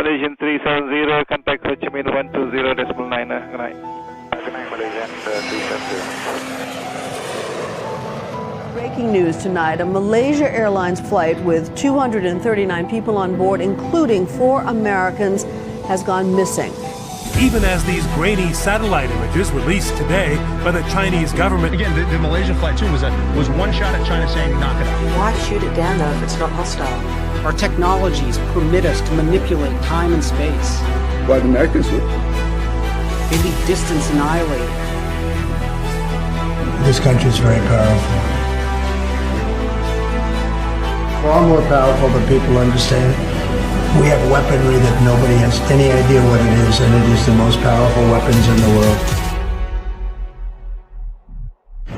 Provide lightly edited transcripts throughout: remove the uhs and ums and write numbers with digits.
Malaysian 370, contact Ho Chi Minh 120.9. Good night. Good night, Malaysian 370. Breaking news tonight, a Malaysia Airlines flight with 239 people on board, including 4 Americans, has gone missing. Even as these grainy satellite images released today by the Chinese government. Again, the Malaysian flight too was one shot at China saying knock it out. Why shoot it down though if it's not hostile? Our technologies permit us to manipulate time and space. Why the Americans would? They leave distance annihilated. This country is very powerful. Far more powerful than people understand. We have weaponry that nobody has any idea what it is, and it is the most powerful weapons in the world.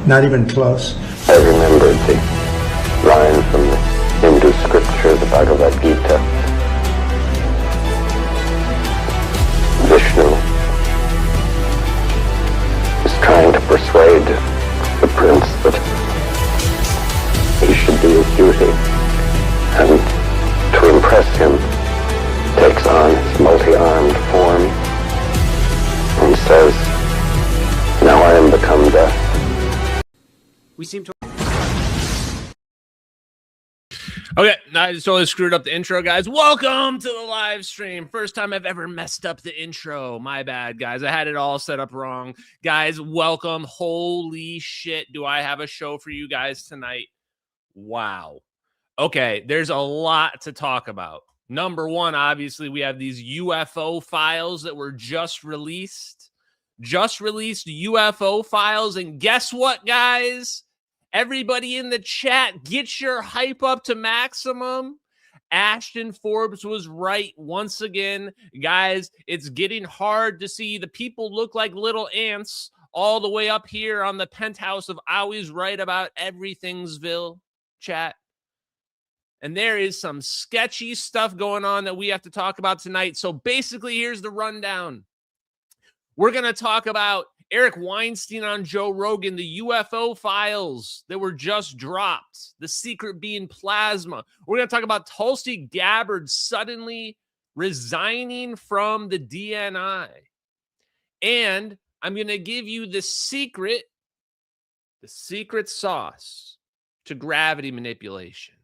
Not even close. I remembered the line from the Hindu scripture, the Bhagavad Gita. Vishnu is trying to persuade the prince that he should be his duty, and to impress him takes on his multi-armed form and says, "Now I am become death." We seem to... Okay, I just totally screwed up the intro, guys. Welcome to the live stream. First time I've ever messed up the intro. My bad, guys. I had it all set up wrong. Guys, welcome. Holy shit, do I have a show for you guys tonight. Wow. Okay, there's a lot to talk about. Number one, obviously, we have these UFO files that were just released. Just released UFO files. And guess what, guys? Everybody in the chat, get your hype up to maximum. Ashton Forbes was right once again. Guys, it's getting hard to see. The people look like little ants all the way up here on the penthouse of Always Right About Everythingsville, chat. And there is some sketchy stuff going on that we have to talk about tonight. So basically, here's the rundown. We're going to talk about Eric Weinstein on Joe Rogan, the UFO files that were just dropped, the secret being plasma. We're going to talk about Tulsi Gabbard suddenly resigning from the DNI. And I'm going to give you the secret sauce to gravity manipulation.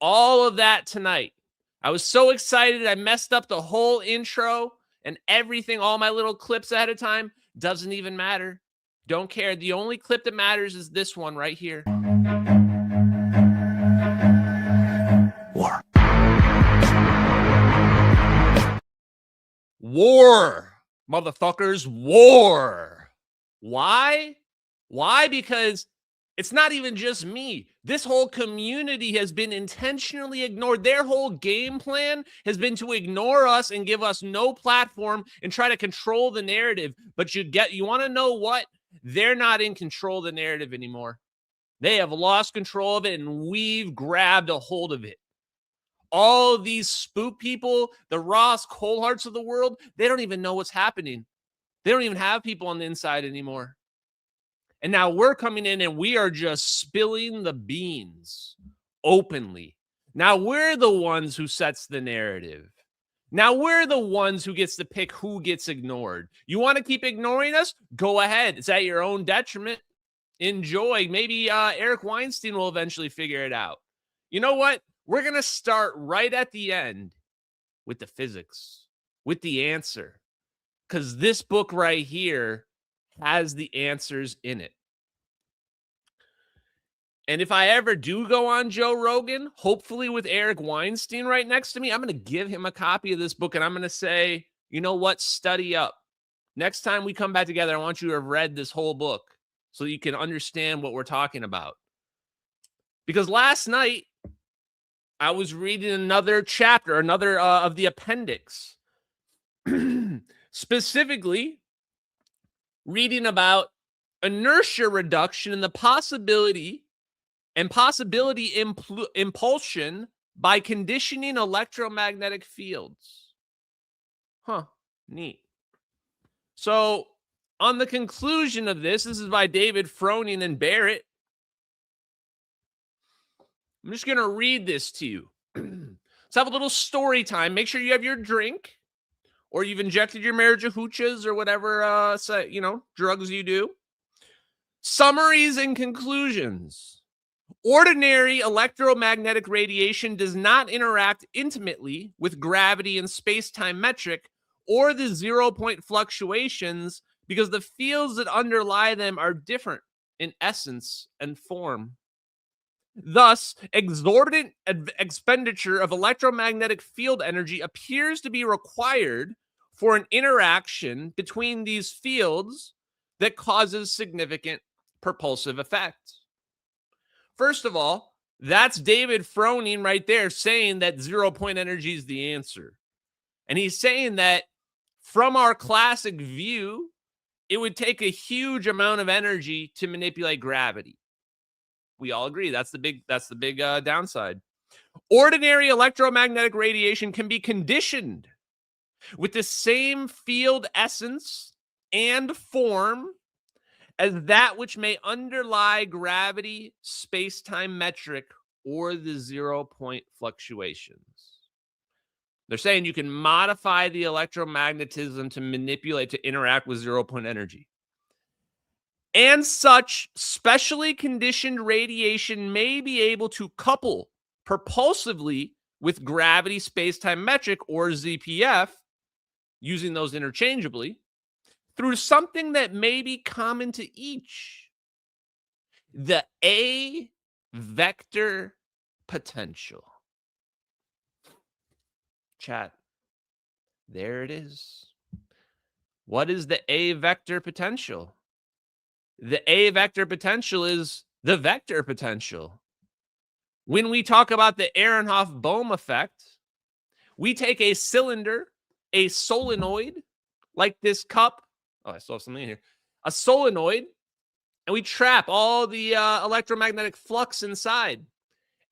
All of that tonight. I was so excited. I messed up the whole intro and everything, all my little clips ahead of time. Doesn't even matter. Don't care. The only clip that matters is this one right here. War. War. Motherfuckers, war. Why? Why? Because it's not even just me. This whole community has been intentionally ignored. Their whole game plan has been to ignore us and give us no platform and try to control the narrative. But you want to know what? They're not in control of the narrative anymore. They have lost control of it, and we've grabbed a hold of it. All of these spook people, the Ross Coleharts of the world, they don't even know what's happening. They don't even have people on the inside anymore. And now we're coming in and we are just spilling the beans openly. Now we're the ones who sets the narrative. Now we're the ones who gets to pick who gets ignored. You want to keep ignoring us? Go ahead. It's at your own detriment. Enjoy. Maybe Eric Weinstein will eventually figure it out. You know what? We're going to start right at the end with the physics, with the answer. Because this book right here has the answers in it. And if I ever do go on Joe Rogan, hopefully with Eric Weinstein right next to me, I'm going to give him a copy of this book and I'm going to say, you know what? Study up. Next time we come back together, I want you to have read this whole book so you can understand what we're talking about. Because last night, I was reading another chapter, another of the appendix. Specifically, reading about inertia reduction and the possibility impulsion by conditioning electromagnetic fields. Huh, neat. So on the conclusion of this is by David Froning and Barrett. I'm just going to read this to you. Let's have a little story time. Make sure you have your drink, or you've injected your marijuana or whatever, drugs you do. Summaries and conclusions. Ordinary electromagnetic radiation does not interact intimately with gravity and space-time metric or the 0-point fluctuations because the fields that underlie them are different in essence and form. Thus, exorbitant expenditure of electromagnetic field energy appears to be required for an interaction between these fields that causes significant propulsive effect. First of all, that's David Froning right there saying that 0-point energy is the answer. And he's saying that from our classic view, it would take a huge amount of energy to manipulate gravity. We all agree that's the big downside. Ordinary electromagnetic radiation can be conditioned with the same field essence and form as that which may underlie gravity, space-time metric, or the 0-point fluctuations. They're saying you can modify the electromagnetism to manipulate, to interact with 0-point energy. And such specially conditioned radiation may be able to couple propulsively with gravity, space-time metric, or ZPF, using those interchangeably, through something that may be common to each. The A vector potential. Chat. There it is. What is the A vector potential? The A vector potential is the vector potential. When we talk about the Ehrenhoff-Bohm effect, we take a cylinder, a solenoid, like this cup. Oh, I still have something in here. A solenoid, and we trap all the electromagnetic flux inside.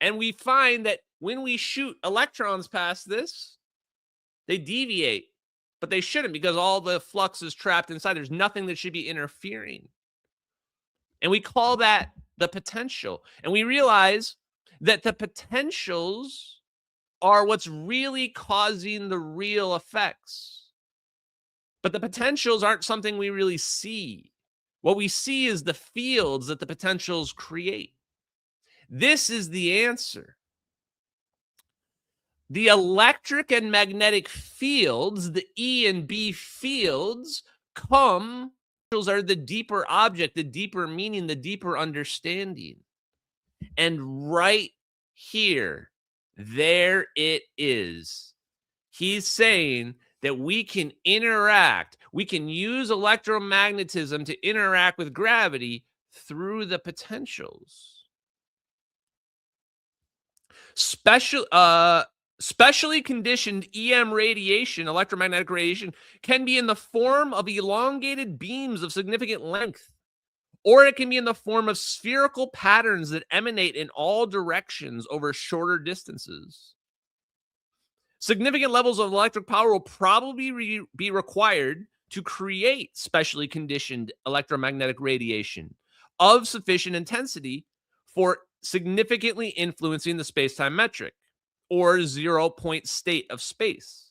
And we find that when we shoot electrons past this, they deviate. But they shouldn't, because all the flux is trapped inside. There's nothing that should be interfering. And we call that the potential. And we realize that the potentials are what's really causing the real effects. But the potentials aren't something we really see. What we see is the fields that the potentials create. This is the answer. The electric and magnetic fields, the E and B fields, are the deeper object, the deeper meaning, the deeper understanding. And right here, there it is. He's saying that we can interact, we can use electromagnetism to interact with gravity through the potentials. Specially conditioned EM radiation, electromagnetic radiation, can be in the form of elongated beams of significant length, or it can be in the form of spherical patterns that emanate in all directions over shorter distances. Significant levels of electric power will probably be required to create specially conditioned electromagnetic radiation of sufficient intensity for significantly influencing the space-time metric, or 0-point state of space.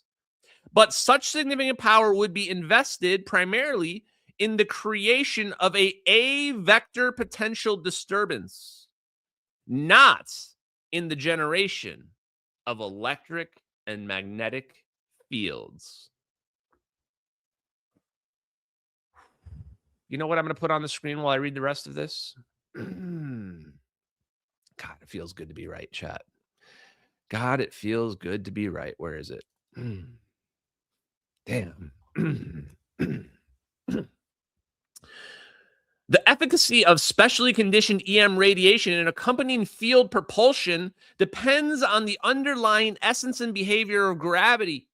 But such significant power would be invested primarily in the creation of a vector potential disturbance, not in the generation of electric and magnetic fields. You know what I'm going to put on the screen while I read the rest of this? God, it feels good to be right, chat. God, it feels good to be right. Where is it? Damn. The efficacy of specially conditioned EM radiation and accompanying field propulsion depends on the underlying essence and behavior of gravity,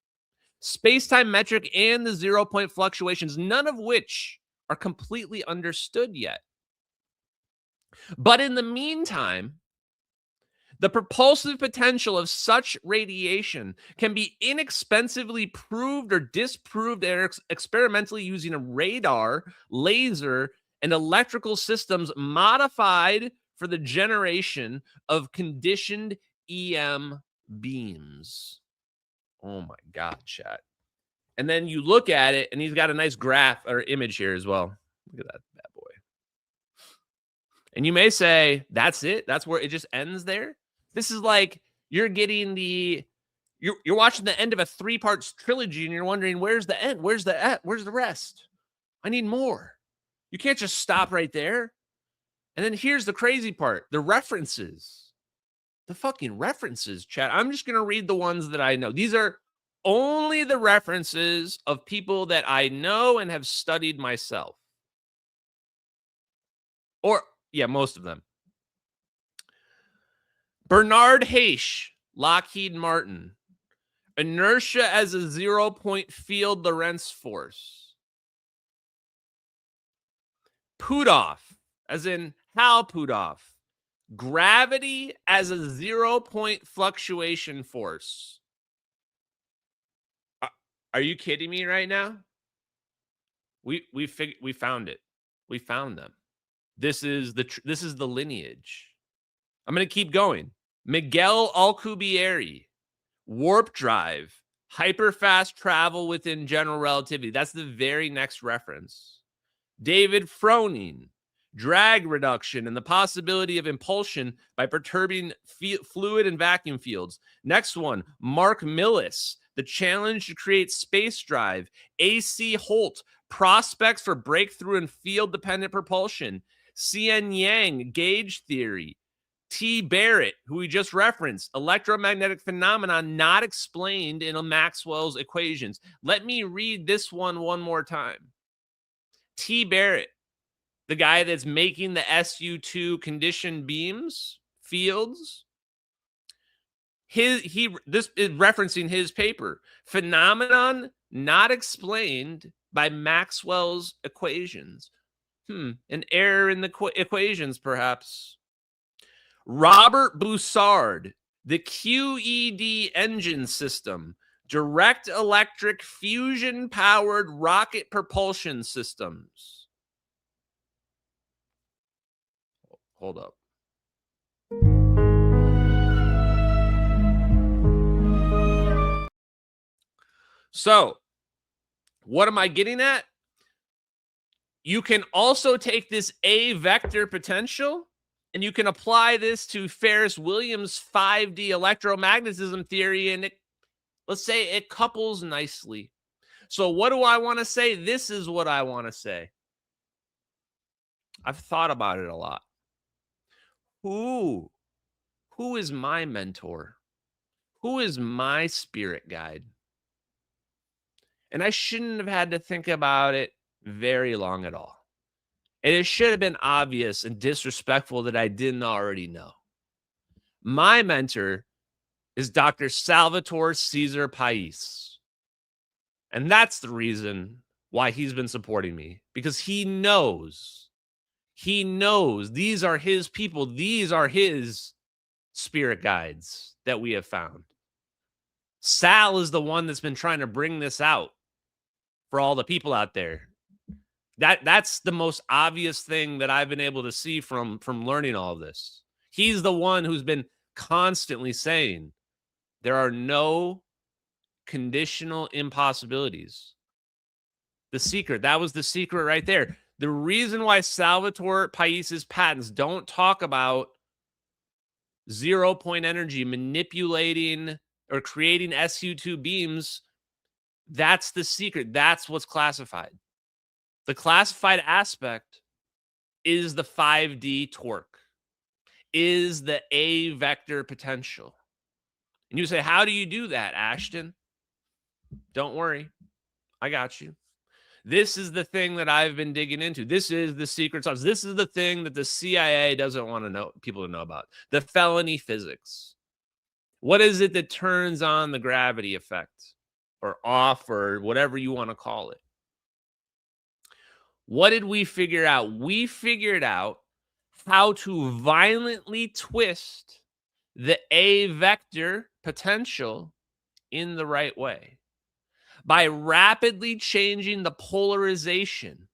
space-time metric, and the 0-point fluctuations, none of which are completely understood yet. But in the meantime, the propulsive potential of such radiation can be inexpensively proved or disproved experimentally using a radar, laser, and electrical systems modified for the generation of conditioned EM beams. Oh my God, chat. And then you look at it, and he's got a nice graph or image here as well. Look at that bad boy. And you may say, that's it? That's where it just ends there? This is like you're getting you're watching the end of a 3-part trilogy, and you're wondering, where's the end? Where's the rest? I need more. You can't just stop right there. And then here's the crazy part. The references. The fucking references, chat. I'm just going to read the ones that I know. These are only the references of people that I know and have studied myself. Or, yeah, most of them. Bernard Haish, Lockheed Martin. Inertia as a 0-point field Lorentz force. Puthoff, as in Hal Puthoff. Gravity as a 0-point fluctuation force. Are you kidding me right now? We found it. We found them. This is the lineage. I'm going to keep going. Miguel Alcubierre, warp drive, hyperfast travel within general relativity. That's the very next reference. David Froning, drag reduction and the possibility of impulsion by perturbing fluid and vacuum fields. Next one, Mark Millis, the challenge to create space drive. A.C. Holt, prospects for breakthrough in field-dependent propulsion. C.N. Yang, gauge theory. T. Barrett, who we just referenced, electromagnetic phenomenon not explained in Maxwell's equations. Let me read this one more time. T. Barrett, the guy that's making the SU2 conditioned beams, fields. This is referencing his paper. Phenomenon not explained by Maxwell's equations. An error in the equations, perhaps. Robert Boussard, the QED engine system, direct electric fusion powered rocket propulsion systems. Hold up. So, what am I getting at? You can also take this A vector potential and you can apply this to Ferris-Williams 5D electromagnetism theory, and let's say it couples nicely. So what do I want to say? This is what I want to say. I've thought about it a lot. Who is my mentor? Who is my spirit guide? And I shouldn't have had to think about it very long at all. And it should have been obvious and disrespectful that I didn't already know. My mentor is Dr. Salvatore Cesar Pais. And that's the reason why he's been supporting me, because he knows these are his people. These are his spirit guides that we have found. Sal is the one that's been trying to bring this out for all the people out there. That's the most obvious thing that I've been able to see from learning all of this. He's the one who's been constantly saying there are no conditional impossibilities. The secret, that was the secret right there. The reason why Salvatore Pais's patents don't talk about 0-point energy manipulating or creating SU2 beams, that's the secret. That's what's classified. The classified aspect is the 5D torque, is the A vector potential. And you say, how do you do that, Ashton? Don't worry. I got you. This is the thing that I've been digging into. This is the secret sauce. This is the thing that the CIA doesn't want to know people to know about. The felony physics. What is it that turns on the gravity effect or off or whatever you want to call it? What did we figure out? We figured out how to violently twist the A vector potential in the right way by rapidly changing the polarization,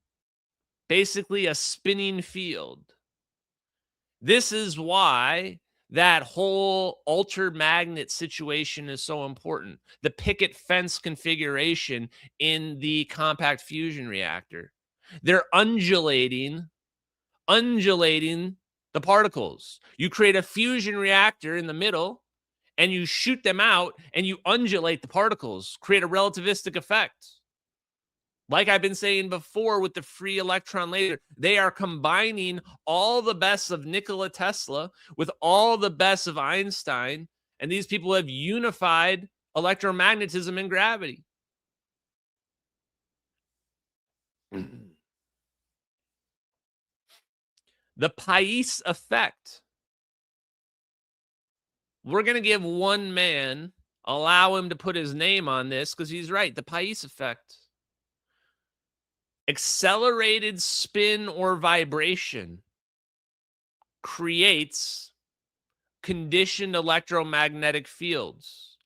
basically a spinning field. This is why that whole altered magnet situation is so important. The picket fence configuration in the compact fusion reactor. They're undulating the particles. You create a fusion reactor in the middle and you shoot them out and you undulate the particles, create a relativistic effect. Like I've been saying before with the free electron laser, they are combining all the best of Nikola Tesla with all the best of Einstein, and these people have unified electromagnetism and gravity. The Pais effect. We're going to give one man, allow him to put his name on this because he's right. The Pais effect. Accelerated spin or vibration creates conditioned electromagnetic fields.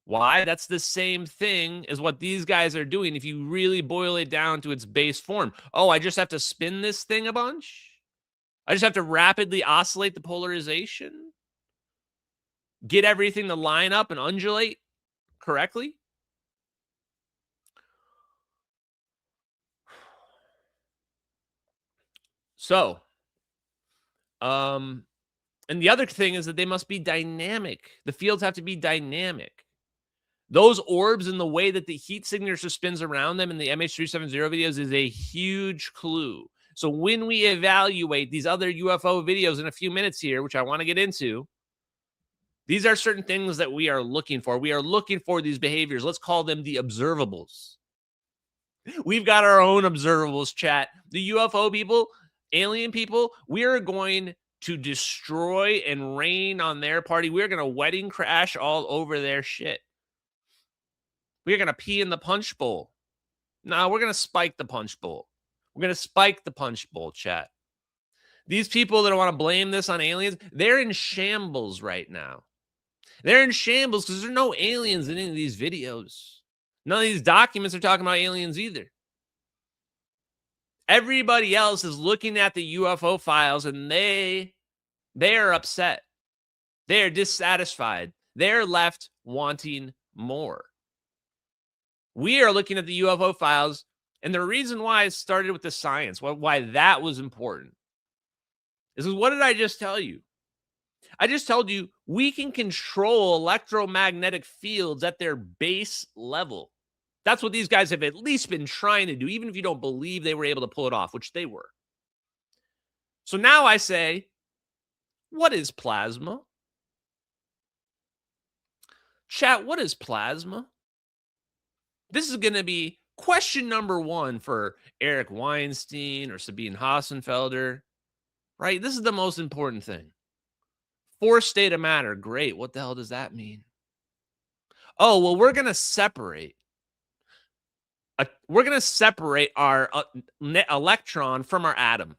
Why? That's the same thing as what these guys are doing if you really boil it down to its base form. Oh, I just have to spin this thing a bunch? I just have to rapidly oscillate the polarization? Get everything to line up and undulate correctly? So, and the other thing is that they must be dynamic. The fields have to be dynamic. Those orbs and the way that the heat signature spins around them in the MH370 videos is a huge clue. So when we evaluate these other UFO videos in a few minutes here, which I want to get into, these are certain things that we are looking for. We are looking for these behaviors. Let's call them the observables. We've got our own observables, chat. The UFO people, alien people, we are going to destroy and rain on their party. We're going to wedding crash all over their shit. We're going to pee in the punch bowl. No, we're going to spike the punch bowl. We're going to spike the punch bowl, chat. These people that want to blame this on aliens, they're in shambles right now. They're in shambles because there's no aliens in any of these videos. None of these documents are talking about aliens either. Everybody else is looking at the UFO files and they are upset. They are dissatisfied. They're left wanting more. We are looking at the UFO files, and the reason why I started with the science, why that was important, is what did I just tell you? I just told you we can control electromagnetic fields at their base level. That's what these guys have at least been trying to do, even if you don't believe they were able to pull it off, which they were. So now I say, what is plasma? Chat, what is plasma? This is going to be question number one for Eric Weinstein or Sabine Hassenfelder, right? This is the most important thing. Fourth state of matter. Great. What the hell does that mean? Oh, well, we're going to separate. We're going to separate our electron from our atom.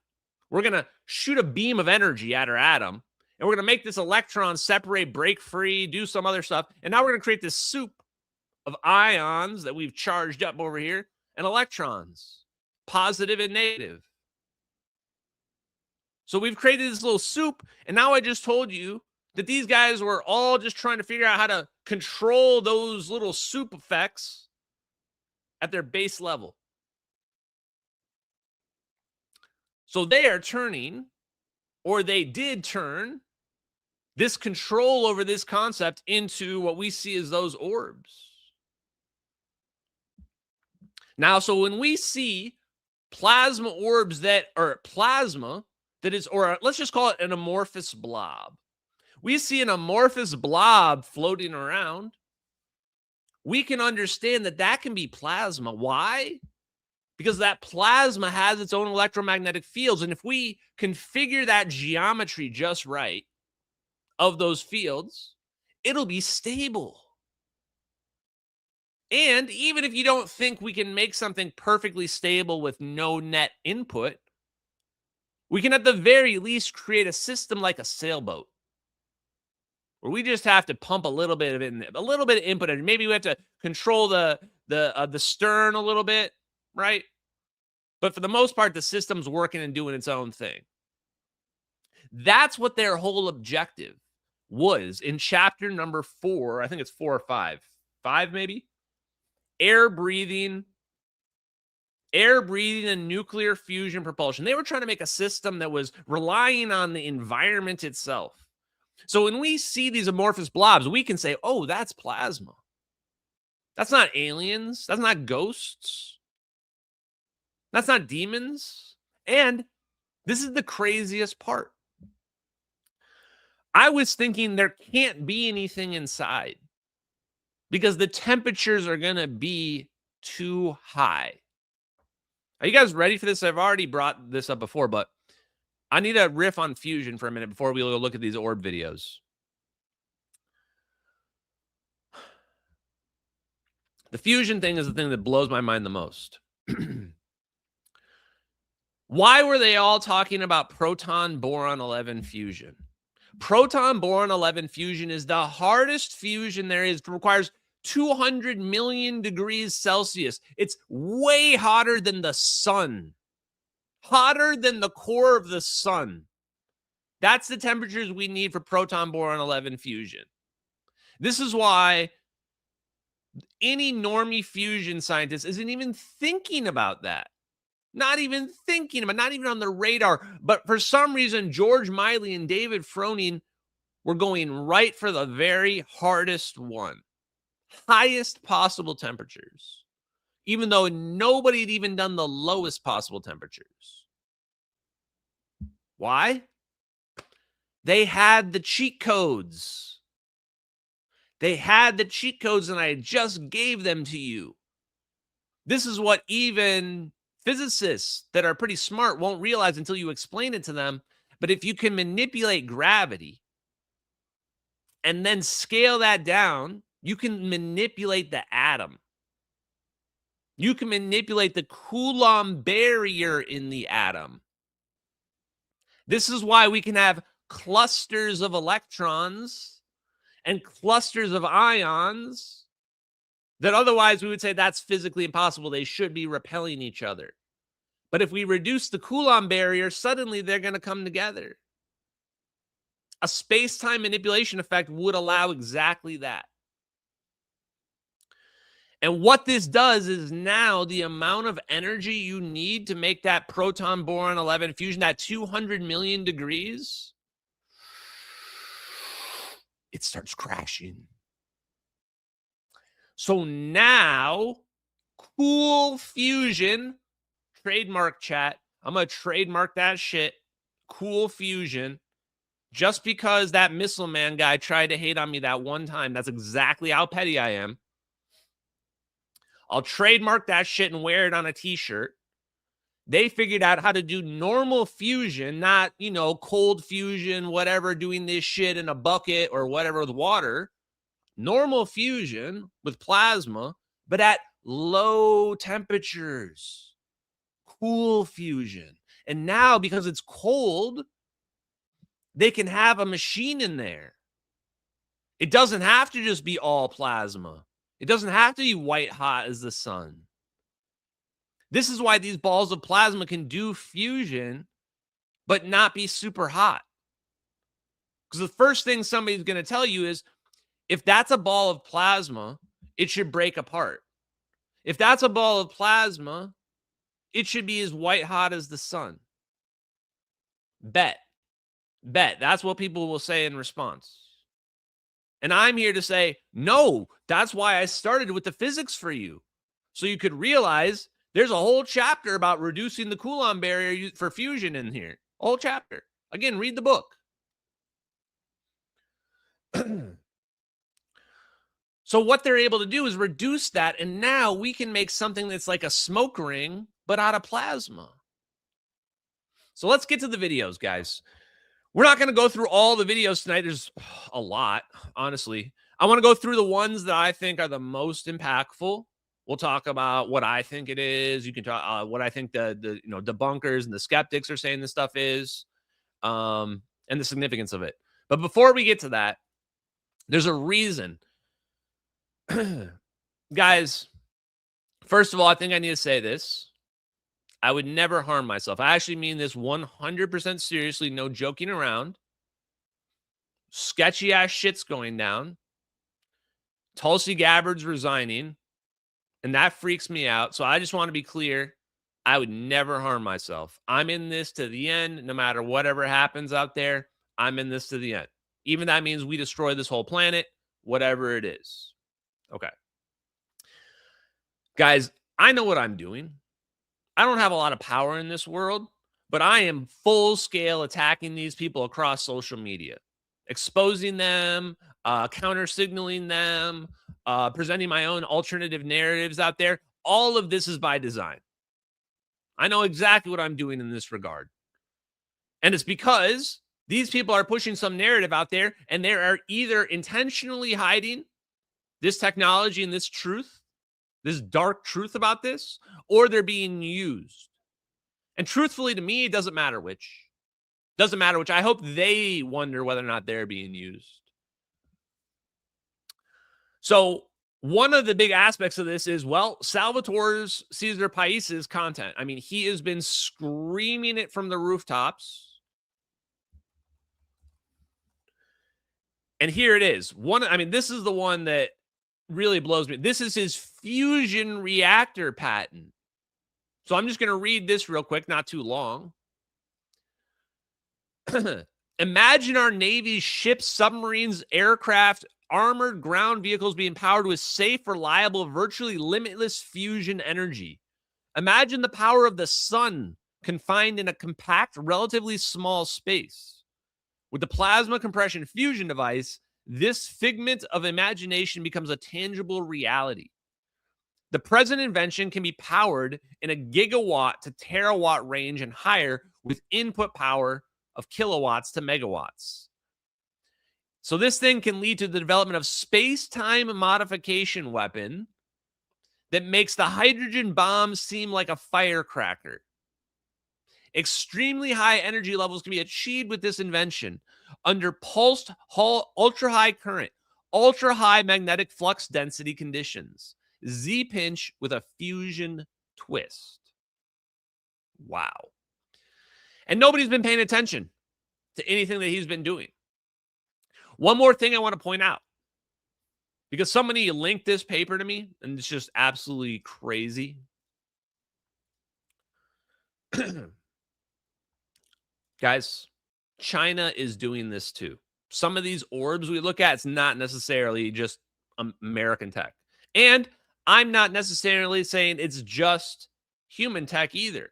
We're going to shoot a beam of energy at our atom, and we're going to make this electron separate, break free, do some other stuff. And now we're going to create this soup of ions that we've charged up over here and electrons, positive and negative. So we've created this little soup, and now I just told you that these guys were all just trying to figure out how to control those little soup effects at their base level. So they are turning, or they did turn, this control over this concept into what we see as those orbs. Now, so when we see plasma orbs that are plasma, that is, or let's just call it an amorphous blob. We see an amorphous blob floating around. We can understand that that can be plasma. Why? Because that plasma has its own electromagnetic fields. And if we configure that geometry just right of those fields, it'll be stable. And even if you don't think we can make something perfectly stable with no net input, we can at the very least create a system like a sailboat, where we just have to pump a little bit of input, and maybe we have to control the stern a little bit, right? But for the most part, the system's working and doing its own thing. That's what their whole objective was in chapter number 4. I think it's 4 or 5. 5 maybe? Air breathing and nuclear fusion propulsion. They were trying to make a system that was relying on the environment itself. So when we see these amorphous blobs, we can say, oh, that's plasma. That's not aliens. That's not ghosts. That's not demons. And this is the craziest part. I was thinking there can't be anything inside because the temperatures are going to be too high. Are you guys ready for this? I've already brought this up before, but I need a riff on fusion for a minute before we go look at these orb videos. The fusion thing is the thing that blows my mind the most. Why were they all talking about proton-boron 11 fusion? Proton-boron 11 fusion is the hardest fusion there is. It requires 200 million degrees Celsius. It's way hotter than the sun. Hotter than the core of the sun. That's the temperatures we need for proton-boron 11 fusion. This is why any normie fusion scientist isn't even thinking about that. Not even thinking about, not even on the radar. But for some reason, George Miley and David Froning were going right for the very hardest one. Highest possible temperatures. Even though nobody had even done the lowest possible temperatures. Why? They had the cheat codes. They had the cheat codes, and I just gave them to you. This is what even physicists that are pretty smart won't realize until you explain it to them. But if you can manipulate gravity and then scale that down, you can manipulate the atom. You can manipulate the Coulomb barrier in the atom. This is why we can have clusters of electrons and clusters of ions that otherwise we would say that's physically impossible. They should be repelling each other. But if we reduce the Coulomb barrier, suddenly they're going to come together. A space-time manipulation effect would allow exactly that. And what this does is now the amount of energy you need to make that proton-boron 11 fusion, that 200 million degrees, it starts crashing. So now, cool fusion, trademark chat. I'm going to trademark that shit. Cool fusion. Just because that missile man guy tried to hate on me that one time. That's exactly how petty I am. I'll trademark that shit and wear it on a t-shirt. They figured out how to do normal fusion, not, cold fusion, whatever, doing this shit in a bucket or whatever with water. Normal fusion with plasma, but at low temperatures. Cool fusion. And now, because it's cold, they can have a machine in there. It doesn't have to just be all plasma. It doesn't have to be white hot as the sun. This is why these balls of plasma can do fusion, but not be super hot. Because the first thing somebody's going to tell you is, if that's a ball of plasma, it should break apart. If that's a ball of plasma, it should be as white hot as the sun. Bet. That's what people will say in response. And I'm here to say, no, that's why I started with the physics for you. So you could realize there's a whole chapter about reducing the Coulomb barrier for fusion in here. A whole chapter. Again, read the book. So what they're able to do is reduce that, and now we can make something that's like a smoke ring, but out of plasma. So let's get to the videos, guys. We're not going to go through all the videos tonight. There's a lot, honestly. I want to go through the ones that I think are the most impactful. We'll talk about what I think it is. You can talk what I think the debunkers and the skeptics are saying this stuff is, and the significance of it. But before we get to that, there's a reason. Guys, first of all, I think I need to say this. I would never harm myself. I actually mean this 100% seriously, no joking around. Sketchy ass shit's going down. Tulsi Gabbard's resigning, and that freaks me out. So I just want to be clear. I would never harm myself. I'm in this to the end, no matter whatever happens out there. I'm in this to the end. Even that means we destroy this whole planet, whatever it is. Okay. Guys, I know what I'm doing. I don't have a lot of power in this world, but I am full scale attacking these people across social media, exposing them, counter signaling them, presenting my own alternative narratives out there. All of this is by design. I know exactly what I'm doing in this regard. And it's because these people are pushing some narrative out there, and they are either intentionally hiding this technology and this truth, this dark truth about this, or they're being used. And truthfully, to me, it doesn't matter which. Doesn't matter which. I hope they wonder whether or not they're being used. So one of the big aspects of this is, well, Salvatore Cesar Pais's content. I mean, he has been screaming it from the rooftops. And here it is. This is the one that really blows me. This is his fusion reactor patent. So I'm just going to read this real quick, not too long. Imagine our Navy's ships, submarines, aircraft, armored ground vehicles being powered with safe, reliable, virtually limitless fusion energy. Imagine the power of the sun confined in a compact, relatively small space. With the plasma compression fusion device, this figment of imagination becomes a tangible reality. The present invention can be powered in a gigawatt to terawatt range and higher with input power of kilowatts to megawatts. So this thing can lead to the development of space-time modification weapon that makes the hydrogen bomb seem like a firecracker. Extremely high energy levels can be achieved with this invention under pulsed ultra-high current, ultra-high magnetic flux density conditions. Z-pinch with a fusion twist. Wow. And nobody's been paying attention to anything that he's been doing. One more thing I want to point out, because somebody linked this paper to me, and it's just absolutely crazy. Guys, China is doing this too. Some of these orbs we look at, it's not necessarily just American tech. And I'm not necessarily saying it's just human tech either.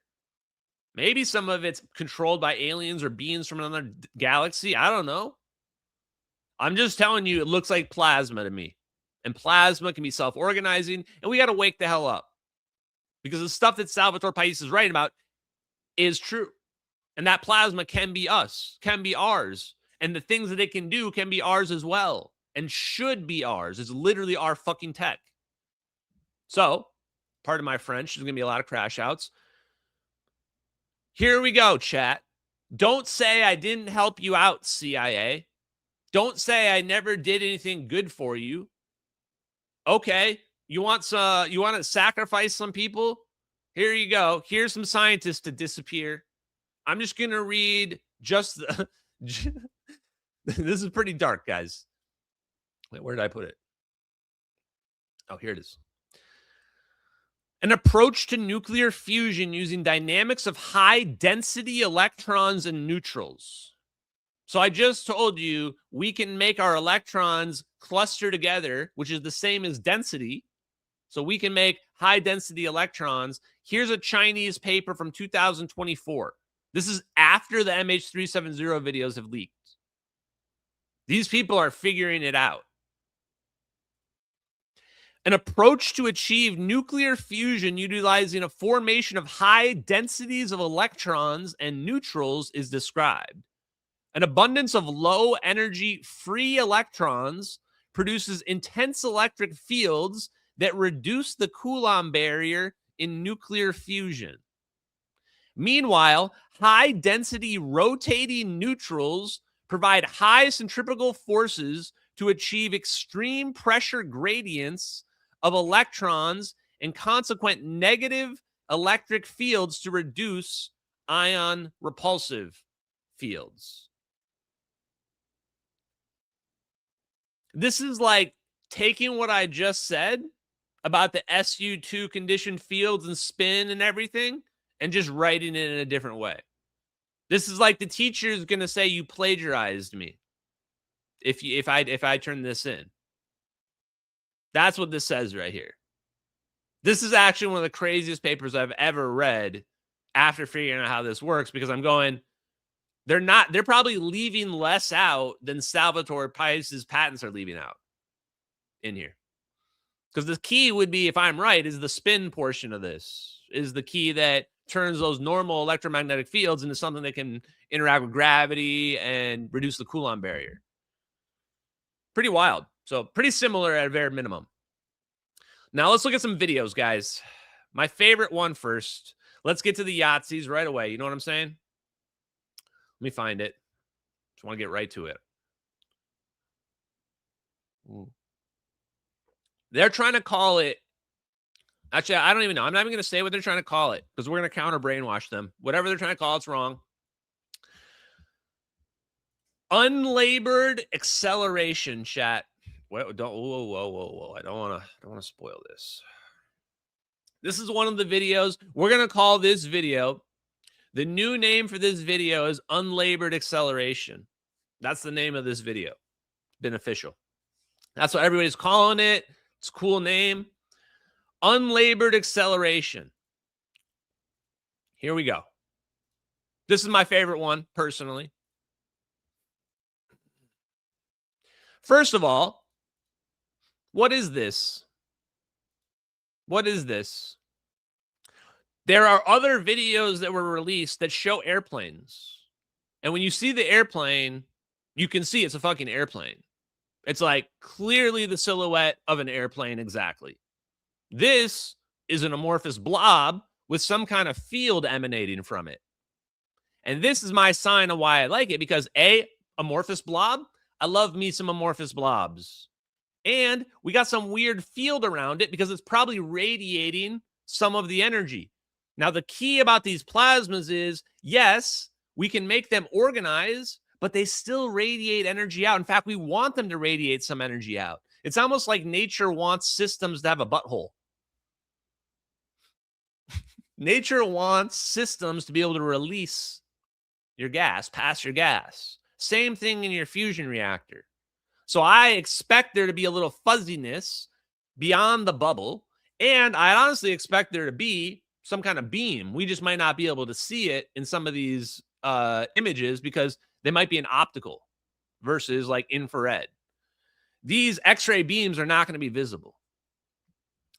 Maybe some of it's controlled by aliens or beings from another galaxy. I don't know. I'm just telling you, it looks like plasma to me. And plasma can be self-organizing, and we got to wake the hell up. Because the stuff that Salvatore Pais is writing about is true. And that plasma can be us, can be ours. And the things that it can do can be ours as well. And should be ours. It's literally our fucking tech. So, pardon my French, there's going to be a lot of crash outs. Here we go, chat. Don't say I didn't help you out, CIA. Don't say I never did anything good for you. Okay, you want to sacrifice some people? Here you go. Here's some scientists to disappear. I'm just going to read just the... This is pretty dark, guys. Wait, where did I put it? Oh, here it is. An approach to nuclear fusion using dynamics of high-density electrons and neutrals. So I just told you we can make our electrons cluster together, which is the same as density. So we can make high-density electrons. Here's a Chinese paper from 2024. This is after the MH370 videos have leaked. These people are figuring it out. An approach to achieve nuclear fusion utilizing a formation of high densities of electrons and neutrals is described. An abundance of low energy free electrons produces intense electric fields that reduce the Coulomb barrier in nuclear fusion. Meanwhile, high density rotating neutrals provide high centrifugal forces to achieve extreme pressure gradients of electrons and consequent negative electric fields to reduce ion repulsive fields. This is like taking what I just said about the SU2 conditioned fields and spin and everything and just writing it in a different way. This is like the teacher is going to say you plagiarized me if I turn this in. That's what this says right here. This is actually one of the craziest papers I've ever read after figuring out how this works, because I'm going, they're probably leaving less out than Salvatore Pais's patents are leaving out in here. Because the key would be, if I'm right, is the spin portion of this is the key that turns those normal electromagnetic fields into something that can interact with gravity and reduce the Coulomb barrier. Pretty wild. So pretty similar at a very minimum. Now let's look at some videos, guys. My favorite one first. Let's get to the Yahtzees right away. You know what I'm saying? Let me find it. Just want to get right to it. They're trying to call it. Actually, I don't even know. I'm not even going to say what they're trying to call it, because we're going to counter brainwash them. Whatever they're trying to call it's wrong. Unlabored acceleration, chat. Whoa, whoa. I don't want to spoil this. This is one of the videos. We're going to call this video. The new name for this video is Unlabored Acceleration. That's the name of this video. Beneficial. That's what everybody's calling it. It's a cool name. Unlabored acceleration. Here we go. This is my favorite one, personally. First of all, what is this? What is this? There are other videos that were released that show airplanes. And when you see the airplane, you can see it's a fucking airplane. It's like clearly the silhouette of an airplane exactly. This is an amorphous blob with some kind of field emanating from it. And this is my sign of why I like it, because A, amorphous blob, I love me some amorphous blobs. And we got some weird field around it because it's probably radiating some of the energy. Now, the key about these plasmas is, yes, we can make them organize, but they still radiate energy out. In fact, we want them to radiate some energy out. It's almost like nature wants systems to have a butthole. Nature wants systems to be able to release your gas, pass your gas. Same thing in your fusion reactor. So I expect there to be a little fuzziness beyond the bubble, and I honestly expect there to be some kind of beam. We just might not be able to see it in some of these images because they might be an optical versus like infrared. These X-ray beams are not going to be visible.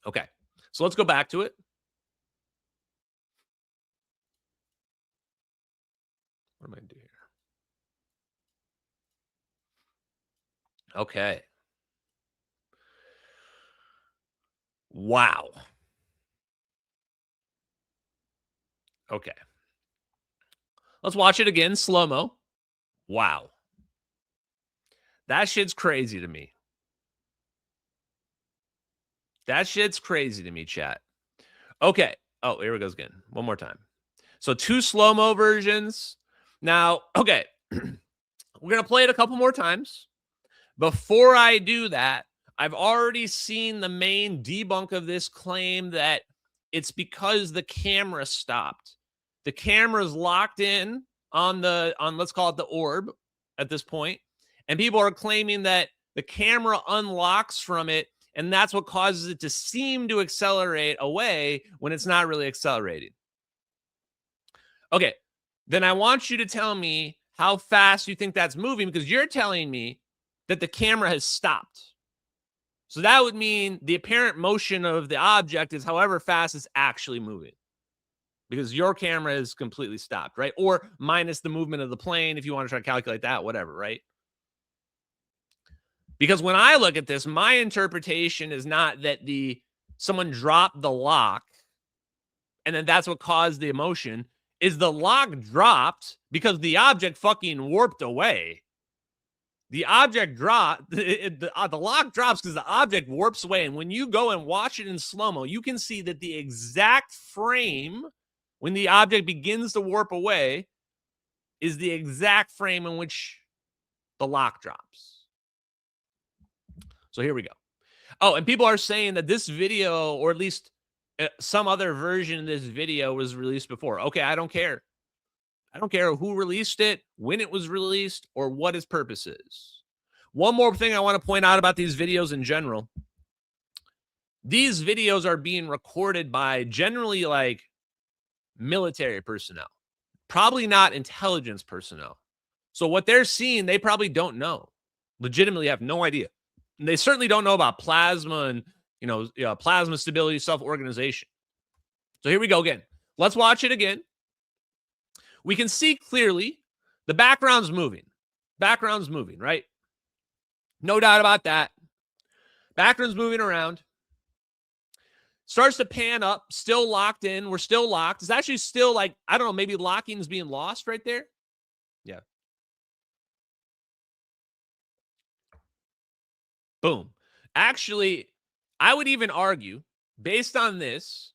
Okay, so let's go back to it. What am I doing here? Okay. Wow. Okay. Let's watch it again, slow-mo. Wow. That shit's crazy to me. That shit's crazy to me, chat. Okay. Oh, here it goes again. One more time. So 2 slow-mo versions. Now, okay. We're going to play it a couple more times. Before I do that, I've already seen the main debunk of this claim that it's because the camera stopped. The camera's locked in on let's call it the orb at this point, and people are claiming that the camera unlocks from it, and that's what causes it to seem to accelerate away when it's not really accelerating. Okay, then I want you to tell me how fast you think that's moving, because you're telling me that the camera has stopped. So that would mean the apparent motion of the object is however fast it's actually moving, because your camera is completely stopped, right? Or minus the movement of the plane if you want to try to calculate that, whatever, right? Because when I look at this, my interpretation is not that someone dropped the lock and then that's what caused the emotion. Is the lock dropped because the object fucking warped away. the object the lock drops because the object warps away. And when you go and watch it in slow-mo, you can see that the exact frame when the object begins to warp away is the exact frame in which the lock drops. So here we go. Oh, and people are saying that this video, or at least some other version of this video, was released before. Okay, I don't care. I don't care who released it, when it was released, or what its purpose is. One more thing I want to point out about these videos in general. These videos are being recorded by generally like military personnel, probably not intelligence personnel. So what they're seeing, they probably don't know. Legitimately have no idea. And they certainly don't know about plasma and, plasma stability, self-organization. So here we go again. Let's watch it again. We can see clearly the background's moving. Background's moving, right? No doubt about that. Background's moving around. Starts to pan up, still locked in. We're still locked. It's actually still like, I don't know, maybe locking's being lost right there. Yeah. Boom. Actually, I would even argue, based on this,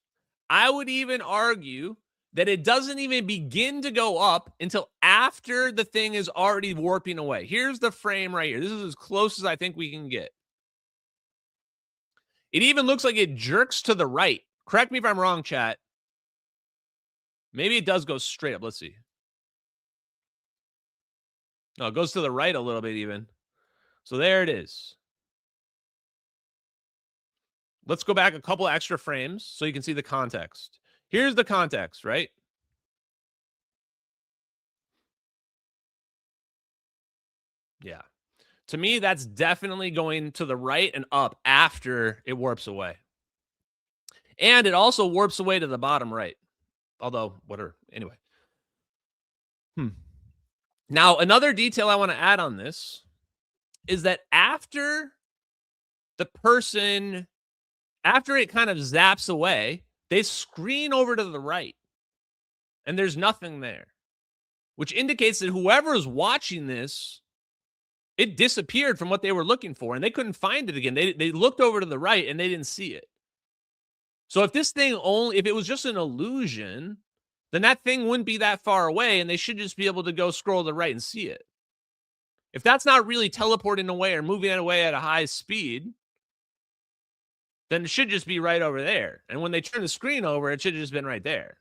I would even argue that it doesn't even begin to go up until after the thing is already warping away. Here's the frame right here. This is as close as I think we can get. It even looks like it jerks to the right. Correct me if I'm wrong, chat. Maybe it does go straight up. Let's see. No, it goes to the right a little bit even. So there it is. Let's go back a couple extra frames so you can see the context. Here's the context, right? Yeah. To me, that's definitely going to the right and up after it warps away. And it also warps away to the bottom right. Although, whatever. Anyway. Now, another detail I want to add on this is that after the person, after it kind of zaps away, they screen over to the right. And there's nothing there. Which indicates that whoever is watching this, it disappeared from what they were looking for. And they couldn't find it again. They looked over to the right and they didn't see it. So if this thing if it was just an illusion, then that thing wouldn't be that far away. And they should just be able to go scroll to the right and see it. If that's not really teleporting away or moving away at a high speed, then it should just be right over there. And when they turn the screen over, it should have just been right there.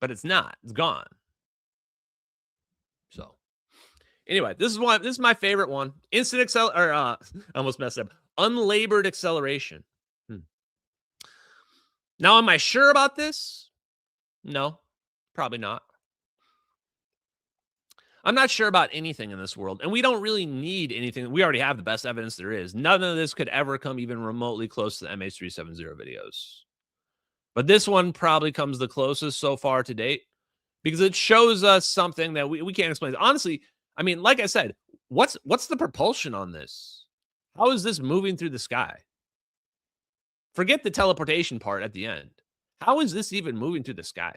But it's not. It's gone. So, anyway, this is my favorite one. Instant I almost messed up. Unlabored acceleration. Now, am I sure about this? No, probably not. I'm not sure about anything in this world, and we don't really need anything. We already have the best evidence there is. None of this could ever come even remotely close to the MH370 videos. But this one probably comes the closest so far to date because it shows us something that we can't explain. Honestly, I mean, like I said, what's the propulsion on this? How is this moving through the sky? Forget the teleportation part at the end. How is this even moving through the sky?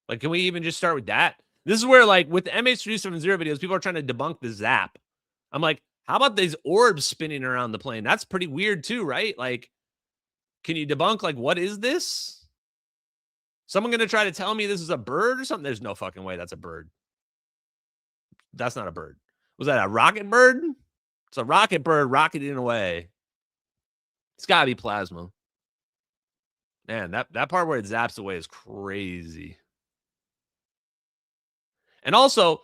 Like, can we even just start with that? This is where, like, with the MH370 videos, people are trying to debunk the zap. I'm like, how about these orbs spinning around the plane? That's pretty weird too, right? Like, can you debunk, like, what is this? Someone going to try to tell me this is a bird or something? There's no fucking way that's a bird. That's not a bird. Was that a rocket bird? It's a rocket bird rocketing away. It's got to be plasma. Man, that part where it zaps away is crazy. And also,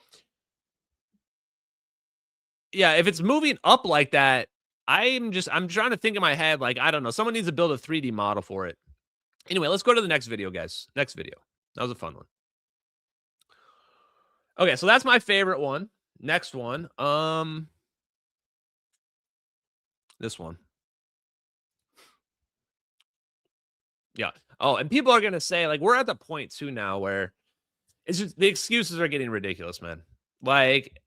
yeah, if it's moving up like that, I'm trying to think in my head, like, I don't know. Someone needs to build a 3D model for it. Anyway, let's go to the next video, guys. Next video. That was a fun one. Okay, so that's my favorite one. Next one. This one. Yeah. Oh, and people are going to say, like, we're at the point too now where it's just the excuses are getting ridiculous, man. Like,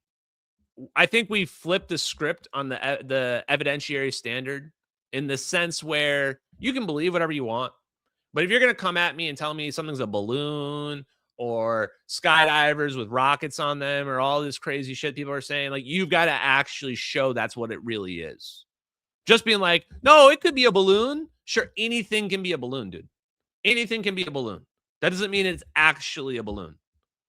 I think we flipped the script on the evidentiary standard in the sense where you can believe whatever you want. But if you're going to come at me and tell me something's a balloon or skydivers with rockets on them or all this crazy shit people are saying. Like, you've got to actually show that's what it really is. Just being like, no, it could be a balloon. Sure, anything can be a balloon, dude. Anything can be a balloon. That doesn't mean it's actually a balloon.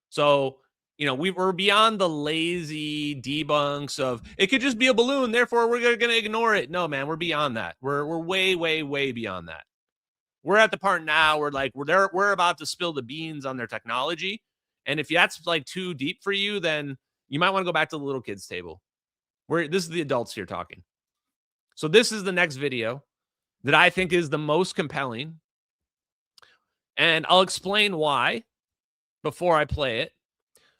So, you know, we're beyond the lazy debunks of it could just be a balloon, therefore we're going to ignore it. No, man, we're beyond that. We're way, way, way beyond that. We're at the part now where like we're about to spill the beans on their technology. And if that's like too deep for you, then you might want to go back to the little kids table. This is the adults here talking. So this is the next video that I think is the most compelling. And I'll explain why before I play it.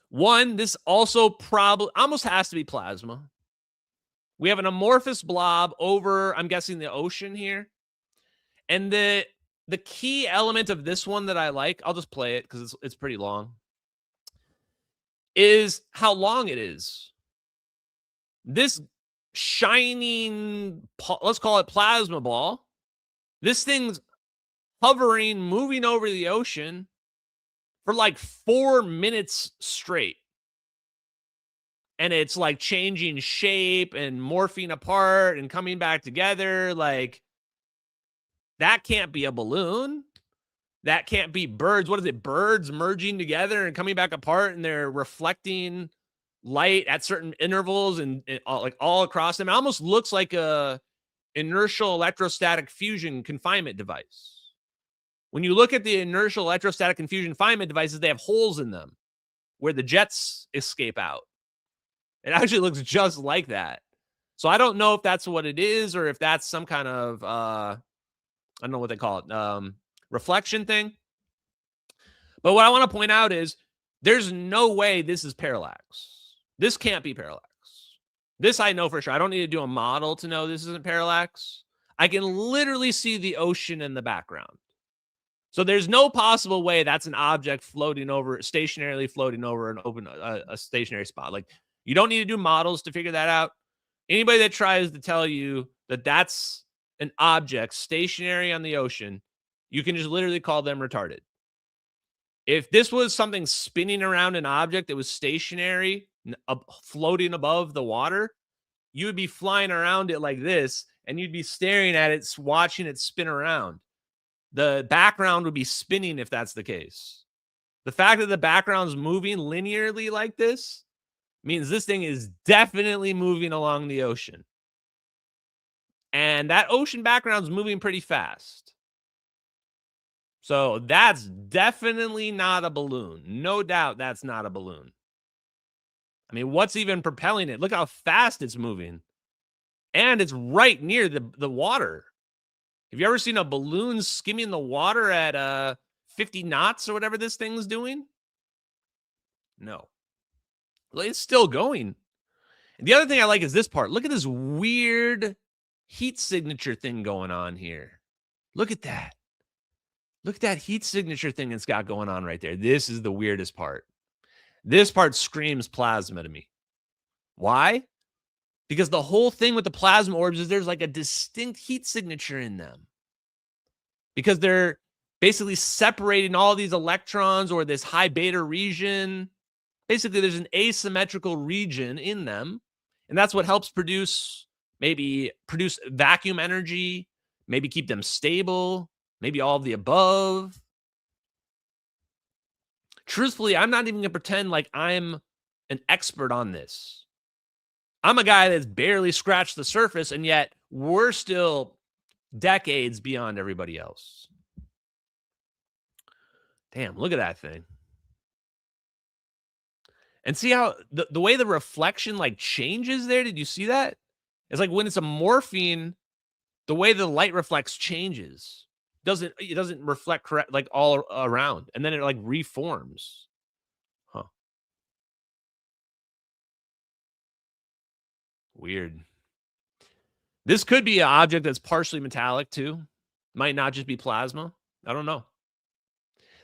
One, this also probably almost has to be plasma. We have an amorphous blob over, I'm guessing, the ocean here. And the key element of this one that I like, I'll just play it because it's pretty long, is how long it is. This shining, let's call it plasma ball, this thing's hovering, moving over the ocean for like 4 minutes straight. And it's like changing shape and morphing apart and coming back together. Like, that can't be a balloon. That can't be birds. What is it? Birds merging together and coming back apart, and they're reflecting light at certain intervals and like all across them. It almost looks like a inertial electrostatic fusion confinement device. When you look at the inertial electrostatic and fusion confinement devices, they have holes in them where the jets escape out. It actually looks just like that. So I don't know if that's what it is or if that's some kind of, I don't know what they call it, reflection thing. But what I want to point out is there's no way this is parallax. This can't be parallax. This I know for sure. I don't need to do a model to know this isn't parallax. I can literally see the ocean in the background. So there's no possible way that's an object floating over, stationarily floating over an open, a stationary spot. Like, you don't need to do models to figure that out. Anybody that tries to tell you that that's an object stationary on the ocean, you can just literally call them retarded. If this was something spinning around an object that was stationary, floating above the water, you would be flying around it like this, and you'd be staring at it, watching it spin around. The background would be spinning if that's the case. The fact that the background's moving linearly like this means this thing is definitely moving along the ocean. And that ocean background's moving pretty fast. So that's definitely not a balloon. No doubt that's not a balloon. I mean, what's even propelling it? Look how fast it's moving. And it's right near the water. Have you ever seen a balloon skimming the water at 50 knots or whatever this thing's doing? No. It's still going. And the other thing I like is this part. Look at this weird heat signature thing going on here. Look at that. Look at that heat signature thing it's got going on right there. This is the weirdest part. This part screams plasma to me. Why? Because the whole thing with the plasma orbs is there's like a distinct heat signature in them. Because they're basically separating all these electrons or this high beta region. Basically, there's an asymmetrical region in them. And that's what helps maybe produce vacuum energy, maybe keep them stable, maybe all of the above. Truthfully, I'm not even going to pretend like I'm an expert on this. I'm a guy that's barely scratched the surface, and yet we're still decades beyond everybody else. Damn, look at that thing. And see how the way the reflection like changes there? Did you see that? It's like when it's a morphine, the way the light reflects changes. It doesn't reflect correct like all around, and then it like reforms. Huh. Weird. This could be an object that's partially metallic too. Might not just be plasma. I don't know.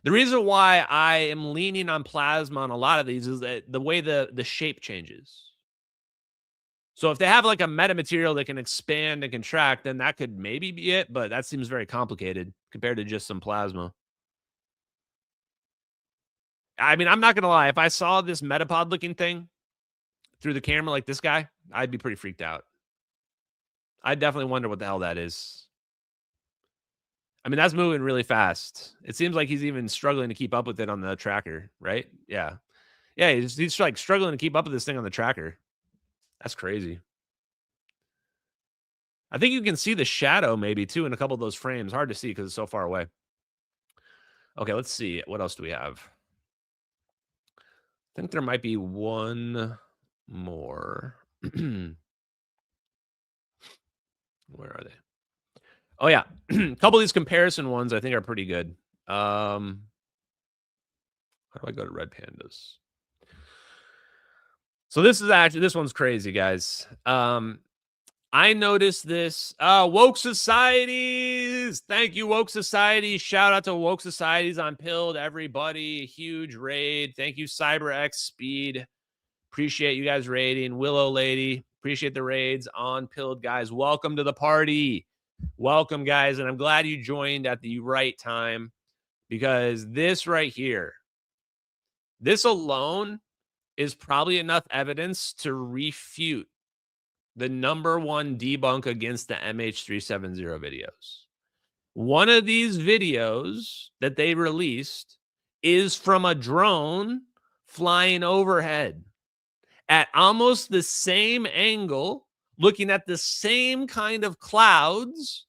The reason why I am leaning on plasma on a lot of these is that the way the shape changes. So if they have like a metamaterial that can expand and contract, then that could maybe be it, but that seems very complicated compared to just some plasma. I mean, I'm not going to lie. If I saw this Metapod looking thing through the camera like this guy, I'd be pretty freaked out. I definitely wonder what the hell that is. I mean, that's moving really fast. It seems like he's even struggling to keep up with it on the tracker, right? Yeah. Yeah, he's like struggling to keep up with this thing on the tracker. That's crazy. I think you can see the shadow maybe too in a couple of those frames. Hard to see because it's so far away. Okay, let's see. What else do we have? I think there might be one more. Where are they? Oh, yeah. A couple of these comparison ones I think are pretty good. How do I go to Red Pandas? So this one's crazy, guys. I noticed this. Woke Societies. Thank you, Woke Society. Shout out to Woke Societies on Pilled, everybody. Huge raid. Thank you, CyberX Speed. Appreciate you guys raiding. Willow Lady. Appreciate the raids on Pilled, guys. Welcome to the party. Welcome, guys. And I'm glad you joined at the right time because this right here, this alone is probably enough evidence to refute the #1 debunk against the MH370 videos. One of these videos that they released is from a drone flying overhead at almost the same angle, looking at the same kind of clouds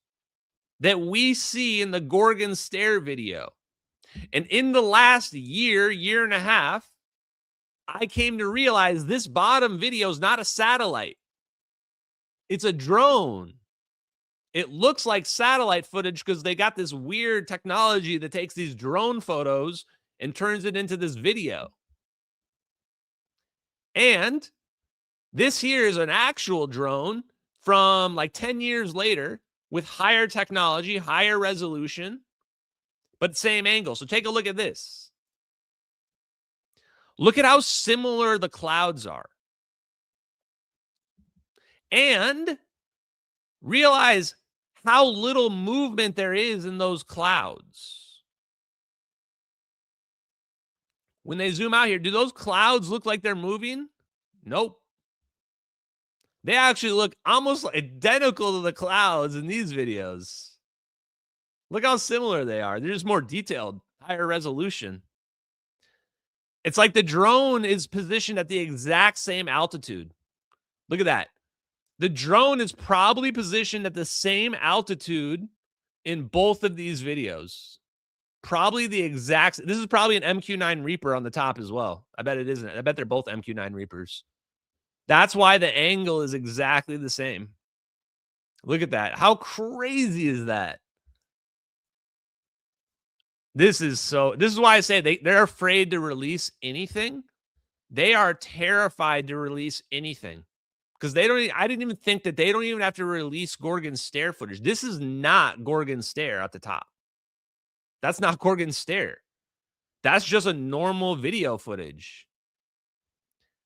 that we see in the Gorgon Stare video. And in the last year and a half, I came to realize this bottom video is not a satellite. It's a drone. It looks like satellite footage because they got this weird technology that takes these drone photos and turns it into this video. And this here is an actual drone from like 10 years later with higher technology, higher resolution, but same angle. So take a look at this. Look at how similar the clouds are. And realize how little movement there is in those clouds. When they zoom out here, do those clouds look like they're moving? Nope. They actually look almost identical to the clouds in these videos. Look how similar they are. They're just more detailed, higher resolution. It's like the drone is positioned at the exact same altitude. Look at that. The drone is probably positioned at the same altitude in both of these videos. Probably the exact. This is probably an MQ-9 Reaper on the top as well. I bet it isn't. I bet they're both MQ-9 Reapers. That's why the angle is exactly the same. Look at that. How crazy is that? This is why I say they're afraid to release anything. They are terrified to release anything. Because I didn't even think that they don't even have to release Gorgon Stare footage. This is not Gorgon Stare at the top. That's not Gorgon Stare. That's just a normal video footage.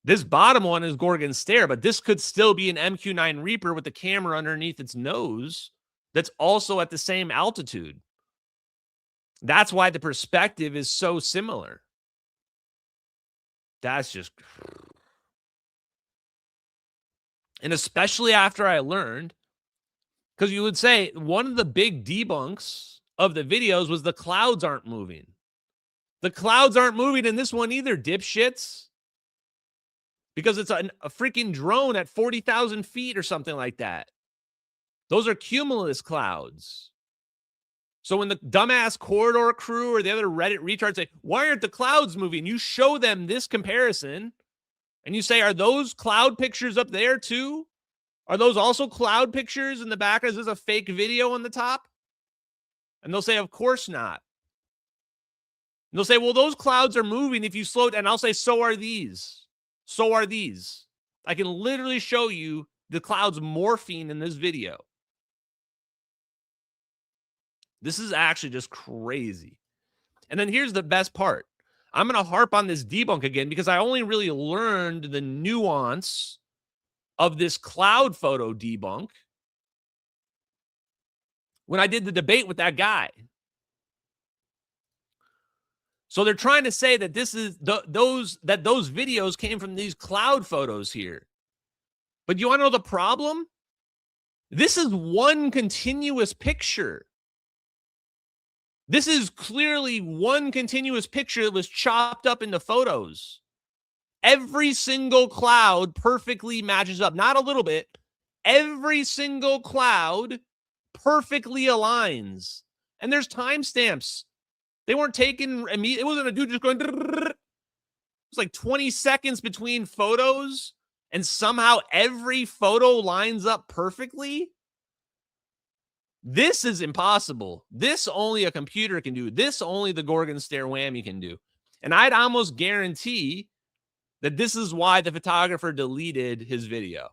This bottom one is Gorgon Stare, but this could still be an MQ-9 Reaper with the camera underneath its nose that's also at the same altitude. That's why the perspective is so similar. That's just... And especially after I learned, because you would say one of the big debunks of the videos was the clouds aren't moving. The clouds aren't moving in this one either, dipshits. Because it's a freaking drone at 40,000 feet or something like that. Those are cumulus clouds. So when the dumbass Corridor crew or the other Reddit retards say, why aren't the clouds moving? You show them this comparison. And you say, are those cloud pictures up there too? Are those also cloud pictures in the back? Is this a fake video on the top? And they'll say, of course not. And they'll say, well, those clouds are moving if you slow down. And I'll say, so are these. So are these. I can literally show you the clouds morphing in this video. This is actually just crazy. And then here's the best part. I'm going to harp on this debunk again because I only really learned the nuance of this cloud photo debunk when I did the debate with that guy. So they're trying to say that this is those videos came from these cloud photos here. But you want to know the problem? This is one continuous picture. This is clearly one continuous picture that was chopped up into photos. Every single cloud perfectly matches up. Not a little bit. Every single cloud perfectly aligns. And there's timestamps. They weren't taken immediately. It wasn't a dude just going. It was like 20 seconds between photos, and somehow every photo lines up perfectly. This is impossible. This only a computer can do. This only the Gorgon stare whammy can do. And I'd almost guarantee that this is why the photographer deleted his video.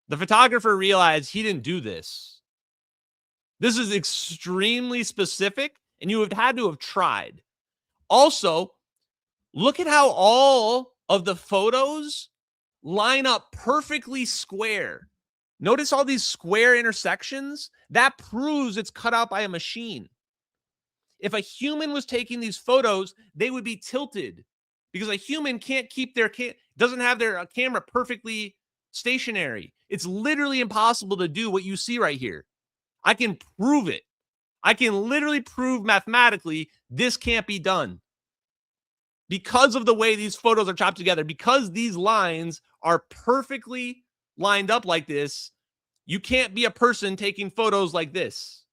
The photographer realized he didn't do this. This is extremely specific, and you have had to have tried. Also, look at how all of the photos line up perfectly square. Notice all these square intersections? That proves it's cut out by a machine. If a human was taking these photos, they would be tilted because a human can't keep doesn't have their camera perfectly stationary. It's literally impossible to do what you see right here. I can prove it. I can literally prove mathematically this can't be done. Because of the way these photos are chopped together, because these lines are perfectly lined up like this, you can't be a person taking photos like this.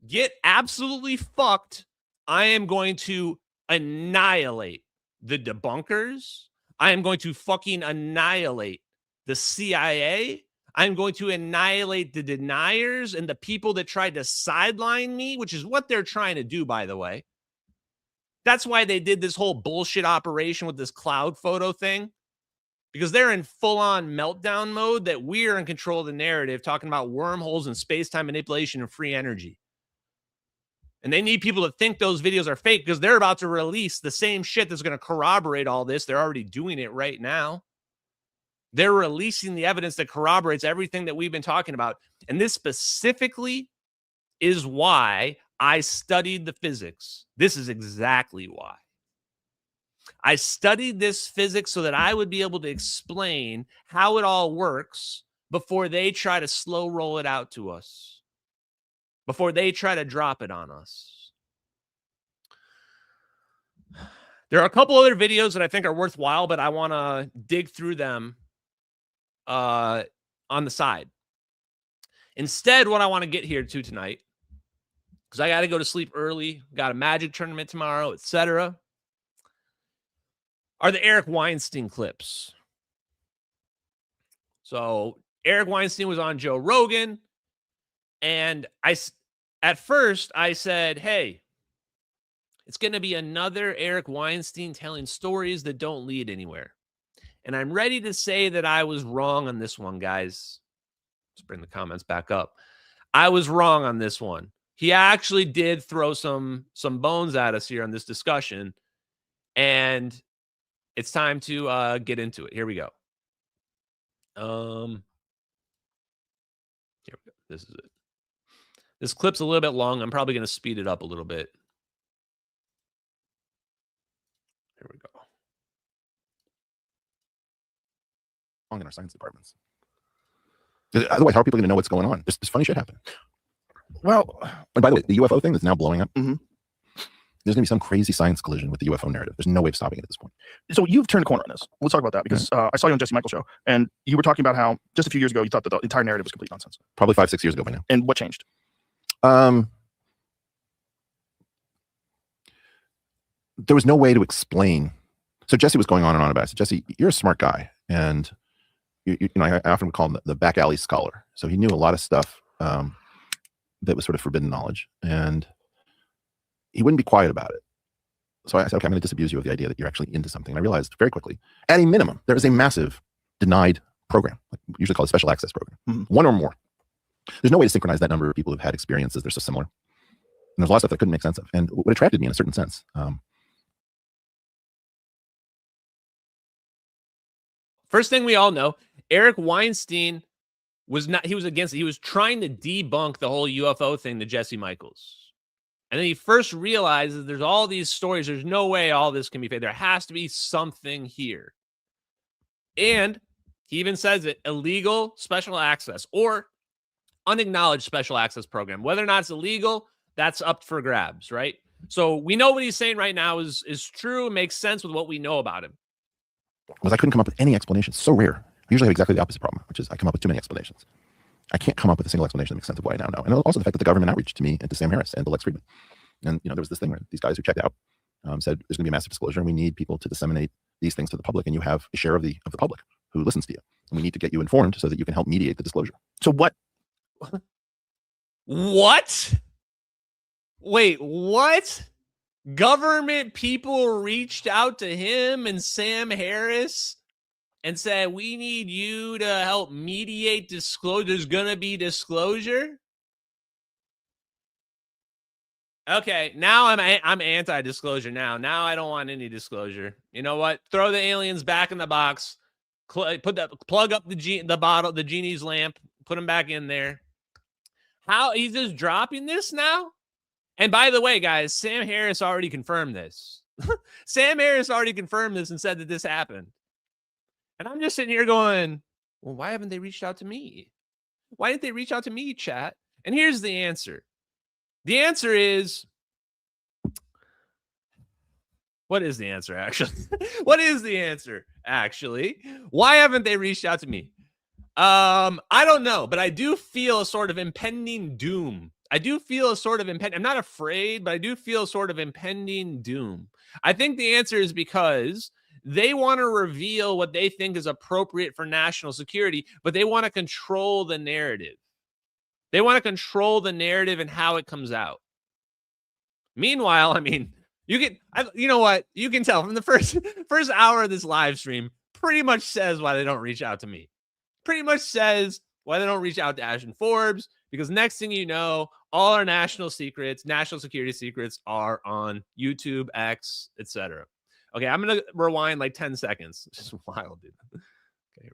Get absolutely fucked. I am going to annihilate the debunkers. I am going to fucking annihilate the CIA. I'm going to annihilate the deniers and the people that tried to sideline me, which is what they're trying to do, by the way. That's why they did this whole bullshit operation with this cloud photo thing, because they're in full-on meltdown mode that we're in control of the narrative, talking about wormholes and space-time manipulation and free energy. And they need people to think those videos are fake because they're about to release the same shit that's going to corroborate all this. They're already doing it right now. They're releasing the evidence that corroborates everything that we've been talking about. And this specifically is why I studied the physics. This is exactly why. I studied this physics so that I would be able to explain how it all works before they try to slow roll it out to us, before they try to drop it on us. There are a couple other videos that I think are worthwhile, but I want to dig through them on the side. Instead, what I want to get here to tonight, because I got to go to sleep early, got a magic tournament tomorrow, etc., are the Eric Weinstein clips. So Eric Weinstein was on Joe Rogan, and at first I said, hey, it's going to be another Eric Weinstein telling stories that don't lead anywhere. And I'm ready to say that I was wrong on this one, guys. Let's bring the comments back up. I was wrong on this one. He actually did throw some bones at us here on this discussion. And it's time to get into it. Here we go. Here we go. This is it. This clip's a little bit long. I'm probably going to speed it up a little bit. Here we go. In our science departments. Otherwise, how are people going to know what's going on? This funny shit happened. Well, and by the way, the UFO thing that's now blowing up, there's going to be some crazy science collision with the UFO narrative. There's no way of stopping it at this point. So you've turned a corner on this. Let's talk about that, because I saw you on Jesse Michael's show, and you were talking about how just a few years ago you thought that the entire narrative was complete nonsense. Probably 5-6 years ago by now. And what changed? There was no way to explain. So Jesse was going on and on about it. I said, Jesse, you're a smart guy, and you know, I often would call him the back alley scholar. So he knew a lot of stuff that was sort of forbidden knowledge, and he wouldn't be quiet about it. So I said, okay, I'm going to disabuse you of the idea that you're actually into something. And I realized very quickly, at a minimum, there is a massive denied program, usually called a special access program, one or more. There's no way to synchronize that number of people who've had experiences. They're so similar. And there's a lot of stuff that I couldn't make sense of. And what attracted me in a certain sense, first thing we all know, Eric Weinstein was not, he was against it. He was trying to debunk the whole UFO thing to Jesse Michaels. And then he first realizes there's all these stories. There's no way all this can be fake. There has to be something here. And he even says it, illegal special access or unacknowledged special access program. Whether or not it's illegal, that's up for grabs, right? So we know what he's saying right now is true. It makes sense with what we know about him. Was I couldn't come up with any explanation. It's so rare. I usually have exactly the opposite problem, which is I come up with too many explanations. I can't come up with a single explanation that makes sense of what I now know. And also the fact that the government outreached to me and to Sam Harris and to Lex Friedman. And, there was this thing where these guys who checked out said there's going to be a massive disclosure and we need people to disseminate these things to the public. And you have a share of the public who listens to you. And we need to get you informed so that you can help mediate the disclosure. So what? What? Wait, what? Government people reached out to him and Sam Harris and said, we need you to help mediate disclosure. There's going to be disclosure. Okay, now I'm anti-disclosure now. Now I don't want any disclosure. You know what? Throw the aliens back in the box. Plug up the genie's lamp. Put them back in there. How he's just dropping this now? And by the way, guys, Sam Harris already confirmed this. Sam Harris already confirmed this and said that this happened. And I'm just sitting here going, well, why haven't they reached out to me? Why didn't they reach out to me, chat? And here's the answer. The answer is, what is the answer, actually? What is the answer, actually? Why haven't they reached out to me? I don't know, but I do feel a sort of impending doom. I do feel a sort of I'm not afraid, but I do feel sort of impending doom. I think the answer is because they want to reveal what they think is appropriate for national security, but they want to control the narrative. They want to control the narrative and how it comes out. Meanwhile, I mean, you know what? You can tell from the first hour of this live stream, pretty much says why they don't reach out to me. Pretty much says why they don't reach out to Ashton Forbes, because next thing you know, all our national secrets, national security secrets are on YouTube, X, etc. Okay, I'm going to rewind like 10 seconds. It's just wild, dude. Okay.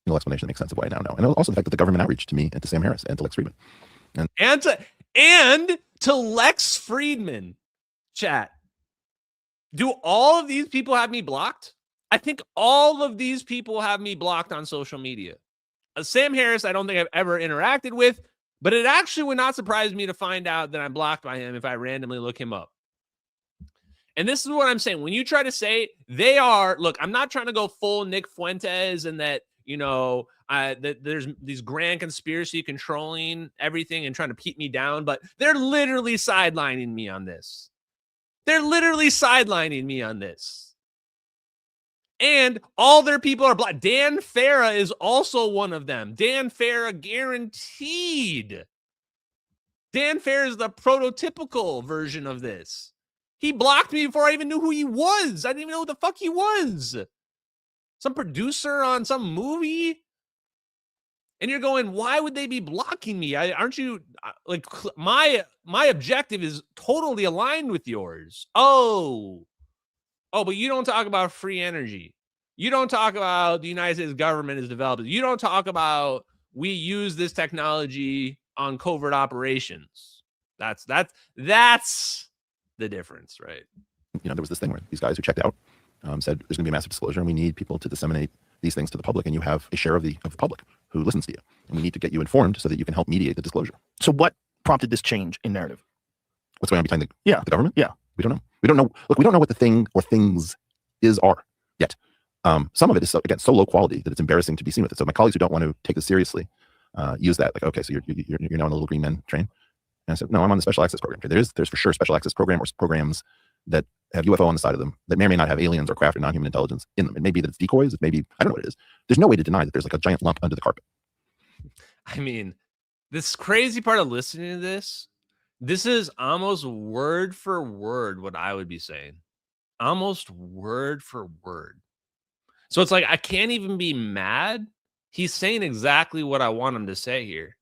No explanation that makes sense of what I now know. And also the fact that the government outreached to me and to Sam Harris and to Lex Friedman. And to Lex Friedman, chat. Do all of these people have me blocked? I think all of these people have me blocked on social media. Sam Harris, I don't think I've ever interacted with, but it actually would not surprise me to find out that I'm blocked by him if I randomly look him up. And this is what I'm saying. When you try to say they are, look, I'm not trying to go full Nick Fuentes and that, that there's these grand conspiracy controlling everything and trying to keep me down, but they're literally sidelining me on this. They're literally sidelining me on this. And all their people are black. Dan Farah is also one of them. Dan Farah guaranteed. Dan Farah is the prototypical version of this. He blocked me before I even knew who he was. I didn't even know who the fuck he was. Some producer on some movie. And you're going, why would they be blocking me? Aren't you like my objective is totally aligned with yours? Oh, but you don't talk about free energy. You don't talk about the United States government has developed it. You don't talk about we use this technology on covert operations. That's the difference, right? There was this thing where these guys who checked out said there's going to be a massive disclosure and we need people to disseminate these things to the public. And you have a share of the public who listens to you. And we need to get you informed so that you can help mediate the disclosure. So what prompted this change in narrative? What's going on behind the government? Yeah. We don't know. We don't know. Look, we don't know what the thing or things are yet. Some of it is, again, so low quality that it's embarrassing to be seen with it. So my colleagues who don't want to take this seriously use that. Like, okay, so you're now on the little green men train. And I said, no, I'm on the special access program. Okay, there's for sure special access program or programs that have UFO on the side of them that may or may not have aliens or craft or non-human intelligence in them. It may be that it's decoys. It may be, I don't know what it is. There's no way to deny that there's like a giant lump under the carpet. I mean, this crazy part of listening to this is almost word for word what I would be saying. Almost word for word. So it's like, I can't even be mad. He's saying exactly what I want him to say here.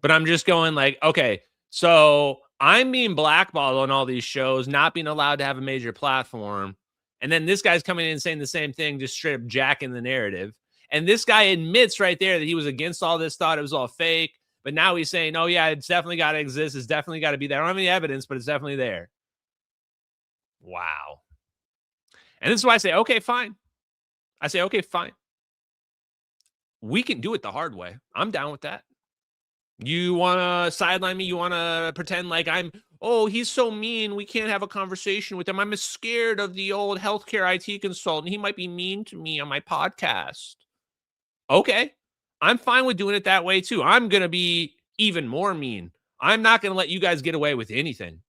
But I'm just going like, okay, so I'm being blackballed on all these shows, not being allowed to have a major platform. And then this guy's coming in and saying the same thing, just straight up jacking the narrative. And this guy admits right there that he was against all this, thought it was all fake. But now he's saying, oh, yeah, it's definitely got to exist. It's definitely got to be there. I don't have any evidence, but it's definitely there. Wow. And this is why I say, okay, fine. I say, okay, fine. We can do it the hard way. I'm down with that. You want to sideline me? You want to pretend like he's so mean, we can't have a conversation with him. I'm scared of the old healthcare IT consultant. He might be mean to me on my podcast. Okay. I'm fine with doing it that way too. I'm going to be even more mean. I'm not going to let you guys get away with anything.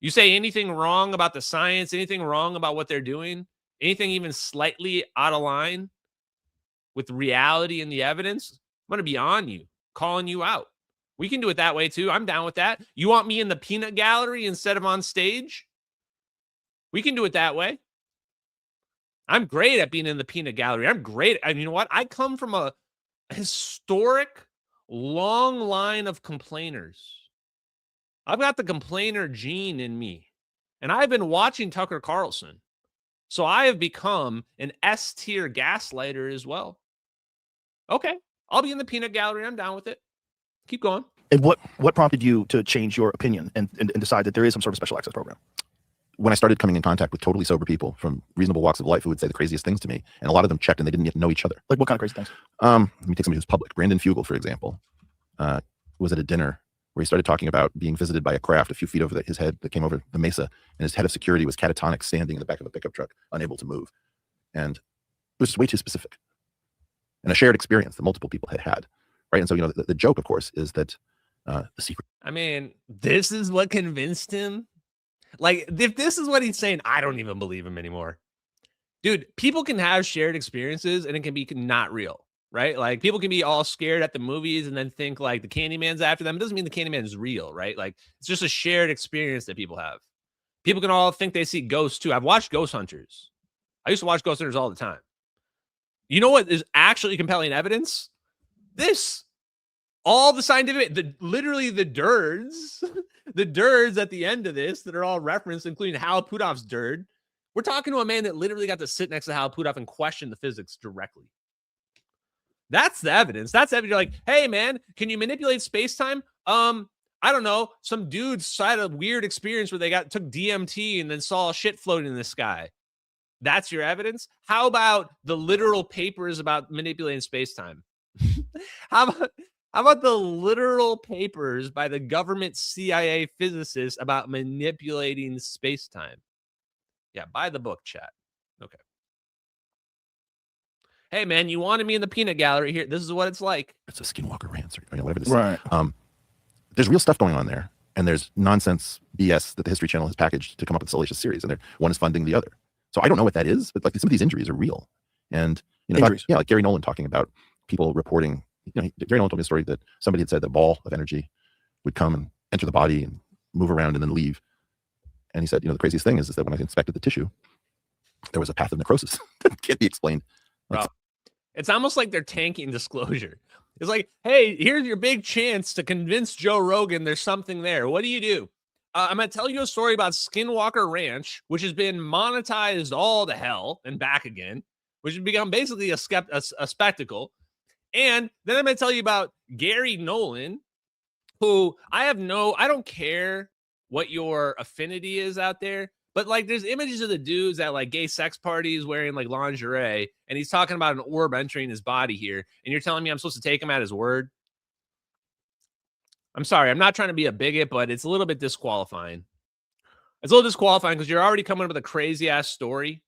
You say anything wrong about the science, anything wrong about what they're doing, anything even slightly out of line with reality and the evidence, I'm going to be on you, calling you out. We can do it that way too. I'm down with that. You want me in the peanut gallery instead of on stage? We can do it that way. I'm great at being in the peanut gallery. I'm great. And you know what? I come from a historic, long line of complainers. I've got the complainer gene in me. And I've been watching Tucker Carlson. So I have become an S-tier gaslighter as well. Okay. I'll be in the peanut gallery. I'm down with it. Keep going. And what prompted you to change your opinion and decide that there is some sort of special access program? When I started coming in contact with totally sober people from reasonable walks of life who would say the craziest things to me, and a lot of them checked and they didn't yet know each other. Like what kind of crazy things? Let me take somebody who's public. Brandon Fugel, for example, was at a dinner where he started talking about being visited by a craft a few feet over his head that came over the mesa, and his head of security was catatonic, standing in the back of a pickup truck, unable to move. And it was just way too specific. And a shared experience that multiple people had had, right? And so, the joke, of course, is that the secret. I mean, this is what convinced him. Like, if this is what he's saying, I don't even believe him anymore. Dude, people can have shared experiences and it can be not real, right? Like, people can be all scared at the movies and then think like the Candyman's after them. It doesn't mean the Candyman is real, right? Like, it's just a shared experience that people have. People can all think they see ghosts too. I've watched Ghost Hunters. I used to watch Ghost Hunters all the time. You know what is actually compelling evidence? This. All the scientific, literally the dirds, the dirds at the end of this that are all referenced, including Hal Puthoff's dird. We're talking to a man that literally got to sit next to Hal Puthoff and question the physics directly. That's the evidence. That's evidence. You're like, hey, man, can you manipulate space-time? I don't know. Some dudes had a weird experience where they took DMT and then saw shit floating in the sky. That's your evidence? How about the literal papers about manipulating space-time? How about the literal papers by the government CIA physicists about manipulating space-time? Yeah, buy the book, chat. Okay. Hey, man, you wanted me in the peanut gallery here. This is what it's like. It's a Skinwalker rant, or whatever this right. is. There's real stuff going on there, and there's nonsense BS that the History Channel has packaged to come up with a salacious series, and one is funding the other. So I don't know what that is, but like some of these injuries are real. And like Gary Nolan talking about people reporting. Gary Nolan told me a story that somebody had said that ball of energy would come and enter the body and move around and then leave. And he said, the craziest thing is that when I inspected the tissue, there was a path of necrosis that can't be explained. Bro, it's almost like they're tanking disclosure. It's like, hey, here's your big chance to convince Joe Rogan there's something there. What do? I'm going to tell you a story about Skinwalker Ranch, which has been monetized all to hell and back again, which has become basically a spectacle. And then I'm going to tell you about Gary Nolan, who I don't care what your affinity is out there, but like there's images of the dudes at like gay sex parties wearing like lingerie, and he's talking about an orb entering his body here, and you're telling me I'm supposed to take him at his word? I'm sorry, I'm not trying to be a bigot, but it's a little bit disqualifying. It's a little disqualifying because you're already coming up with a crazy ass story,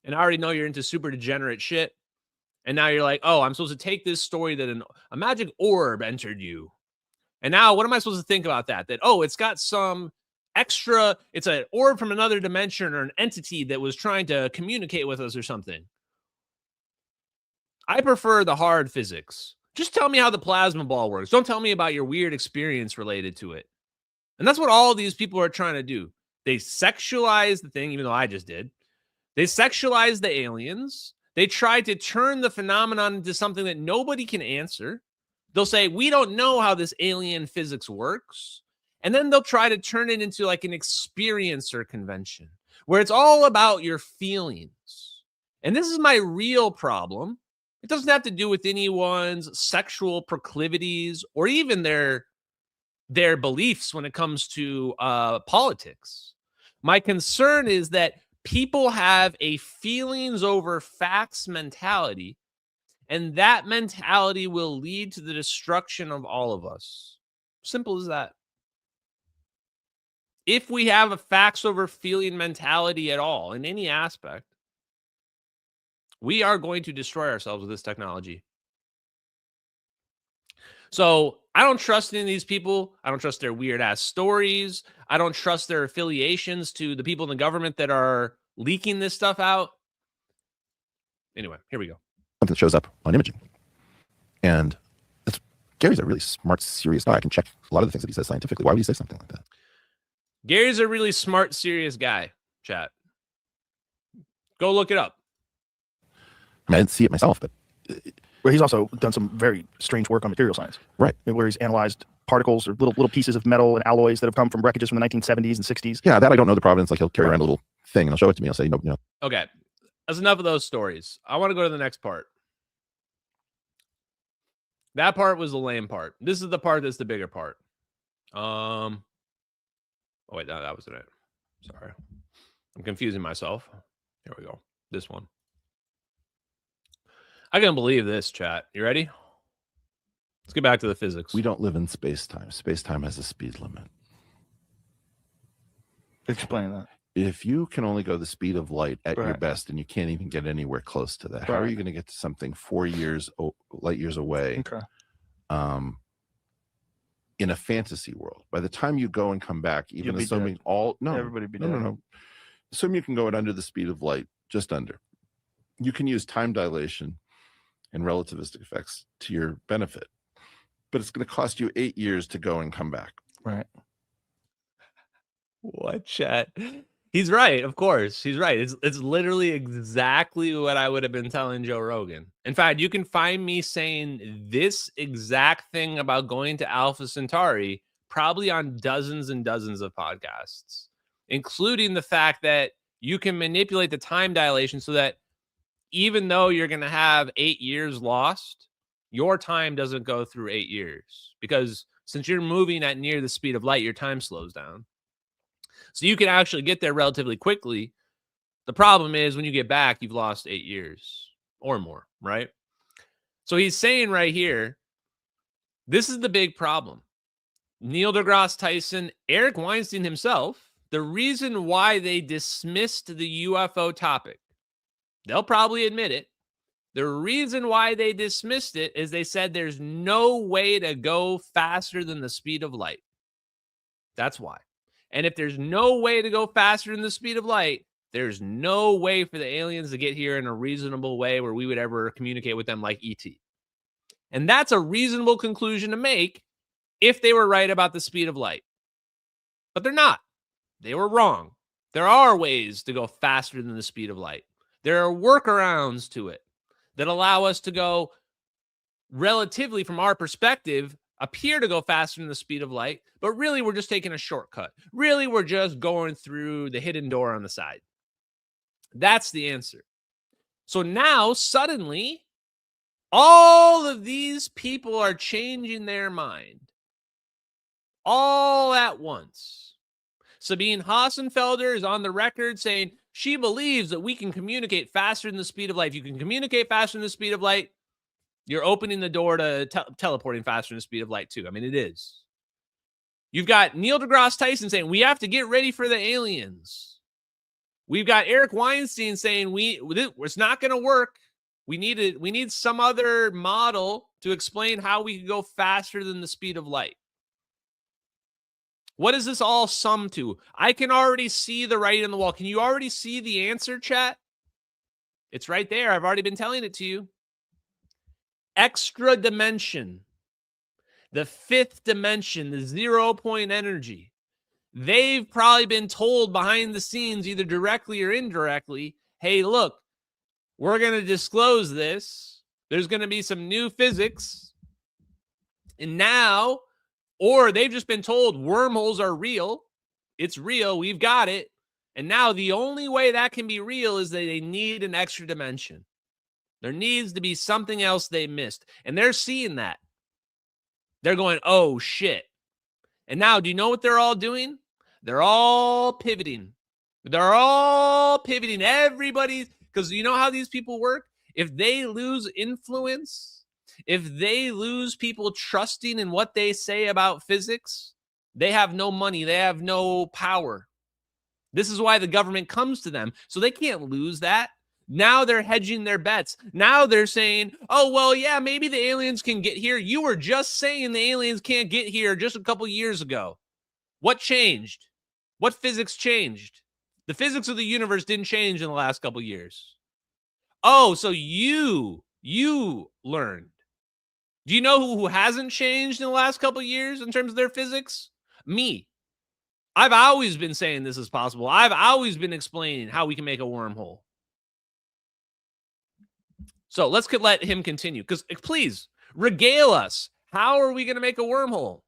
and I already know you're into super degenerate shit. And now you're like, oh, I'm supposed to take this story that a magic orb entered you. And now what am I supposed to think about that? That, oh, it's got some extra, it's an orb from another dimension or an entity that was trying to communicate with us or something. I prefer the hard physics. Just tell me how the plasma ball works. Don't tell me about your weird experience related to it. And that's what all these people are trying to do. They sexualize the thing, even though I just did. They sexualize the aliens. They try to turn the phenomenon into something that nobody can answer. They'll say, we don't know how this alien physics works. And then they'll try to turn it into like an experiencer convention where it's all about your feelings. And this is my real problem, It doesn't have to do with anyone's sexual proclivities or even their beliefs when it comes to politics. My concern is that people have a feelings over facts mentality, and that mentality will lead to the destruction of all of us. Simple as that. If we have a facts over feeling mentality at all in any aspect, we are going to destroy ourselves with this technology. So I don't trust any of these people. I don't trust their weird ass stories. I don't trust their affiliations to the people in the government that are leaking this stuff out. Anyway, here we go. Something that shows up on imaging. And Gary's a really smart, serious guy. I can check a lot of the things that he says scientifically. Why would he say something like that? Gary's a really smart, serious guy, chat. Go look it up. I mean, I didn't see it myself, but where he's also done some very strange work on material science. Right. Where he's analyzed particles or little pieces of metal and alloys that have come from wreckages from the 1970s and 60s. Yeah, that I don't know the provenance. Like he'll carry around a little thing and he'll show it to me. I'll say, no. Okay. That's enough of those stories. I want to go to the next part. That part was the lame part. This is the part that's the bigger part. Oh, wait, no, that wasn't it. Sorry. I'm confusing myself. Here we go. This one. I can't believe this, chat. You ready? Let's get back to the physics. We don't live in space-time. Space-time has a speed limit. Explain that. If you can only go the speed of light at your best and you can't even get anywhere close to that, how are you going to get to something 4 light years away in a fantasy world? By the time you go and come back, even assuming everybody be dead. No. Assume you can go at under the speed of light, just under. You can use time dilation and relativistic effects to your benefit, but it's going to cost you 8 years to go and come back. Right. What, chat? He's right, of course. He's right. It's literally exactly what I would have been telling Joe Rogan. In fact, you can find me saying this exact thing about going to Alpha Centauri probably on dozens and dozens of podcasts, including the fact that you can manipulate the time dilation so that even though you're going to have 8 years lost, your time doesn't go through 8 years, because since you're moving at near the speed of light, your time slows down. So you can actually get there relatively quickly. The problem is when you get back, you've lost 8 years or more, right? So he's saying right here, this is the big problem. Neil deGrasse Tyson, Eric Weinstein himself, the reason why they dismissed the UFO topic, they'll probably admit it. The reason why they dismissed it is they said there's no way to go faster than the speed of light. That's why. And if there's no way to go faster than the speed of light, there's no way for the aliens to get here in a reasonable way where we would ever communicate with them like ET. And that's a reasonable conclusion to make if they were right about the speed of light. But they're not. They were wrong. There are ways to go faster than the speed of light. There are workarounds to it that allow us to go relatively, from our perspective, appear to go faster than the speed of light, but really we're just taking a shortcut. Really, we're just going through the hidden door on the side. That's the answer. So now, suddenly, all of these people are changing their mind. All at once. Sabine Hassenfelder is on the record saying she believes that we can communicate faster than the speed of light. If you can communicate faster than the speed of light, you're opening the door to teleporting faster than the speed of light, too. I mean, it is. You've got Neil deGrasse Tyson saying, we have to get ready for the aliens. We've got Eric Weinstein saying, it's not going to work. We need some other model to explain how we can go faster than the speed of light. What does this all sum to? I can already see the writing on the wall. Can you already see the answer, chat? It's right there. I've already been telling it to you. Extra dimension, the fifth dimension, the 0 point energy. They've probably been told behind the scenes, either directly or indirectly, hey, look, we're going to disclose this. There's going to be some new physics. And now, or they've just been told wormholes are real. It's real. We've got it. And now the only way that can be real is that they need an extra dimension. There needs to be something else they missed. And they're seeing that. They're going, oh, shit. And now, do you know what they're all doing? They're all pivoting. They're all pivoting. Everybody, because you know how these people work? If they lose influence, if they lose people trusting in what they say about physics, they have no money. They have no power. This is why the government comes to them. So they can't lose that. Now they're hedging their bets. Now they're saying, oh, well, yeah, maybe the aliens can get here. You were just saying the aliens can't get here just a couple years ago. What changed? What physics changed? The physics of the universe didn't change in the last couple years. Oh, so you learned. Do you know who hasn't changed in the last couple years in terms of their physics? Me. I've always been saying this is possible. I've always been explaining how we can make a wormhole. So let's let him continue. Because please, regale us. How are we going to make a wormhole?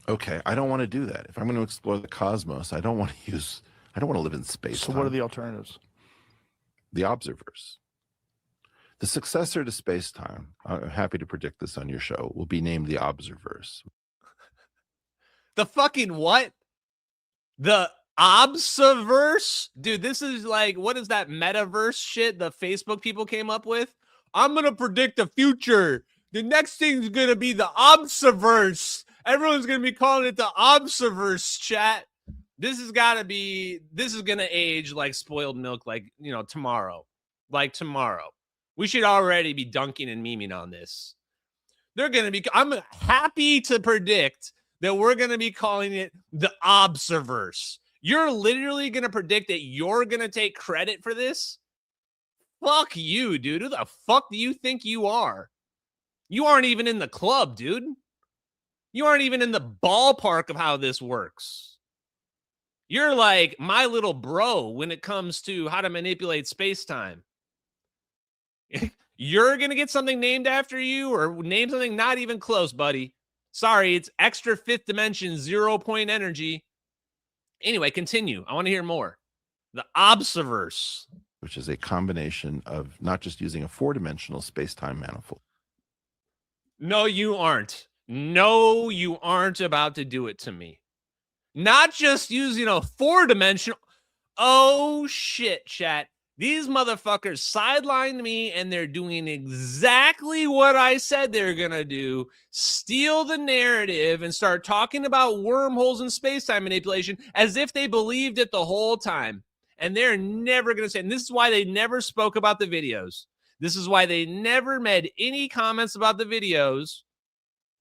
Okay, I don't want to do that. If I'm going to explore the cosmos, I don't want to live in space. So what are the alternatives? The observerse. The successor to space-time, I'm happy to predict this on your show, will be named the observerse. The fucking what? The observerse? Dude, this is like, what is that metaverse shit the Facebook people came up with? I'm going to predict the future. The next thing's going to be the observerse. Everyone's going to be calling it the observerse, chat. This is going to age like spoiled milk, like, tomorrow. Like tomorrow. We should already be dunking and memeing on this. I'm happy to predict that we're going to be calling it the observerse. You're literally going to predict that you're going to take credit for this? Fuck you, dude. Who the fuck do you think you are? You aren't even in the club, dude. You aren't even in the ballpark of how this works. You're like my little bro when it comes to how to manipulate space-time. You're going to get something named after you or name something not even close, buddy. Sorry, it's extra fifth dimension, 0-point energy. Anyway, continue. I want to hear more. The observerse. Which is a combination of not just using a 4-dimensional space-time manifold. No, you aren't. No, you aren't about to do it to me. Not just using a 4-dimensional. Oh, shit, chat. These motherfuckers sidelined me, and they're doing exactly what I said they're going to do. Steal the narrative and start talking about wormholes and space-time manipulation as if they believed it the whole time. And they're never going to say, and this is why they never spoke about the videos. This is why they never made any comments about the videos.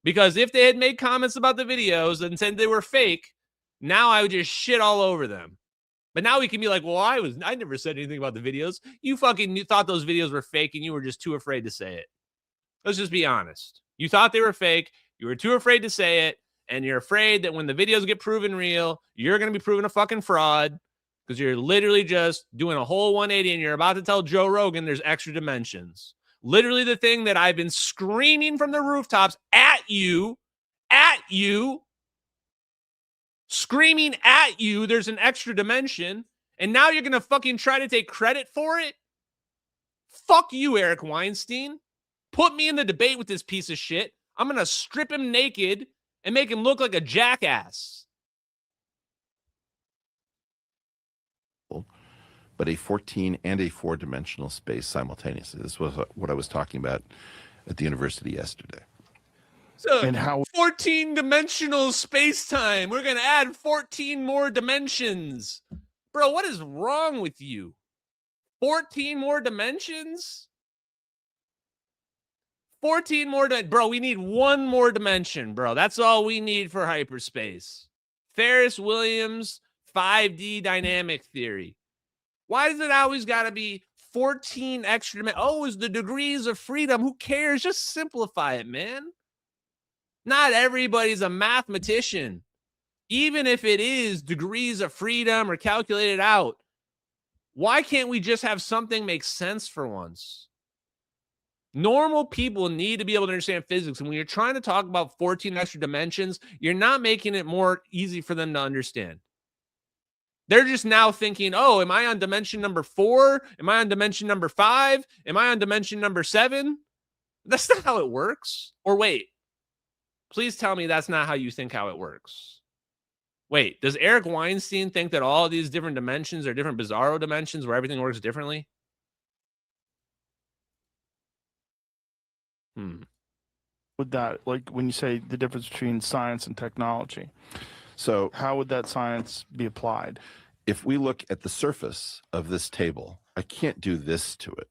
Because if they had made comments about the videos and said they were fake, now I would just shit all over them. But now we can be like, well, I never said anything about the videos. You fucking thought those videos were fake and you were just too afraid to say it. Let's just be honest. You thought they were fake. You were too afraid to say it. And you're afraid that when the videos get proven real, you're going to be proven a fucking fraud because you're literally just doing a whole 180 and you're about to tell Joe Rogan there's extra dimensions. Literally the thing that I've been screaming from the rooftops at you, screaming at you, there's an extra dimension, and now you're going to fucking try to take credit for it? Fuck you, Eric Weinstein. Put me in the debate with this piece of shit. I'm going to strip him naked and make him look like a jackass. But a 14 and a 4-dimensional space simultaneously. This was what I was talking about at the university yesterday. So, And how 14-dimensional space-time. We're going to add 14 more dimensions. Bro, what is wrong with you? 14 more dimensions? 14 more. Bro, we need one more dimension, bro. That's all we need for hyperspace. Ferris Williams, 5D dynamic theory. Why does it always got to be 14 extra dimensions? Oh, it's the degrees of freedom. Who cares? Just simplify it, man. Not everybody's a mathematician. Even if it is degrees of freedom or calculated out, why can't we just have something make sense for once? Normal people need to be able to understand physics. And when you're trying to talk about 14 extra dimensions, you're not making it more easy for them to understand. They're just now thinking, oh, am I on dimension number 4? Am I on dimension number 5? Am I on dimension number 7? That's not how it works. Or wait, please tell me that's not how you think how it works. Wait, does Eric Weinstein think that all of these different dimensions are different bizarro dimensions where everything works differently? Would that, like when you say the difference between science and technology, So how would that science be applied? if we look at the surface of this table, I can't do this to it.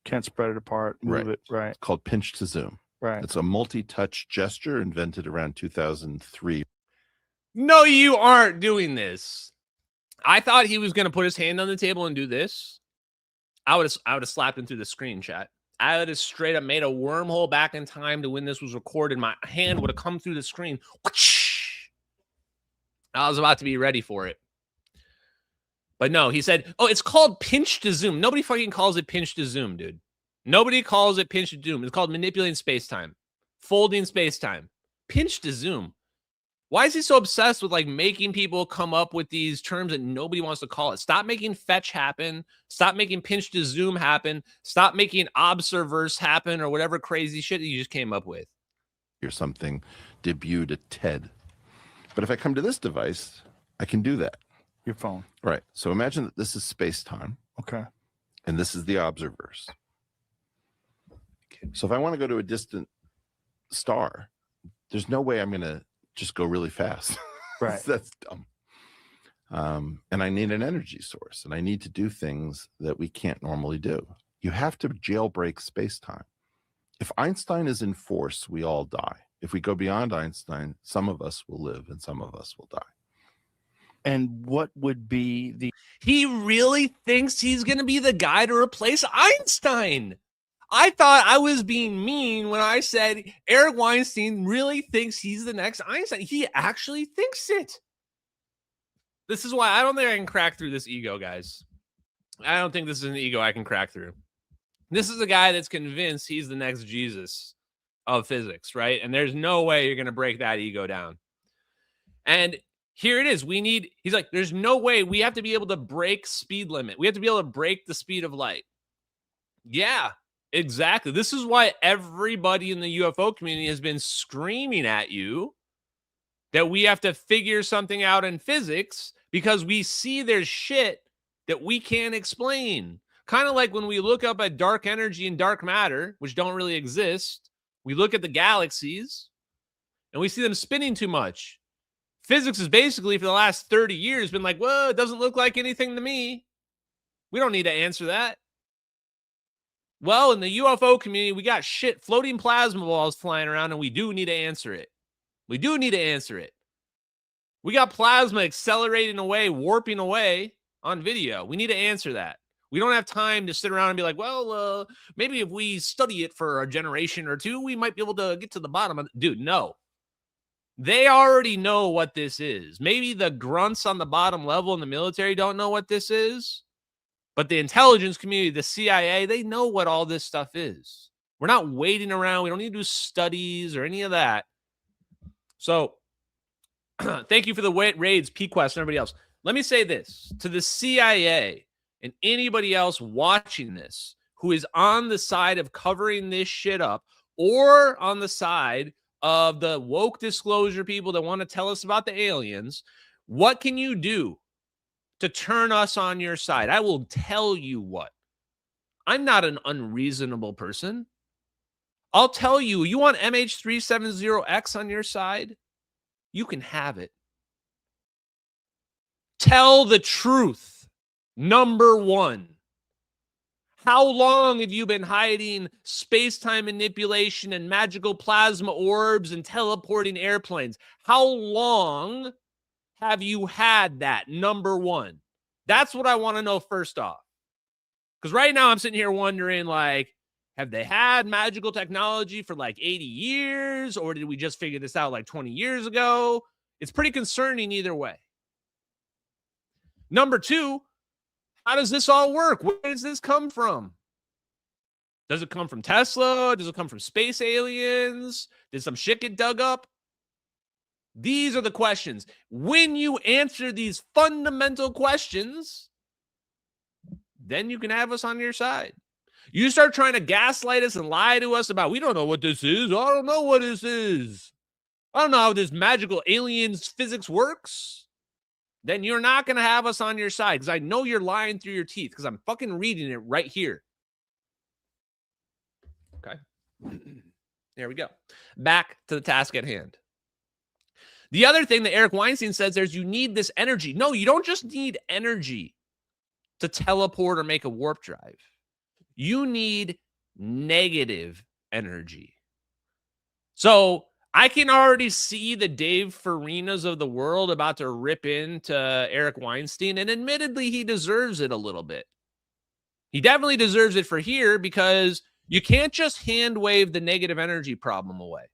Can't spread it apart, move Right. it, right? It's called pinch to zoom. Right. It's a multi-touch gesture invented around 2003. No, you aren't doing this. I thought he was going to put his hand on the table and do this. I would have slapped him through the screen, chat. I would have straight up made a wormhole back in time to when this was recorded. My hand would have come through the screen. I was about to be ready for it. But no, he said, oh, it's called pinch to zoom. Nobody fucking calls it pinch to zoom, dude. Nobody calls it pinch to zoom. It's called manipulating space-time, folding space-time, pinch to zoom. Why is he so obsessed with like making people come up with these terms that nobody wants to call it? Stop making fetch happen. Stop making pinch to zoom happen. Stop making observerse happen or whatever crazy shit that you just came up with. Or something debuted at TED. But if I come to this device, I can do that. Your phone. Right. So imagine that this is space-time. Okay. And this is the observerse. So if I want to go to a distant star, there's no way I'm going to just go really fast. Right. That's dumb. And I need an energy source, and I need to do things that we can't normally do. You have to jailbreak space-time. If Einstein is in force, we all die. If we go beyond Einstein, some of us will live and some of us will die. And what would be the... He really thinks he's going to be the guy to replace Einstein. I thought I was being mean when I said Eric Weinstein really thinks he's the next Einstein. He actually thinks it. This is why I don't think I can crack through this ego, guys. I don't think this is an ego I can crack through. This is a guy that's convinced he's the next Jesus of physics, right? And there's no way you're going to break that ego down. And here it is. He's like, there's no way. We have to be able to break speed limit. We have to be able to break the speed of light. Yeah, exactly. This is why everybody in the UFO community has been screaming at you that we have to figure something out in physics because we see there's shit that we can't explain. Kind of like when we look up at dark energy and dark matter, which don't really exist, we look at the galaxies and we see them spinning too much. Physics is basically for the last 30 years been like, well, it doesn't look like anything to me. We don't need to answer that. Well, in the UFO community, we got shit, floating plasma balls flying around, and we do need to answer it. We do need to answer it. We got plasma accelerating away, warping away on video. We need to answer that. We don't have time to sit around and be like, well, maybe if we study it for a generation or two, we might be able to get to the bottom of it. Dude, no. They already know what this is. Maybe the grunts on the bottom level in the military don't know what this is, but the intelligence community, the CIA, they know what all this stuff is. We're not waiting around. We don't need to do studies or any of that. So thank you for the raids, P-Quest, and everybody else. Let me say this to the CIA and anybody else watching this who is on the side of covering this shit up or on the side of the woke disclosure people that want to tell us about the aliens. What can you do to turn us on your side? I will tell you what. I'm not an unreasonable person. I'll tell you, you want MH370X on your side? You can have it. Tell the truth. Number one. How long have you been hiding space-time manipulation and magical plasma orbs and teleporting airplanes? How long have you had that? Number one. That's what I want to know first off. Because right now I'm sitting here wondering, like, have they had magical technology for like 80 years? Or did we just figure this out like 20 years ago? It's pretty concerning either way. Number two, how does this all work? Where does this come from? Does it come from Tesla? Does it come from space aliens? Did some shit get dug up? These are the questions. When you answer these fundamental questions, then you can have us on your side. You start trying to gaslight us and lie to us about, we don't know what this is. I don't know what this is. I don't know how this magical aliens physics works. Then you're not going to have us on your side because I know you're lying through your teeth because I'm fucking reading it right here. Okay. There we go. Back to the task at hand. The other thing that Eric Weinstein says is you need this energy. No, you don't just need energy to teleport or make a warp drive. You need negative energy. So I can already see the Dave Farinas of the world about to rip into Eric Weinstein, and admittedly, he deserves it a little bit. He definitely deserves it for here because you can't just hand wave the negative energy problem away.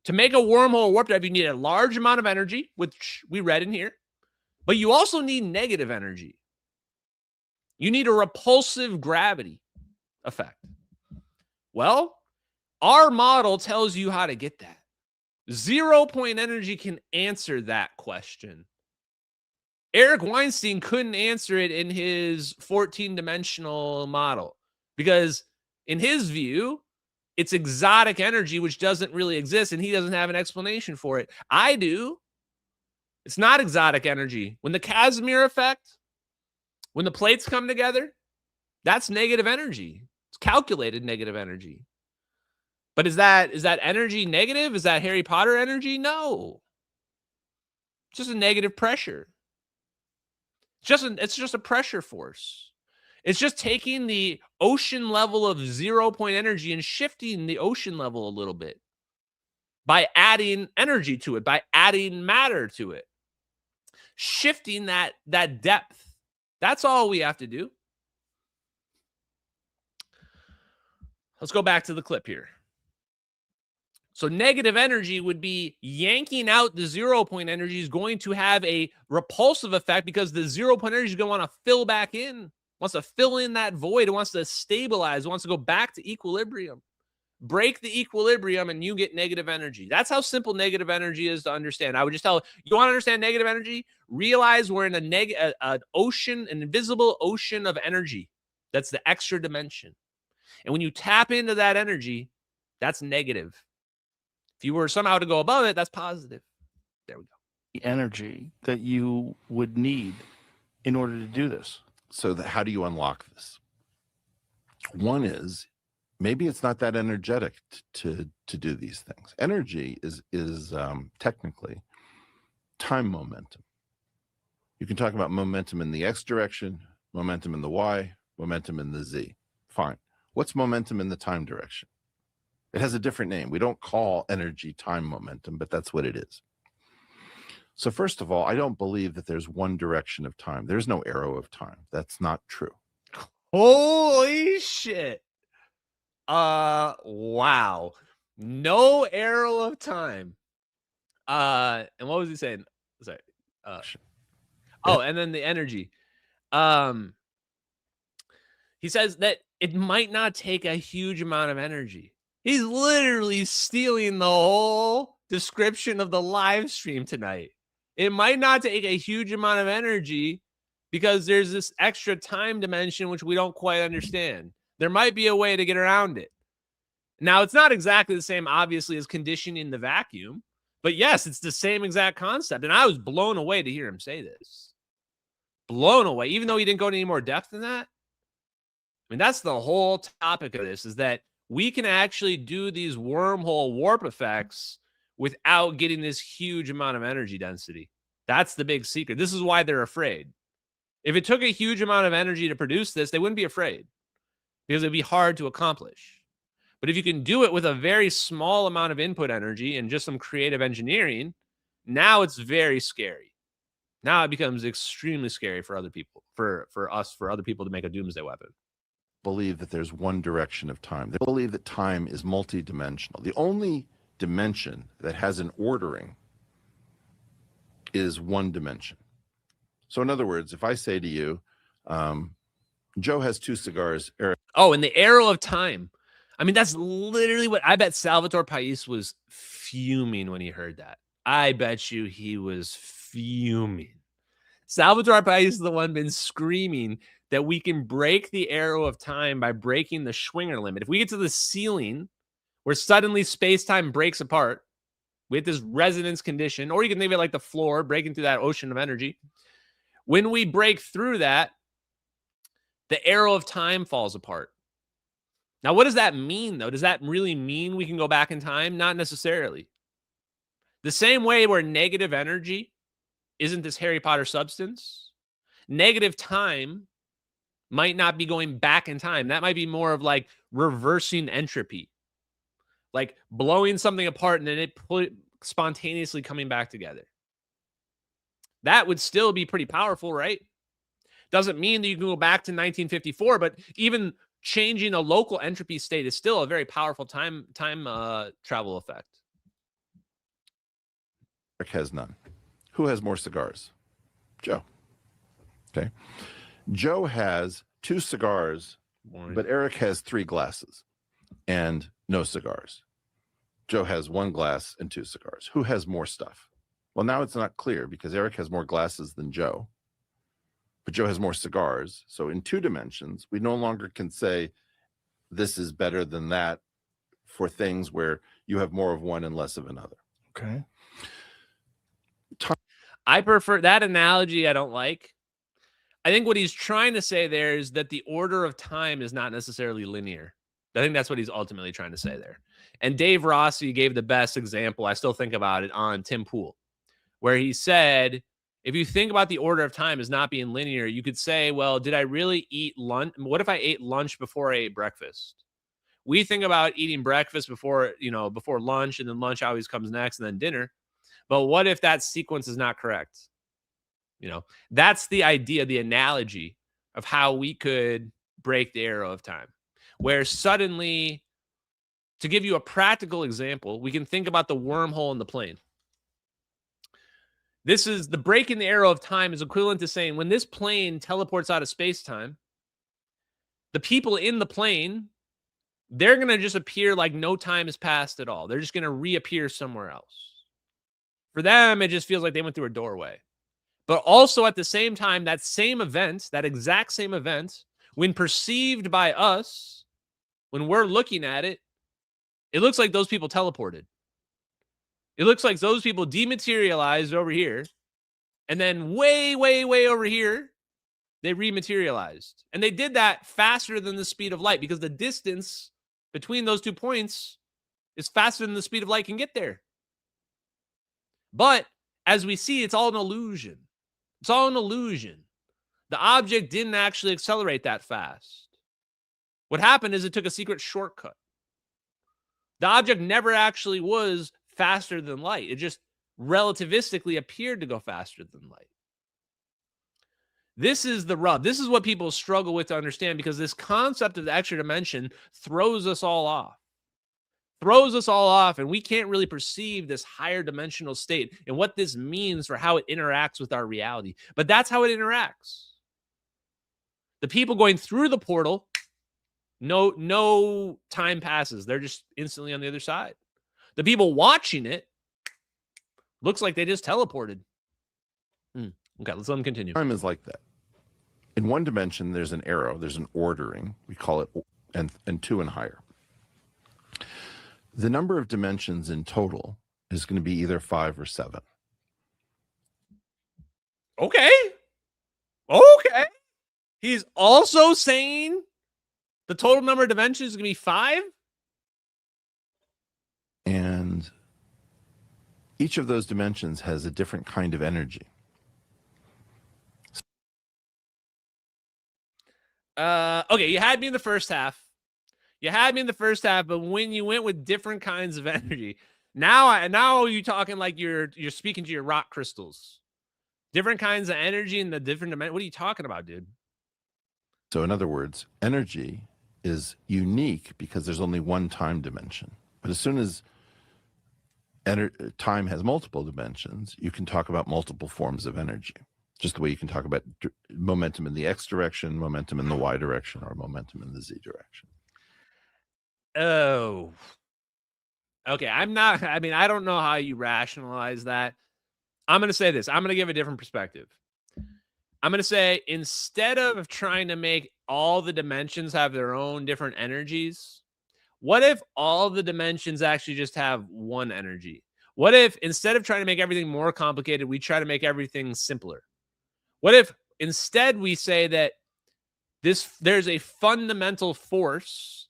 To make a wormhole warp drive, you need a large amount of energy, which we read in here, but you also need negative energy. You need a repulsive gravity effect. Well, our model tells you how to get that. 0 point energy can answer that question. Eric Weinstein couldn't answer it in his 14-dimensional model because in his view, it's exotic energy, which doesn't really exist, and he doesn't have an explanation for it. I do. It's not exotic energy. When the Casimir effect, when the plates come together, that's negative energy. It's calculated negative energy. But is that energy negative? Is that Harry Potter energy? No. It's just a negative pressure. It's just a pressure force. It's just taking the ocean level of 0 point energy and shifting the ocean level a little bit by adding energy to it, by adding matter to it, shifting that depth. That's all we have to do. Let's go back to the clip here. So negative energy would be yanking out the 0 point energy is going to have a repulsive effect because the 0 point energy is going to want to fill back in, wants to fill in that void. It wants to stabilize. It wants to go back to equilibrium. Break the equilibrium and you get negative energy. That's how simple negative energy is to understand. I would just tell you want to understand negative energy, realize we're in an ocean, an invisible ocean of energy. That's the extra dimension. And when you tap into that energy, that's negative. If you were somehow to go above it, that's positive. There we go. The energy that you would need in order to do this. So how do you unlock this? One is maybe it's not that energetic to do these things. Energy is technically time momentum. You can talk about momentum in the X direction, momentum in the Y, momentum in the Z. Fine. What's momentum in the time direction? It has a different name. We don't call energy time momentum, but that's what it is. So first of all, I don't believe that there's one direction of time. There's no arrow of time. That's not true. Holy shit. Wow. No arrow of time. And what was he saying? Sorry. And then the energy. He says that it might not take a huge amount of energy. He's literally stealing the whole description of the live stream tonight. It might not take a huge amount of energy because there's this extra time dimension which we don't quite understand. There might be a way to get around it. Now, it's not exactly the same, obviously, as conditioning the vacuum. But yes, it's the same exact concept. And I was blown away to hear him say this. Blown away, even though he didn't go into any more depth than that. I mean, that's the whole topic of this, is that we can actually do these wormhole warp effects without getting this huge amount of energy density. That's the big secret. This is why they're afraid. If it took a huge amount of energy to produce this, they wouldn't be afraid because it'd be hard to accomplish. But if you can do it with a very small amount of input energy and just some creative engineering, now it's very scary. Now it becomes extremely scary for other people, for other people to make a doomsday weapon. Believe that there's one direction of time. They believe that time is multidimensional. The only dimension that has an ordering is one dimension. So in other words, if I say to you, Joe has 2 cigars, Eric. Oh, and the arrow of time. I mean, that's literally what I bet Salvatore Pais was fuming when he heard that. I bet you he was fuming. Salvatore Pais is the one been screaming that we can break the arrow of time by breaking the Schwinger limit. If we get to the ceiling where suddenly space-time breaks apart with this resonance condition, or you can think of it like the floor breaking through that ocean of energy. When we break through that, the arrow of time falls apart. Now, what does that mean, though? Does that really mean we can go back in time? Not necessarily. The same way where negative energy isn't this Harry Potter substance, negative time might not be going back in time. That might be more of like reversing entropy, like blowing something apart and then it spontaneously coming back together. That would still be pretty powerful, right? Doesn't mean that you can go back to 1954, but even changing a local entropy state is still a very powerful time travel effect. Eric has none. Who has more cigars? Joe. Okay. Joe has 2 cigars, but Eric has 3 glasses and no cigars. Joe has 1 glass and 2 cigars. Who has more stuff? Well, now it's not clear because Eric has more glasses than Joe, but Joe has more cigars. So in 2 dimensions, we no longer can say this is better than that for things where you have more of one and less of another. Okay. I prefer that analogy. I don't like. I think what he's trying to say there is that the order of time is not necessarily linear. I think that's what he's ultimately trying to say there. And Dave Rossi gave the best example, I still think about it, on Tim Pool, where he said, if you think about the order of time as not being linear, you could say, well, did I really eat lunch? What if I ate lunch before I ate breakfast? We think about eating breakfast before lunch, and then lunch always comes next, and then dinner. But what if that sequence is not correct? That's the idea, the analogy of how we could break the arrow of time, where suddenly, to give you a practical example, we can think about the wormhole in the plane. This is the breaking the arrow of time is equivalent to saying when this plane teleports out of space-time, the people in the plane, they're going to just appear like no time has passed at all. They're just going to reappear somewhere else. For them, it just feels like they went through a doorway. But also at the same time, that same event, that exact same event, when perceived by us, when we're looking at it, it looks like those people teleported. It looks like those people dematerialized over here, and then way, way, way over here, they rematerialized. And they did that faster than the speed of light because the distance between those 2 points is faster than the speed of light can get there. But as we see, it's all an illusion. It's all an illusion. The object didn't actually accelerate that fast. What happened is it took a secret shortcut. The object never actually was faster than light. It just relativistically appeared to go faster than light. This is the rub. This is what people struggle with to understand because this concept of the extra dimension throws us all off. And we can't really perceive this higher dimensional state and what this means for how it interacts with our reality. But that's how it interacts. The people going through the portal, no time passes. They're just instantly on the other side. The people watching it, looks like they just teleported. Okay, let's let them continue. Time is like that. In one dimension, there's an arrow. There's an ordering. We call it and 2 and higher. The number of dimensions in total is going to be either 5 or 7. Okay. He's also saying the total number of dimensions is going to be 5? And each of those dimensions has a different kind of energy. Okay, you had me in the first half. But when you went with different kinds of energy, now you're talking like you're speaking to your rock crystals. Different kinds of energy in the different dimensions. What are you talking about, dude? So in other words, energy is unique because there's only one time dimension. But as soon as time has multiple dimensions, you can talk about multiple forms of energy. Just the way you can talk about momentum in the X direction, momentum in the Y direction, or momentum in the Z direction. Oh. Okay, I mean, I don't know how you rationalize that. I'm going to say this. I'm going to give a different perspective. I'm going to say, instead of trying to make all the dimensions have their own different energies, what if all the dimensions actually just have one energy? What if, instead of trying to make everything more complicated, we try to make everything simpler? What if instead we say that there's a fundamental force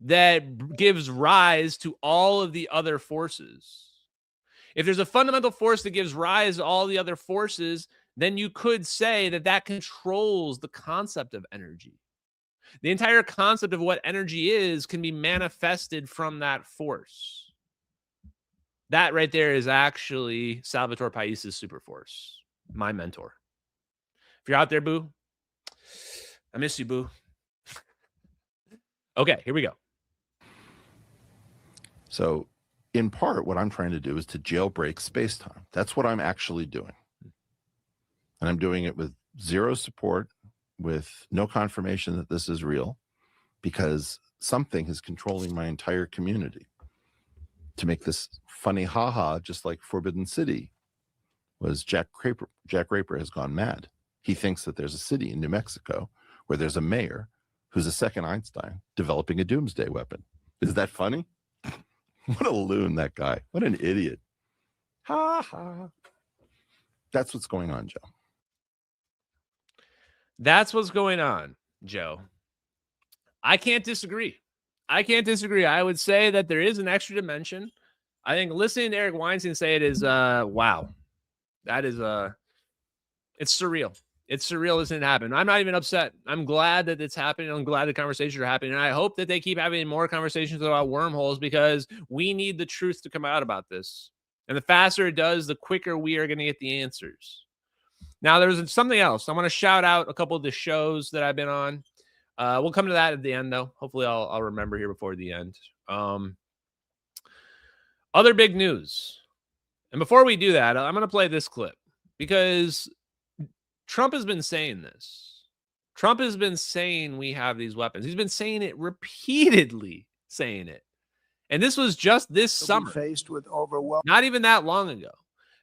that gives rise to all of the other forces? If there's a fundamental force that gives rise to all the other forces, then you could say that that controls the concept of energy. The entire concept of what energy is can be manifested from that force. That right there is actually Salvatore Pais' superforce, my mentor. If you're out there, boo, I miss you, boo. Okay, here we go. So, in part, what I'm trying to do is to jailbreak space-time. That's what I'm actually doing. And I'm doing it with zero support, with no confirmation that this is real, because something is controlling my entire community to make this funny ha-ha, just like Forbidden City was. Jack Raper has gone mad. He thinks that there's a city in New Mexico where there's a mayor who's a second Einstein developing a doomsday weapon. Is that funny? What a loon, that guy. What an idiot. Ha ha. That's what's going on, Joe. That's what's going on, Joe. I can't disagree. I would say that there is an extra dimension. I think listening to Eric Weinstein say it is, wow. That is, it's surreal. It's surreal listening to happen. I'm not even upset. I'm glad that it's happening. I'm glad the conversations are happening. And I hope that they keep having more conversations about wormholes, because we need the truth to come out about this. And the faster it does, the quicker we are going to get the answers. Now, there's something else. I want to shout out a couple of the shows that I've been on. We'll come to that at the end, though. Hopefully, I'll remember here before the end. Other big news. And before we do that, I'm going to play this clip, because Trump has been saying this. Trump has been saying we have these weapons. He's been saying it repeatedly, saying it. And this was just this summer. Faced with overwhelming. Not even that long ago.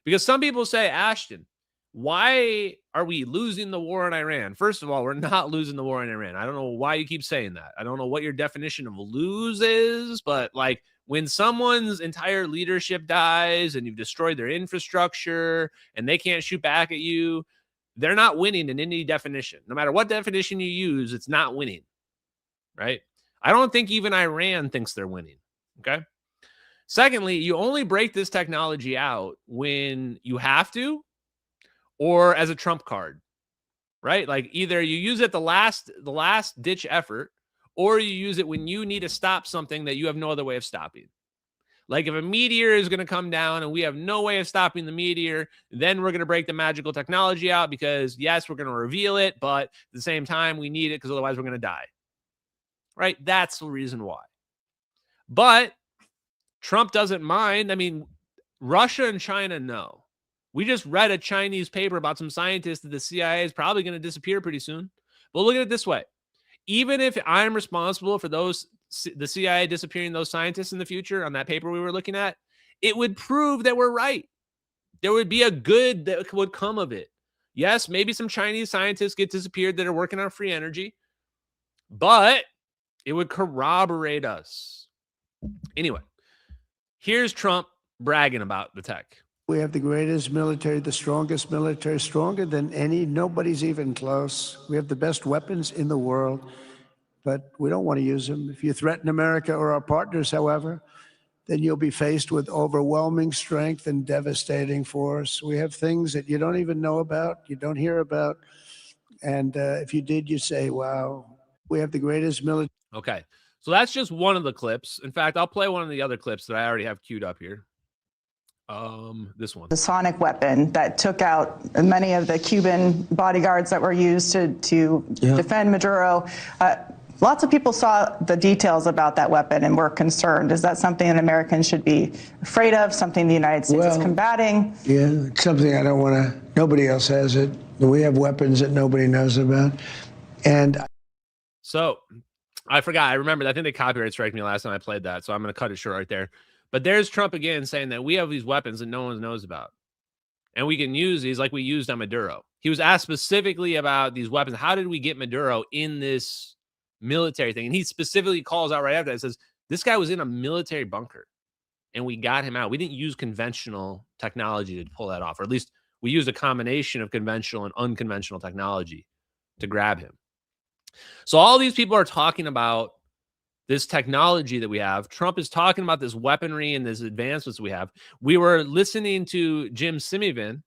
Because some people say, Ashton, why are we losing the war in Iran? First of all, we're not losing the war in Iran. I don't know why you keep saying that. I don't know what your definition of lose is, but like, when someone's entire leadership dies and you've destroyed their infrastructure and they can't shoot back at you, they're not winning in any definition. No matter what definition you use, it's not winning, right? I don't think even Iran thinks they're winning, okay? Secondly, you only break this technology out when you have to, or as a trump card, right? Like, either you use it the last ditch effort, or you use it when you need to stop something that you have no other way of stopping. Like, if a meteor is going to come down and we have no way of stopping the meteor, then we're going to break the magical technology out, because yes, we're going to reveal it, but at the same time, we need it because otherwise we're going to die, right? That's the reason why. But Trump doesn't mind. I mean, Russia and China know. We just read a Chinese paper about some scientists that the CIA is probably going to disappear pretty soon. But look at it this way. Even if I'm responsible for the CIA disappearing those scientists in the future on that paper we were looking at, it would prove that we're right. There would be a good that would come of it. Yes, maybe some Chinese scientists get disappeared that are working on free energy, but it would corroborate us. Anyway, here's Trump bragging about the tech. We have the greatest military, the strongest military, stronger than any. Nobody's even close. We have the best weapons in the world, but we don't want to use them. If you threaten America or our partners, however, then you'll be faced with overwhelming strength and devastating force. We have things that you don't even know about, you don't hear about. And if you did, you say, wow, we have the greatest military. Okay, so that's just one of the clips. In fact, I'll play one of the other clips that I already have queued up here. This one. The sonic weapon that took out many of the Cuban bodyguards that were used to defend Maduro. Lots of people saw the details about that weapon and were concerned. Is that something that Americans should be afraid of, something the United States is combating? Yeah, it's something I don't want to, nobody else has it. We have weapons that nobody knows about. And so I forgot. I remember. I think they copyright strike me last time I played that, so I'm going to cut it short right there. But there's Trump again saying that we have these weapons that no one knows about, and we can use these like we used on Maduro. He was asked specifically about these weapons. How did we get Maduro in this military thing? And he specifically calls out right after that and says, this guy was in a military bunker, and we got him out. We didn't use conventional technology to pull that off, or at least we used a combination of conventional and unconventional technology to grab him. So all these people are talking about this technology that we have. Trump is talking about this weaponry and this advancements we have. We were listening to Jim Simivan.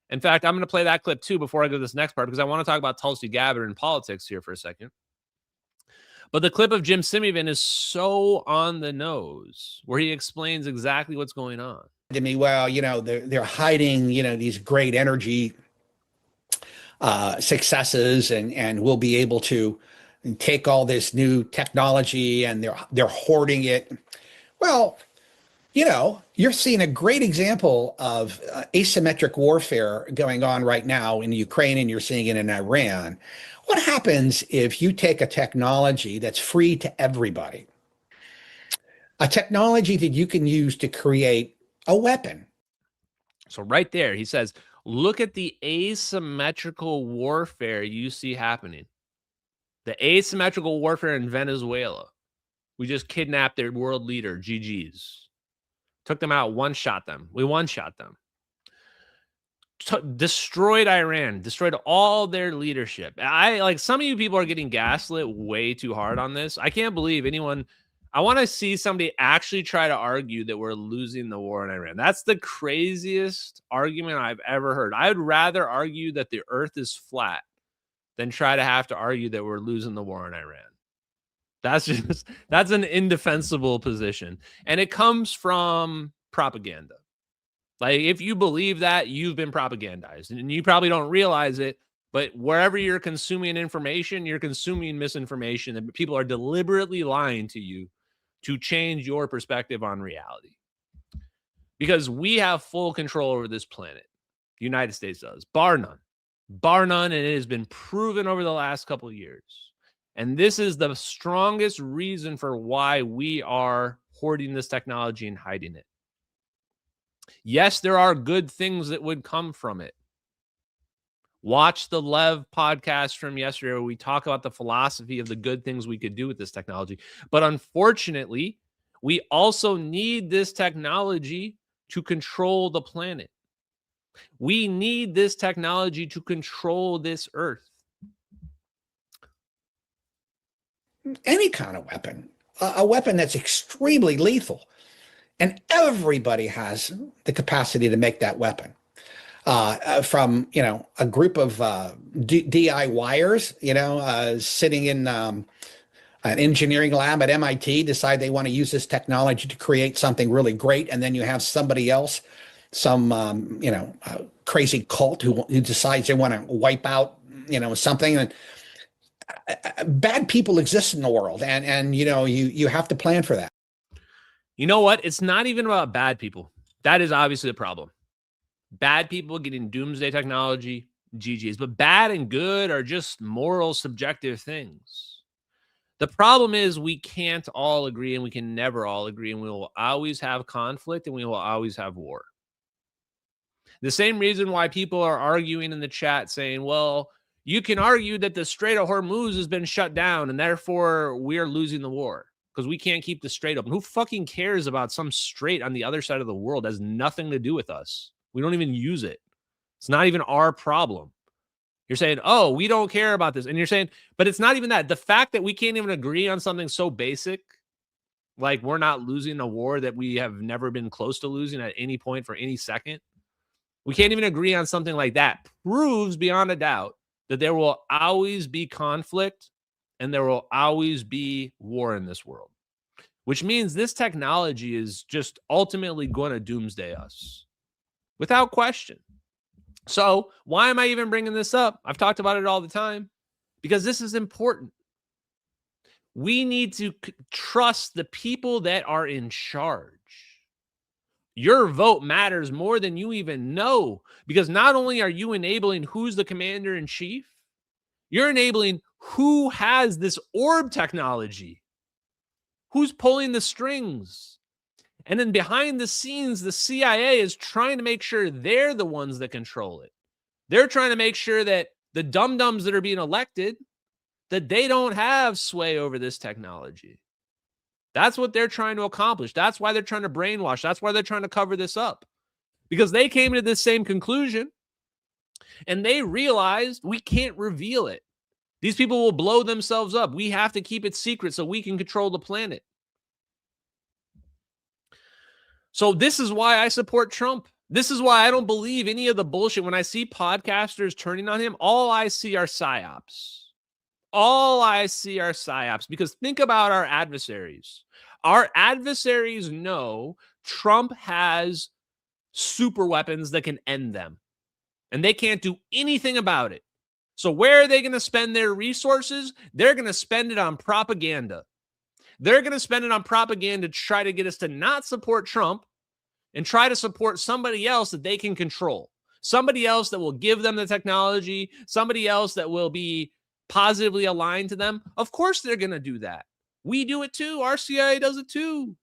In fact, I'm going to play that clip too before I go to this next part, because I want to talk about Tulsi Gabbard and politics here for a second. But the clip of Jim Simivan is so on the nose, where he explains exactly what's going on. To me, well, you know, they're hiding, you know, these great energy successes, and we'll be able to take all this new technology, and they're hoarding it. Well, you know, you're seeing a great example of asymmetric warfare going on right now in Ukraine, and you're seeing it in Iran. What happens if you take a technology that's free to everybody, a technology that you can use to create a weapon? So right there, he says, look at the asymmetrical warfare you see happening. The asymmetrical warfare in Venezuela. We just kidnapped their world leader, GG's. Took them out, one-shot them. We one-shot them. Destroyed Iran, destroyed all their leadership. Like, some of you people are getting gaslit way too hard on this. I can't believe anyone. I want to see somebody actually try to argue that we're losing the war in Iran. That's the craziest argument I've ever heard. I would rather argue that the earth is flat than try to have to argue that we're losing the war in Iran. That's an indefensible position. And it comes from propaganda. Like, if you believe that, you've been propagandized, and you probably don't realize it, but wherever you're consuming information, you're consuming misinformation, and people are deliberately lying to you to change your perspective on reality. Because we have full control over this planet. The United States does, bar none. Bar none, and it has been proven over the last couple of years. And this is the strongest reason for why we are hoarding this technology and hiding it. Yes, there are good things that would come from it. Watch the Lev podcast from yesterday where we talk about the philosophy of the good things we could do with this technology. But unfortunately, we also need this technology to control the planet. We need this technology to control this earth. Any kind of weapon, a weapon that's extremely lethal. And everybody has the capacity to make that weapon. From, you know, a group of DIYers, sitting in an engineering lab at MIT, decide they want to use this technology to create something really great. And then you have somebody else, some, crazy cult who decides they want to wipe out, something. And bad people exist in the world. And you have to plan for that. You know what? It's not even about bad people. That is obviously the problem. Bad people getting doomsday technology, GG's. But bad and good are just moral, subjective things. The problem is we can't all agree, and we can never all agree, and we will always have conflict, and we will always have war. The same reason why people are arguing in the chat saying, well, you can argue that the Strait of Hormuz has been shut down, and therefore we're losing the war because we can't keep the strait open. Who fucking cares about some strait on the other side of the world? It has nothing to do with us. We don't even use it. It's not even our problem. You're saying, oh, we don't care about this. And you're saying, but it's not even that. The fact that we can't even agree on something so basic, like we're not losing a war that we have never been close to losing at any point for any second. We can't even agree on something like that. Proves beyond a doubt that there will always be conflict and there will always be war in this world, which means this technology is just ultimately going to doomsday us without question. So why am I even bringing this up? I've talked about it all the time because this is important. We need to trust the people that are in charge. Your vote matters more than you even know, because not only are you enabling who's the commander in chief, You're enabling who has this orb technology, who's pulling the strings. And then behind the scenes, the CIA is trying to make sure they're the ones that control it. They're trying to make sure that the dum-dums that are being elected, that they don't have sway over this technology. That's what they're trying to accomplish. That's why they're trying to brainwash. That's why they're trying to cover this up. Because they came to this same conclusion and they realized we can't reveal it. These people will blow themselves up. We have to keep it secret so we can control the planet. So this is why I support Trump. This is why I don't believe any of the bullshit. When I see podcasters turning on him, all I see are psyops. All I see are psyops. Because think about our adversaries. Our adversaries know Trump has super weapons that can end them. And they can't do anything about it. So where are they going to spend their resources? They're going to spend it on propaganda. They're going to spend it on propaganda to try to get us to not support Trump and try to support somebody else that they can control. Somebody else that will give them the technology. Somebody else that will be positively aligned to them. Of course they're going to do that. We do it too. Our CIA does it too.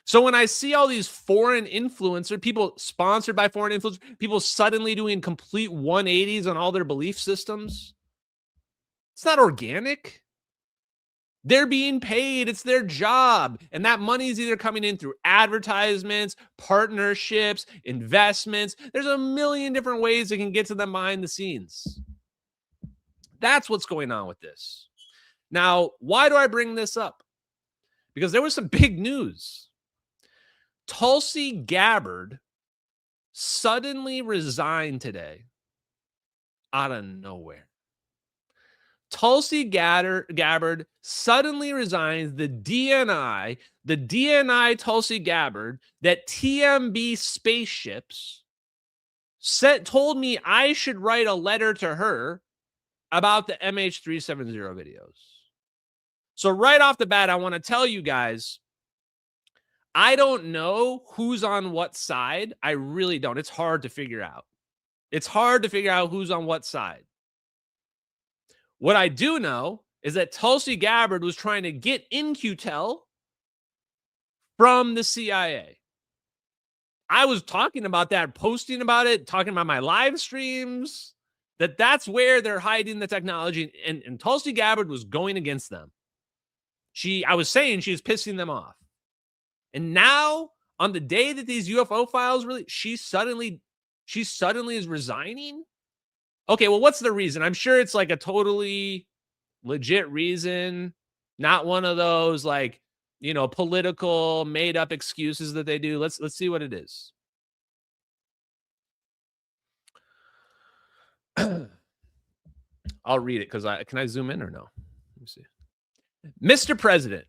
So when I see all these foreign influencers, people sponsored by foreign influencers, people suddenly doing complete 180s on all their belief systems, it's not organic. They're being paid. It's their job. And that money is either coming in through advertisements, partnerships, investments. There's a million different ways they can get to them behind the scenes. That's what's going on with this. Now, why do I bring this up? Because there was some big news. Tulsi Gabbard suddenly resigned today out of nowhere. Tulsi Gabbard suddenly resigns the DNI Tulsi Gabbard that TMB spaceships told me I should write a letter to her about the MH370 videos. So right off the bat, I want to tell you guys, I don't know who's on what side. I really don't. It's hard to figure out. It's hard to figure out who's on what side. What I do know is that Tulsi Gabbard was trying to get In-Q-Tel from the CIA. I was talking about that, posting about it, talking about my live streams, that's where they're hiding the technology. And Tulsi Gabbard was going against them. I was saying she was pissing them off. And now, on the day that these UFO files she suddenly is resigning? Okay, well, what's the reason? I'm sure it's like a totally legit reason, not one of those political made-up excuses that they do. Let's see what it is. I'll read it because can I zoom in or no? Let me see. Mr. President,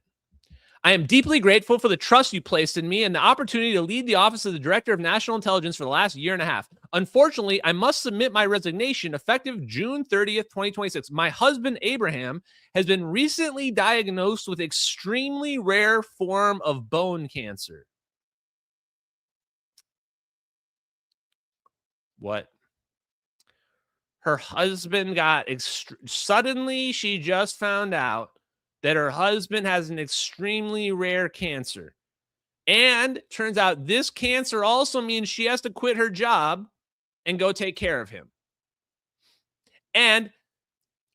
I am deeply grateful for the trust you placed in me and the opportunity to lead the Office of the Director of National Intelligence for the last year and a half. Unfortunately, I must submit my resignation effective June 30th, 2026. My husband, Abraham, has been recently diagnosed with extremely rare form of bone cancer. What? Her husband got suddenly she just found out that her husband has an extremely rare cancer. And turns out this cancer also means she has to quit her job and go take care of him. And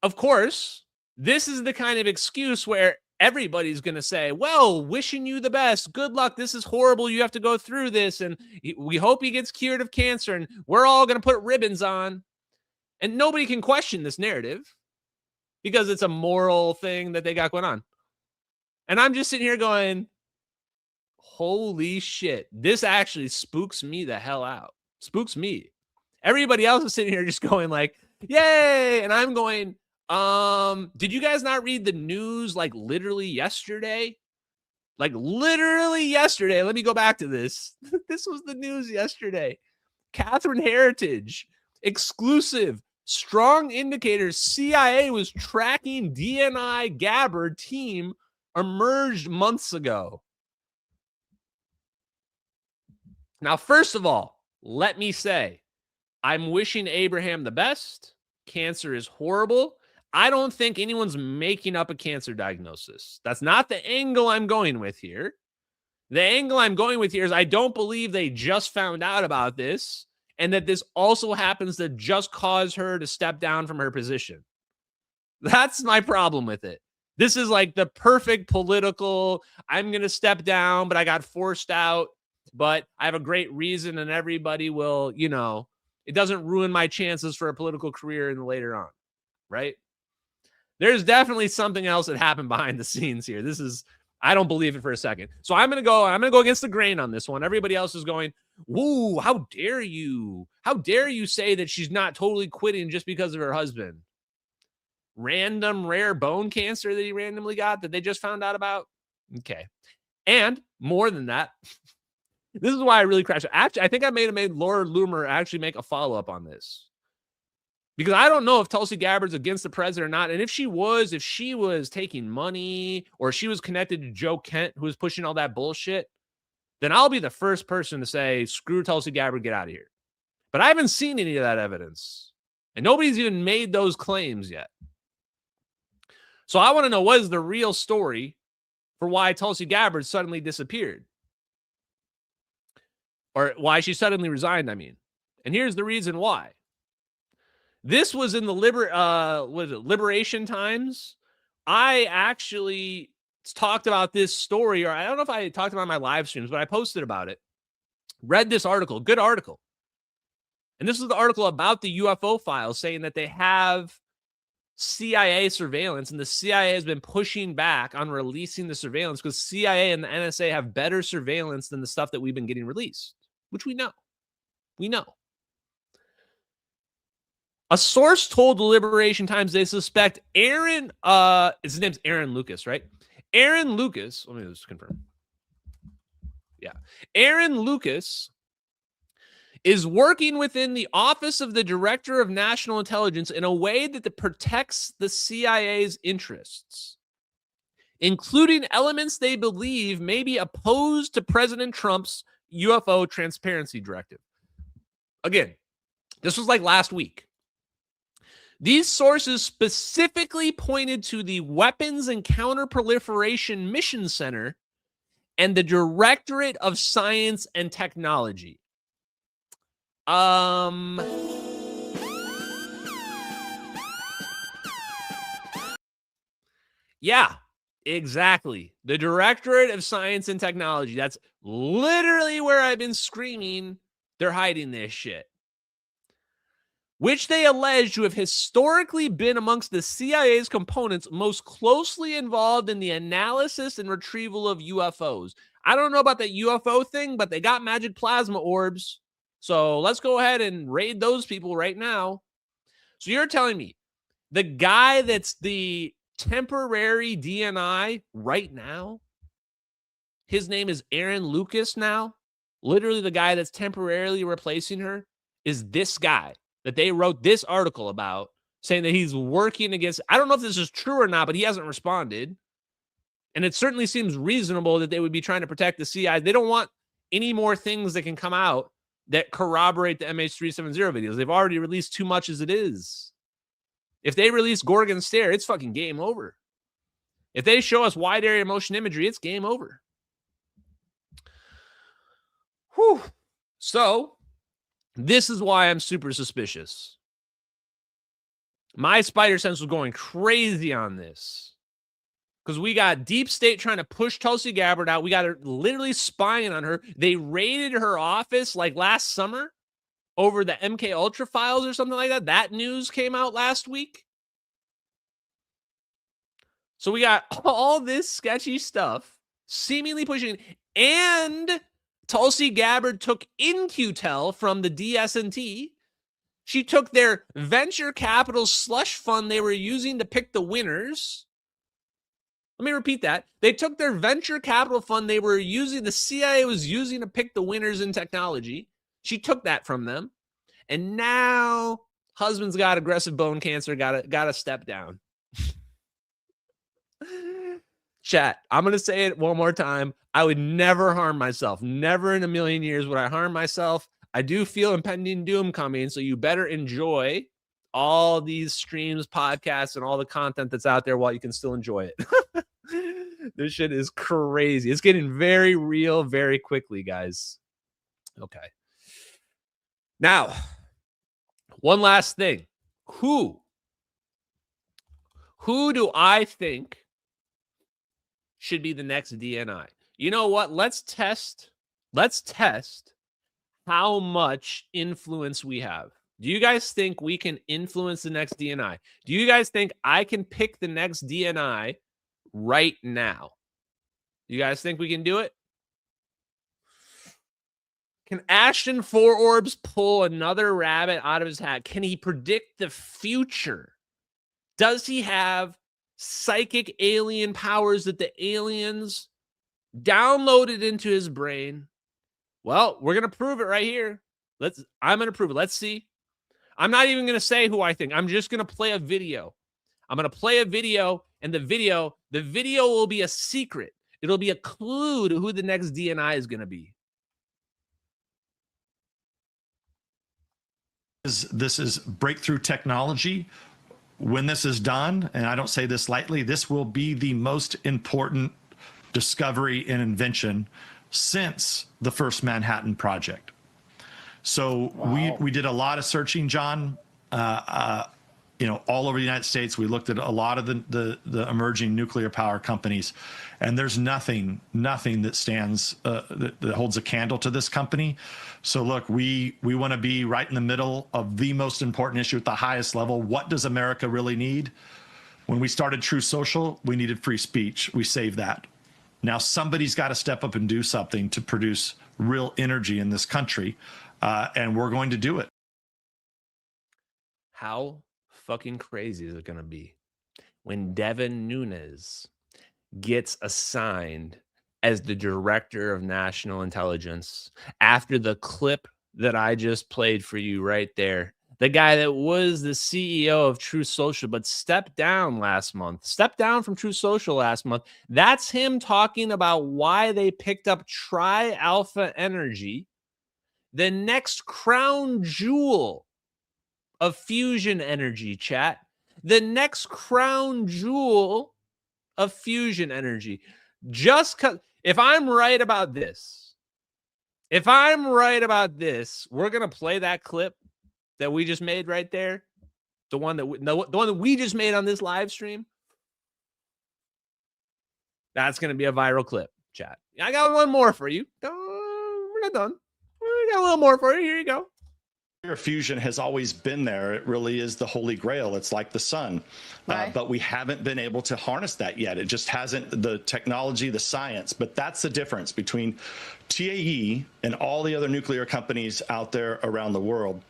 of course, this is the kind of excuse where everybody's going to say, well, wishing you the best. Good luck. This is horrible. You have to go through this. And we hope he gets cured of cancer. And we're all going to put ribbons on. And nobody can question this narrative because it's a moral thing that they got going on. And I'm just sitting here going, holy shit, this actually spooks me the hell out. Spooks me. Everybody else is sitting here just going like, yay. And I'm going, did you guys not read the news literally yesterday? Literally yesterday. Let me go back to this. This was the news yesterday. Catherine Heritage, exclusive. Strong indicators CIA was tracking DNI Gabbard team emerged months ago. Now, first of all, let me say, I'm wishing Abraham the best. cancer is horrible. I don't think anyone's making up a cancer diagnosis. That's not the angle I'm going with here. The angle I'm going with here is I don't believe they just found out about this and that this also happens to just cause her to step down from her position. That's my problem with it. This is like the perfect political, I'm going to step down, but I got forced out, but I have a great reason and everybody will, you know, it doesn't ruin my chances for a political career in the later on, right? There's definitely something else that happened behind the scenes here. This is, I don't believe it for a second. So I'm going to go against the grain on this one. Everybody else is going, woo, how dare you? How dare you say that she's not totally quitting just because of her husband? Random rare bone cancer that he randomly got that they just found out about. Okay. And more than that, this is why I really crashed. Actually, I think I made Laura Loomer actually make a follow-up on this. Because I don't know if Tulsi Gabbard's against the president or not. And if she was taking money or she was connected to Joe Kent, who was pushing all that bullshit, then I'll be the first person to say, screw Tulsi Gabbard, get out of here. But I haven't seen any of that evidence. And nobody's even made those claims yet. So I want to know, what is the real story for why Tulsi Gabbard suddenly disappeared? Or why she suddenly resigned, I mean. And here's the reason why. This was in the Liberation Times. I actually talked about this story, or I don't know if I talked about it on my live streams, but I posted about it. Read this article, good article. And this is the article about the UFO files saying that they have CIA surveillance, and the CIA has been pushing back on releasing the surveillance because CIA and the NSA have better surveillance than the stuff that we've been getting released, which we know. We know. A source told the Liberation Times they suspect Aaron, his name's Aaron Lucas, right? Aaron Lucas, let me just confirm. Yeah. Aaron Lucas is working within the Office of the Director of National Intelligence in a way that protects the CIA's interests, including elements they believe may be opposed to President Trump's UFO transparency directive. Again, this was like last week. These sources specifically pointed to the Weapons and Counterproliferation Mission Center and the Directorate of Science and Technology. Yeah, exactly. The Directorate of Science and Technology. That's literally where I've been screaming they're hiding this shit. Which they allege to have historically been amongst the CIA's components most closely involved in the analysis and retrieval of UFOs. I don't know about that UFO thing, but they got magic plasma orbs. So let's go ahead and raid those people right now. So you're telling me the guy that's the temporary DNI right now, his name is Aaron Lucas now? Literally the guy that's temporarily replacing her is this guy that they wrote this article about, saying that he's working against, I don't know if this is true or not, but he hasn't responded. And it certainly seems reasonable that they would be trying to protect the CIA. They don't want any more things that can come out that corroborate the MH370 videos. They've already released too much as it is. If they release Gorgon Stare, it's fucking game over. If they show us wide area motion imagery, it's game over. Whew. So, this is why I'm super suspicious. My spider sense was going crazy on this. Because we got Deep State trying to push Tulsi Gabbard out. We got her literally spying on her. They raided her office like last summer over the MK Ultra files or something like that. That news came out last week. So we got all this sketchy stuff seemingly pushing. And Tulsi Gabbard took InQtel from the DS&T. She took their venture capital slush fund they were using to pick the winners. Let me repeat that. They took their venture capital fund they were using, the CIA was using to pick the winners in technology. She took that from them. And now husband's got aggressive bone cancer, gotta step down. Chat, I'm going to say it one more time. I would never harm myself. Never in a million years would I harm myself. I do feel impending doom coming, so you better enjoy all these streams, podcasts, and all the content that's out there while you can still enjoy it. This shit is crazy. It's getting very real very quickly, guys. Okay. Now, one last thing. Who do I think should be the next DNI? You know what? Let's test how much influence we have. Do you guys think we can influence the next DNI? Do you guys think I can pick the next DNI right now? You guys think we can do it? Can Ashton Four Orbs pull another rabbit out of his hat? Can he predict the future? Does he have psychic alien powers that the aliens downloaded into his brain? Well, we're going to prove it right here. I'm going to prove it. Let's see. I'm not even going to say who I think. I'm just going to play a video. I'm going to play a video, and the video will be a secret. It'll be a clue to who the next DNI is going to be. This is breakthrough technology. When this is done, and I don't say this lightly, this will be the most important discovery and invention since the first Manhattan Project. So we did a lot of searching, John, all over the United States. We looked at a lot of the emerging nuclear power companies, and there's nothing that stands that holds a candle to this company. So look, we want to be right in the middle of the most important issue at the highest level. What does America really need? When we started True Social, we needed free speech. We saved that. Now somebody's got to step up and do something to produce real energy in this country, and we're going to do it. How fucking crazy is it going to be when Devin Nunes gets assigned as the director of national intelligence after the clip that I just played for you right there? The guy that was the CEO of True Social, but stepped down from True Social last month. That's him talking about why they picked up Tri-Alpha Energy, the next crown jewel of fusion energy, chat. The next crown jewel of fusion energy. Just because, if I'm right about this, we're going to play that clip that we just made right there. The one that we just made on this live stream. That's going to be a viral clip, chat. I got one more for you. We're not done. We got a little more for you. Here you go. Fusion has always been there. It really is the holy grail. It's like the sun, but we haven't been able to harness that yet. It just hasn't, the technology, the science, but that's the difference between TAE and all the other nuclear companies out there around the world.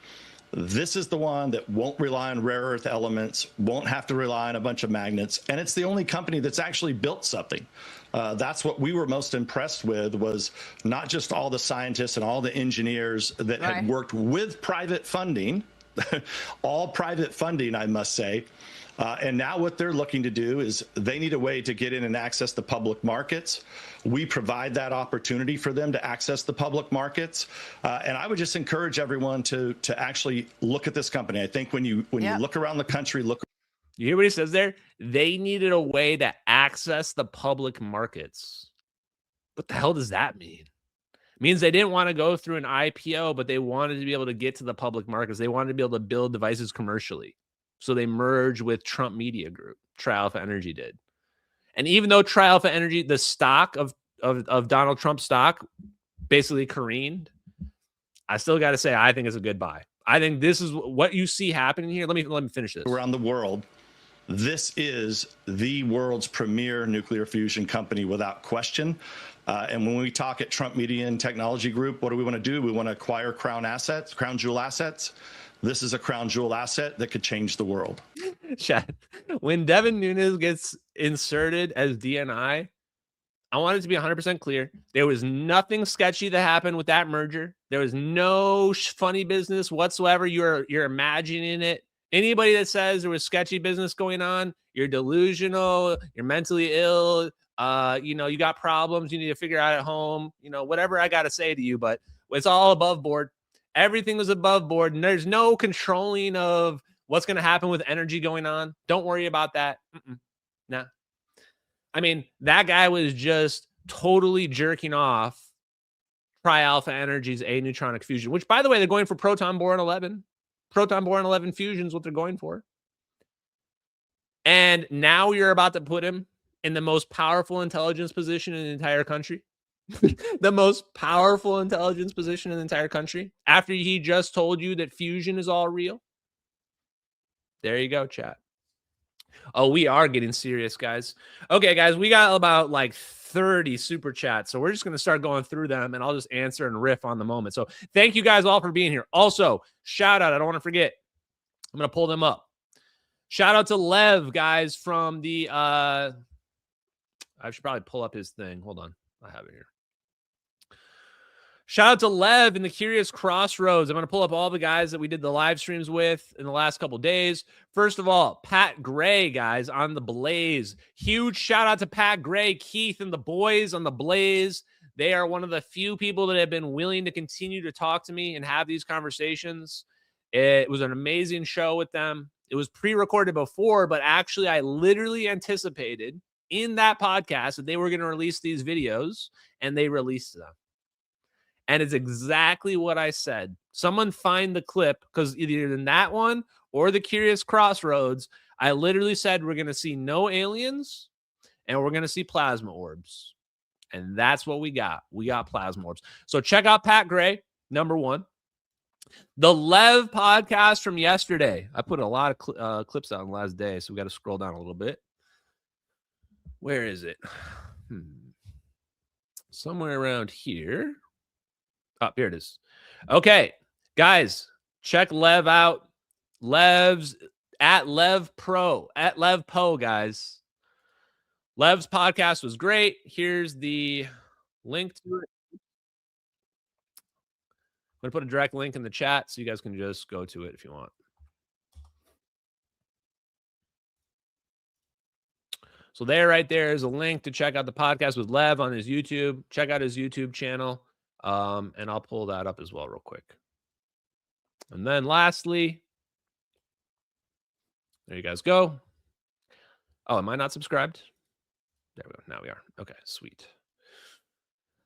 This is the one that won't rely on rare earth elements, won't have to rely on a bunch of magnets, and it's the only company that's actually built something. That's what we were most impressed with, was not just all the scientists and all the engineers that had worked with private funding, all private funding, I must say. And now what they're looking to do is they need a way to get in and access the public markets. We provide that opportunity for them to access the public markets. And I would just encourage everyone to actually look at this company. I think when you look around the country, You hear what he says there? They needed a way to access the public markets. What the hell does that mean? It means they didn't want to go through an IPO, but they wanted to be able to get to the public markets. They wanted to be able to build devices commercially. So they merged with Trump Media Group. Tri-Alpha Energy did. And even though Tri-Alpha Energy, the stock of Donald Trump's stock basically careened, I still got to say, I think it's a good buy. I think this is what you see happening here. Let me finish this. Around the world, this is the world's premier nuclear fusion company without question. And when we talk at Trump Media and Technology Group, what do we want to do? We want to acquire crown jewel assets. This is a crown jewel asset that could change the world. Chat. When Devin Nunes gets inserted as DNI, I want it to be 100% clear. There was nothing sketchy that happened with that merger. There was no funny business whatsoever. You're imagining it. Anybody that says there was sketchy business going on, you're delusional, you're mentally ill, you got problems you need to figure out at home, whatever I got to say to you, but it's all above board. Everything was above board, and there's no controlling of What's going to happen with energy going on? Don't worry about that. Nah. I mean, that guy was just totally jerking off Tri-Alpha Energy's A-neutronic fusion, which, by the way, they're going for proton-boron 11. Proton-boron 11 fusion is what they're going for. And now you're about to put him in the most powerful intelligence position in the entire country. The most powerful intelligence position in the entire country after he just told you that fusion is all real. There you go, chat. Oh, we are getting serious, guys. Okay, guys, we got about like 30 super chats. So we're just going to start going through them and I'll just answer and riff on the moment. So thank you guys all for being here. Also, shout out, I don't want to forget. I'm going to pull them up. Shout out to Lev, guys, from the I should probably pull up his thing. Hold on. I have it here. Shout out to Lev in the Curious Crossroads. I'm going to pull up all the guys that we did the live streams with in the last couple days. First of all, Pat Gray, guys, on the Blaze. Huge shout out to Pat Gray, Keith, and the boys on the Blaze. They are one of the few people that have been willing to continue to talk to me and have these conversations. It was an amazing show with them. It was pre-recorded before, but actually I literally anticipated in that podcast that they were going to release these videos, and they released them. And it's exactly what I said. Someone find the clip, because either in that one or the Curious Crossroads, I literally said we're going to see no aliens and we're going to see plasma orbs. And that's what we got. We got plasma orbs. So check out Pat Gray, number one. The Lev podcast from yesterday. I put a lot of clips out in the last day, so we got to scroll down a little bit. Where is it? Somewhere around here. Oh, here it is. Okay, guys, check Lev out. Lev's at Lev Pro, at Lev Po, guys. Lev's podcast was great. Here's the link to it. I'm going to put a direct link in the chat so you guys can just go to it if you want. So there, right there is a link to check out the podcast with Lev on his YouTube. Check out his YouTube channel. And I'll pull that up as well real quick. And then lastly, there you guys go. Oh, am I not subscribed? There we go. Now we are. Okay, sweet.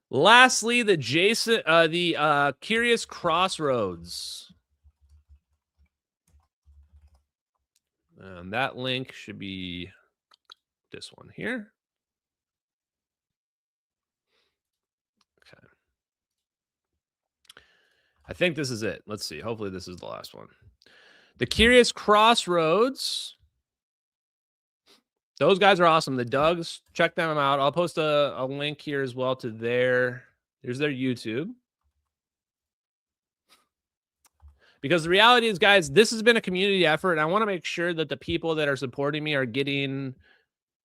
Lastly, the Curious Crossroads. And that link should be this one here. Okay. I think this is it. Let's see. Hopefully this is the last one. The Curious Crossroads. Those guys are awesome. The Dougs, check them out. I'll post a link here as well to there's their YouTube. Because the reality is, guys, this has been a community effort, and I want to make sure that the people that are supporting me are getting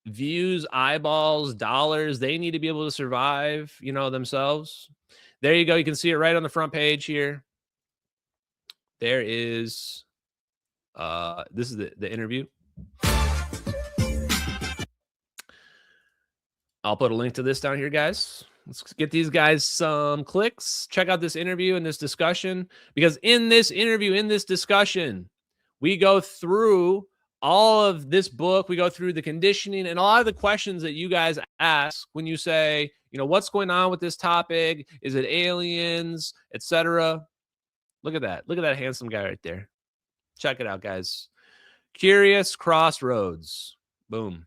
views, eyeballs, dollars. They need to be able to survive, themselves. There you go. You can see it right on the front page here. There is, this is the interview. I'll put a link to this down here, guys. Let's get these guys some clicks. Check out this interview and this discussion, because in this interview, in this discussion, we go through all of this book. We go through the conditioning and a lot of the questions that you guys ask when you say, what's going on with this topic? Is it aliens, etc.? Look at that. Look at that handsome guy right there. Check it out, guys. Curious Crossroads. Boom.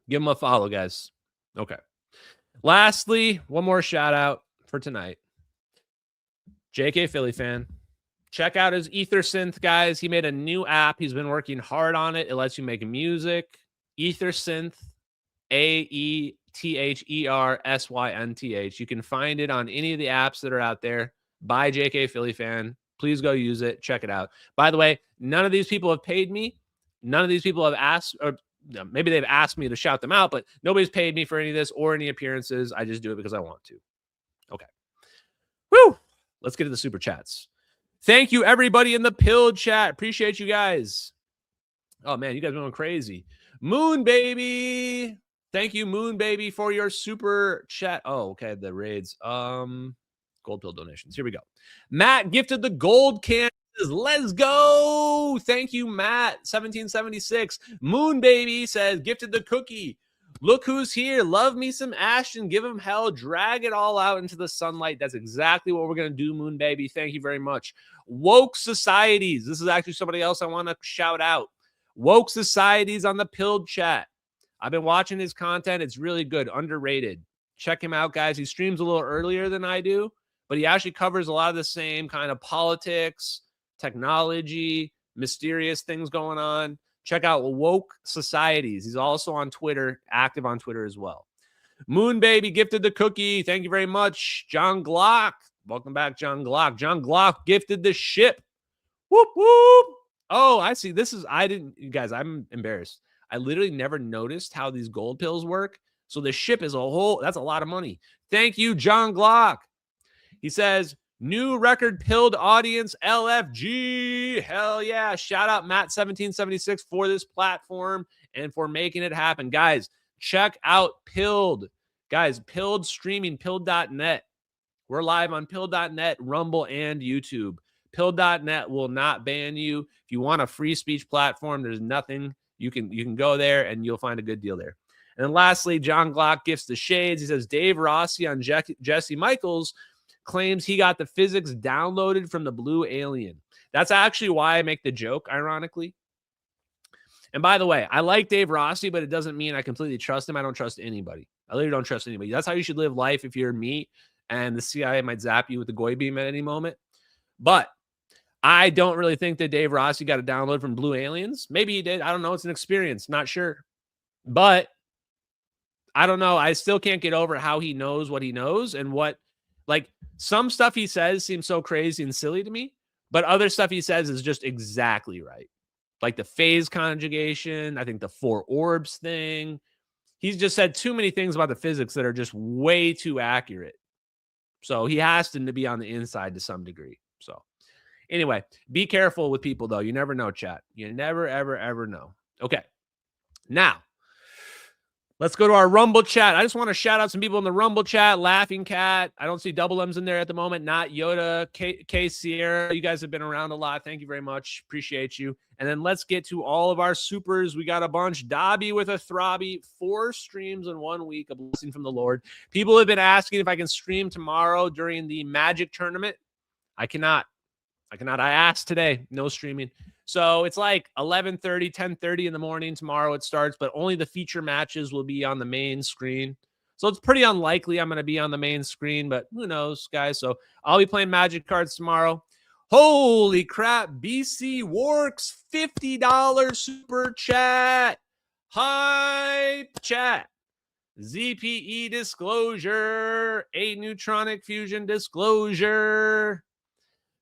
Give him a follow, guys. Okay. Lastly, one more shout out for tonight. JK Philly fan. Check out his Ether Synth, guys. He made a new app. He's been working hard on it. It lets you make music. Ether Synth. AETHERSYNTH. You can find it on any of the apps that are out there. By JK Philly fan. Please go use it. Check it out. By the way, none of these people have paid me. None of these people have asked, or maybe they've asked me to shout them out, but nobody's paid me for any of this or any appearances. I just do it because I want to. Okay. Woo! Let's get to the super chats. Thank you, everybody in the pill chat. Appreciate you guys. Oh, man, you guys are going crazy. Moon Baby. Thank you, Moon Baby, for your super chat. Oh, okay, the raids. Gold pill donations. Here we go. Matt gifted the gold can Let's go. Thank you, Matt. 1776. Moon Baby says, gifted the cookie. Look who's here. Love me some Ashton. Give him hell. Drag it all out into the sunlight. That's exactly what we're going to do, Moon Baby. Thank you very much. Woke Societies. This is actually somebody else I want to shout out. Woke Societies on the Pilled chat. I've been watching his content. It's really good. Underrated. Check him out, guys. He streams a little earlier than I do, but he actually covers a lot of the same kind of politics, technology, mysterious things going on. Check out Woke Societies. He's also on Twitter, active on Twitter as well. Moon Baby gifted the cookie. Thank you very much. John Glock. Welcome back, John Glock. John Glock gifted the ship. Whoop, whoop. Oh, I see. You guys, I'm embarrassed. I literally never noticed how these gold pills work. So the ship is that's a lot of money. Thank you, John Glock. He says, new record pilled audience, LFG. Hell yeah. Shout out Matt1776 for this platform and for making it happen. Guys, check out Pilled. Guys, Pilled streaming, pilled.net. We're live on pilled.net, Rumble, and YouTube. Pilled.net will not ban you. If you want a free speech platform, there's nothing. You can go there and you'll find a good deal there. And then lastly, John Glock gifts the shades. He says, Dave Rossi on Jesse Michaels claims he got the physics downloaded from the blue alien. That's actually why I make the joke, ironically. And by the way, I like Dave Rossi, but it doesn't mean I completely trust him. I don't trust anybody. I literally don't trust anybody. That's how you should live life if you're me, and the CIA might zap you with the Goy beam at any moment. But I don't really think that Dave Rossi got a download from blue aliens. Maybe he did. I don't know. It's an experience. Not sure. But I don't know. I still can't get over how he knows what he knows and what, like, some stuff he says seems so crazy and silly to me, but other stuff he says is just exactly right. Like the phase conjugation, I think the 4 orbs thing. He's just said too many things about the physics that are just way too accurate. So he has to be on the inside to some degree. So anyway, be careful with people, though. You never know, chat. You never, ever, ever know. Okay. Now, let's go to our Rumble chat. I just want to shout out some people in the Rumble chat. Laughing Cat. I don't see double M's in there at the moment. Not Yoda. K Sierra. You guys have been around a lot. Thank you very much. Appreciate you. And then let's get to all of our supers. We got a bunch. Dobby with a throbby. 4 streams in 1 week. A blessing from the Lord. People have been asking if I can stream tomorrow during the Magic tournament. I cannot. I asked today. No streaming. So it's like 11:30, 10:30 in the morning tomorrow it starts, but only the feature matches will be on the main screen. So it's pretty unlikely I'm going to be on the main screen, but who knows, guys. So I'll be playing Magic cards tomorrow. Holy crap. BC Works, $50 super chat. Hype chat. ZPE disclosure. A neutronic fusion disclosure.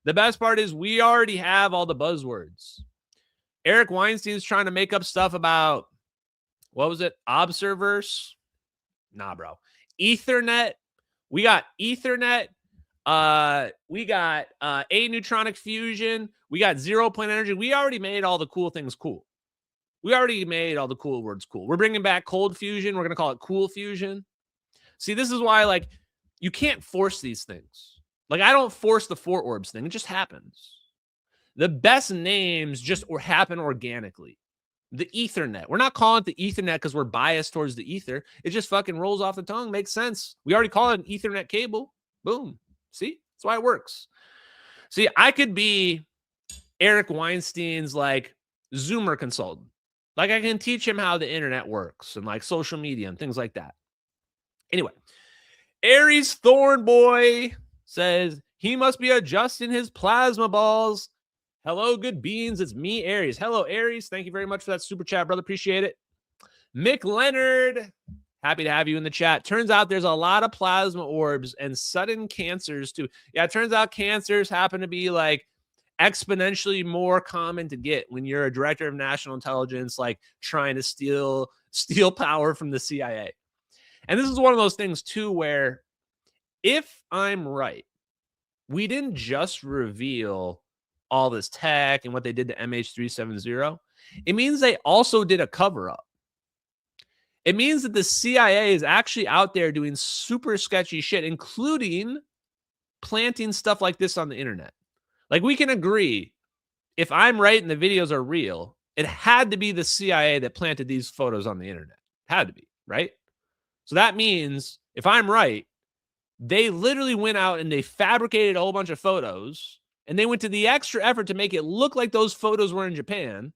The best part is we already have all the buzzwords. Eric Weinstein's trying to make up stuff about, what was it? Observerse? Nah, bro. Ethernet. We got Ethernet. We got aneutronic fusion. We got 0-point energy. We already made all the cool things cool. We already made all the cool words cool. We're bringing back cold fusion. We're going to call it cool fusion. See, this is why, like, you can't force these things. Like, I don't force the 4 orbs thing. It just happens. The best names just happen organically. The Ethernet. We're not calling it the Ethernet because we're biased towards the ether. It just fucking rolls off the tongue. Makes sense. We already call it an Ethernet cable. Boom. See? That's why it works. See, I could be Eric Weinstein's, like, Zoomer consultant. Like, I can teach him how the internet works and, like, social media and things like that. Anyway. Aries Thornboy says he must be adjusting his plasma balls. Hello, good beans. It's me, Aries. Hello, Aries. Thank you very much for that super chat, brother. Appreciate it. Mick Leonard, happy to have you in the chat. Turns out there's a lot of plasma orbs and sudden cancers too. Yeah, it turns out cancers happen to be like exponentially more common to get when you're a director of national intelligence, like trying to steal power from the CIA. And this is one of those things too where, if I'm right, we didn't just reveal all this tech and what they did to MH370. It means they also did a cover-up. It means that the CIA is actually out there doing super sketchy shit, including planting stuff like this on the internet. Like, we can agree if I'm right and the videos are real, it had to be the CIA that planted these photos on the internet. Had to be, right? So that means if I'm right, they literally went out and they fabricated a whole bunch of photos, and they went to the extra effort to make it look like those photos were in Japan,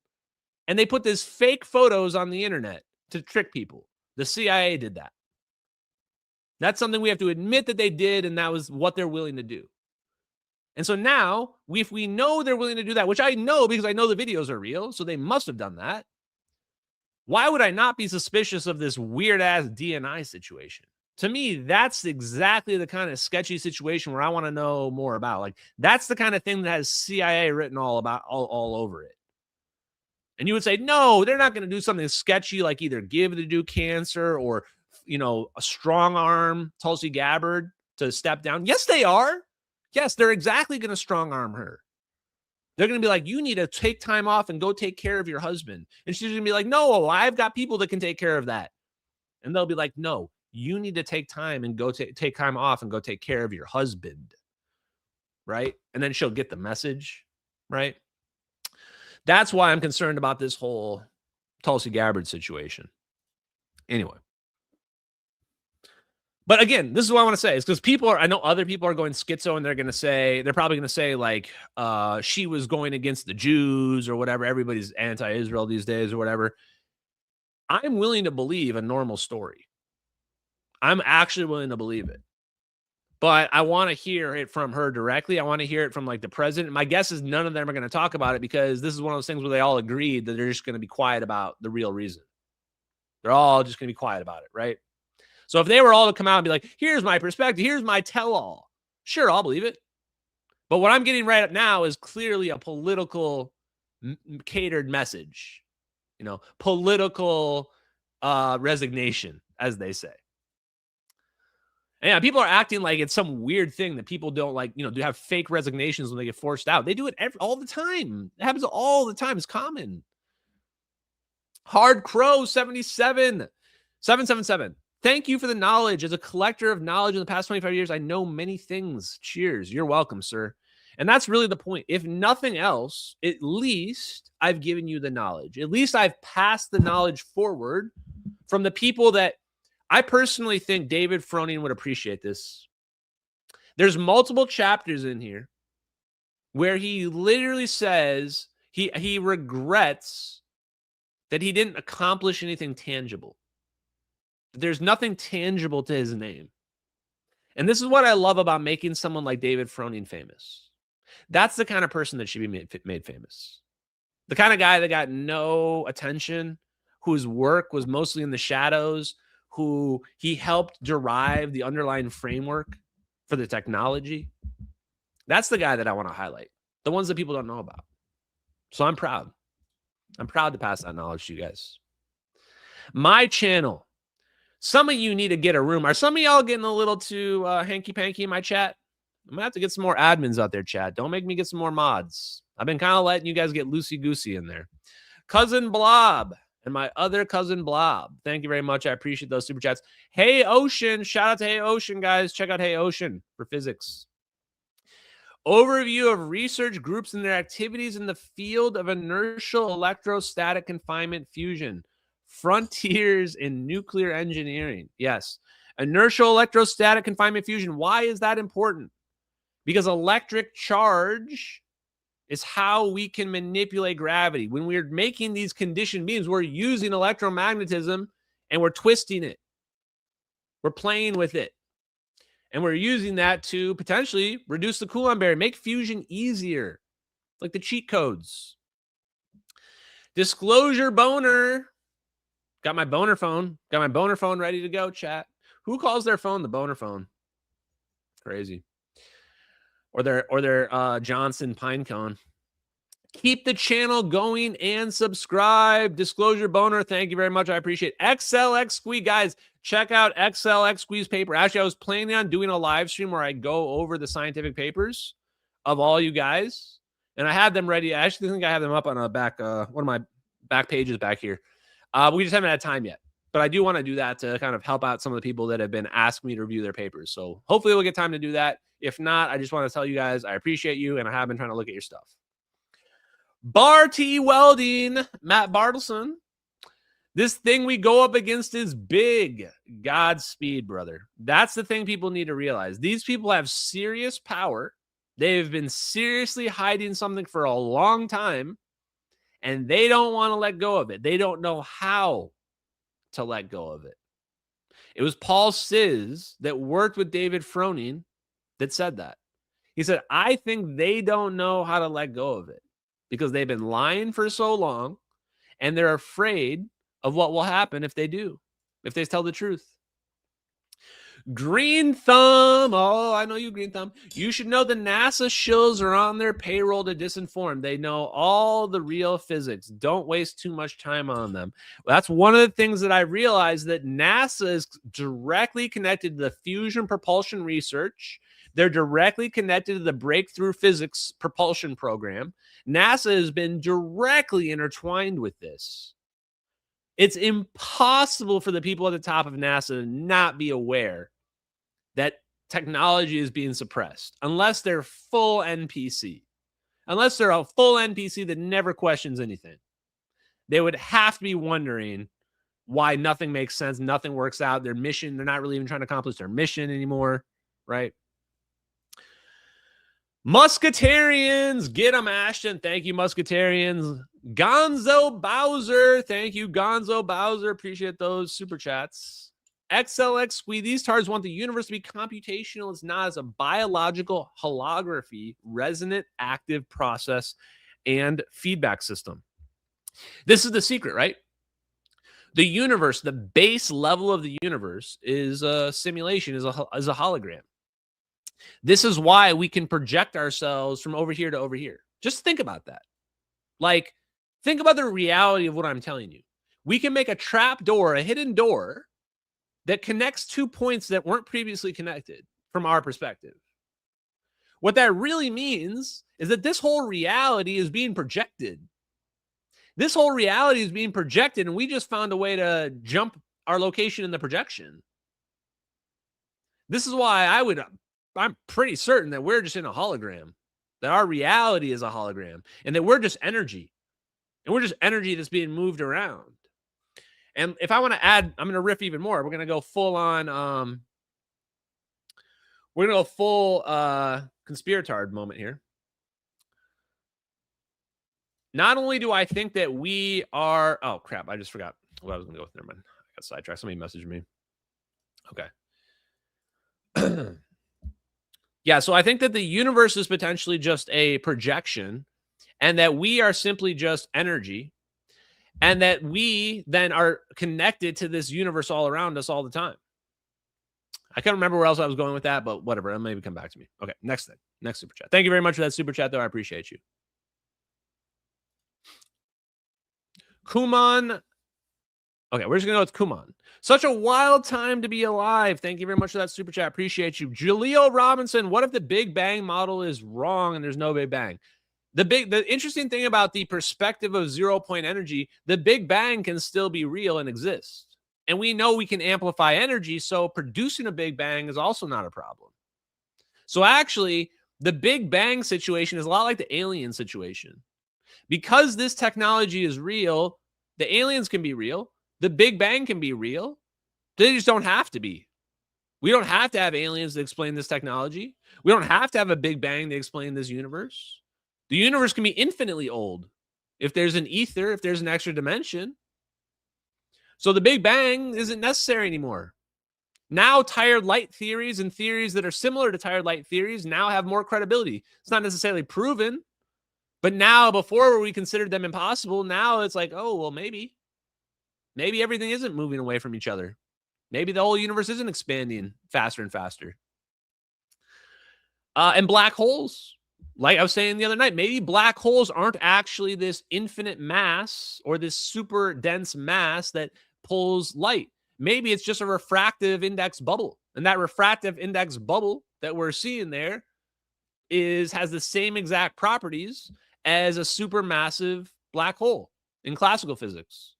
and they put these fake photos on the internet to trick people. The CIA did that. That's something we have to admit that they did, and that was what they're willing to do. And so now, if we know they're willing to do that, which I know because I know the videos are real, so they must have done that, why would I not be suspicious of this weird-ass DNI situation? To me, that's exactly the kind of sketchy situation where I want to know more about. Like, that's the kind of thing that has CIA written all over it. And you would say, no, they're not going to do something sketchy like either give the dude cancer or, a strong arm Tulsi Gabbard to step down. Yes, they are. Yes, they're exactly going to strong arm her. They're going to be like, you need to take time off and go take care of your husband. And she's going to be like, no, I've got people that can take care of that. And they'll be like, no, you need to take time and go take time off and go take care of your husband. Right? And then she'll get the message. Right? That's why I'm concerned about this whole Tulsi Gabbard situation. Anyway. But again, this is what I want to say is because I know other people are going schizo and they're probably going to say like she was going against the Jews or whatever. Everybody's anti-Israel these days or whatever. I'm willing to believe a normal story. I'm actually willing to believe it. But I want to hear it from her directly. I want to hear it from like the president. My guess is none of them are going to talk about it because this is one of those things where they all agreed that they're just going to be quiet about the real reason. They're all just going to be quiet about it, right? So if they were all to come out and be like, here's my perspective, here's my tell-all, sure, I'll believe it. But what I'm getting right up now is clearly a political catered message, political resignation, as they say. And yeah, people are acting like it's some weird thing that people don't like, do have fake resignations when they get forced out. They do it all the time. It happens all the time. It's common. Hard Crow 777. Thank you for the knowledge. As a collector of knowledge in the past 25 years, I know many things. Cheers. You're welcome, sir. And that's really the point. If nothing else, at least I've given you the knowledge. At least I've passed the knowledge forward from the people that I personally think David Froning would appreciate this. There's multiple chapters in here where he literally says he regrets that he didn't accomplish anything tangible. There's nothing tangible to his name. And this is what I love about making someone like David Froning famous. That's the kind of person that should be made famous. The kind of guy that got no attention, whose work was mostly in the shadows, who he helped derive the underlying framework for the technology. That's the guy that I want to highlight. The ones that people don't know about. So I'm proud. I'm proud to pass that knowledge to you guys. My channel. Some of you need to get a room. Are some of y'all getting a little too hanky-panky in my chat? I'm going to have to get some more admins out there, chat. Don't make me get some more mods. I've been kind of letting you guys get loosey-goosey in there. Cousin Blob and my other cousin Blob. Thank you very much. I appreciate those super chats. Hey Ocean. Shout out to Hey Ocean, guys. Check out Hey Ocean for physics. Overview of research groups and their activities in the field of inertial electrostatic confinement fusion. Frontiers in nuclear engineering. Yes. Inertial electrostatic confinement fusion. Why is that important? Because electric charge is how we can manipulate gravity. When we're making these conditioned beams, we're using electromagnetism and we're twisting it. We're playing with it. And we're using that to potentially reduce the Coulomb barrier, make fusion easier, like the cheat codes. Disclosure boner. Got my boner phone. Got my boner phone ready to go, chat. Who calls their phone the boner phone? Crazy. Or their Johnson Pinecone. Keep the channel going and subscribe. Disclosure boner. Thank you very much. I appreciate it. XLX Squeeze. Guys, check out XLX Squeeze paper. Actually, I was planning on doing a live stream where I go over the scientific papers of all you guys. And I had them ready. I actually think I have them up on a back, one of my back pages back here. We just haven't had time yet. But I do want to do that to kind of help out some of the people that have been asking me to review their papers. So hopefully we'll get time to do that. If not, I just want to tell you guys I appreciate you and I have been trying to look at your stuff. Barty Welding, Matt Bartleson. This thing we go up against is big. Godspeed, brother. That's the thing people need to realize. These people have serious power. They've been seriously hiding something for a long time, and they don't want to let go of it. They don't know how to let go of it. It was Paul Sizz that worked with David Froning that said that. He said, I think they don't know how to let go of it because they've been lying for so long, and they're afraid of what will happen if they do, if they tell the truth. Green Thumb. Oh, I know you, Green Thumb. You should know the NASA shills are on their payroll to disinform. They know all the real physics. Don't waste too much time on them. Well, that's one of the things that I realized, that NASA is directly connected to the fusion propulsion research. They're directly connected to the breakthrough physics propulsion program. NASA has been directly intertwined with this. It's impossible for the people at the top of NASA to not be aware that technology is being suppressed unless they're full NPC. Unless they're a full NPC that never questions anything. They would have to be wondering why nothing makes sense, nothing works out, their mission, they're not really even trying to accomplish their mission anymore, right? Musketerians, get them, Ashton. Thank you, Musketerians. Gonzo Bowser, thank you, Gonzo Bowser. Appreciate those super chats. XLX Squee, these tards want the universe to be computational. It's not, as a biological holography, resonant active process and feedback system. This is the secret, right? The universe, the base level of the universe is a simulation, is a hologram. This is why we can project ourselves from over here to over here. Just think about that. Like, think about the reality of what I'm telling you. We can make a trap door, a hidden door, that connects 2 points that weren't previously connected from our perspective. What that really means is that this whole reality is being projected. This whole reality is being projected, and we just found a way to jump our location in the projection. This is why I'm pretty certain that we're just in a hologram, that our reality is a hologram, and that we're just energy. And we're just energy that's being moved around. And if I want to add, I'm going to riff even more. We're going to go full on, we're going to go full conspiratard moment here. Not only do I think that we are, oh crap, I just forgot what I was going to go with. Never mind. I got sidetracked. Somebody messaged me. Okay. Yeah, so I think that the universe is potentially just a projection, and that we are simply just energy, and that we then are connected to this universe all around us all the time. I can't remember where else I was going with that, but whatever. Maybe come back to me. Okay, next thing. Next super chat. Thank you very much for that super chat, though. I appreciate you. Kuman. Okay, we're just going to go with Kuman. Such a wild time to be alive. Thank you very much for that super chat. Appreciate you. Julio Robinson, what if the Big Bang model is wrong and there's no Big Bang? The interesting thing about the perspective of 0 point energy, the Big Bang can still be real and exist. And we know we can amplify energy, so producing a Big Bang is also not a problem. So actually, the Big Bang situation is a lot like the alien situation. Because this technology is real, the aliens can be real. The Big Bang can be real. They just don't have to be. We don't have to have aliens to explain this technology. We don't have to have a Big Bang to explain this universe. The universe can be infinitely old if there's an ether, if there's an extra dimension. So the Big Bang isn't necessary anymore. Now tired light theories and theories that are similar to tired light theories now have more credibility. It's not necessarily proven, but now, before we considered them impossible, now it's like, oh, well, maybe everything isn't moving away from each other. Maybe the whole universe isn't expanding faster and faster. And black holes, like I was saying the other night, maybe black holes aren't actually this infinite mass or this super dense mass that pulls light. Maybe it's just a refractive index bubble. And that refractive index bubble that we're seeing there has the same exact properties as a supermassive black hole in classical physics.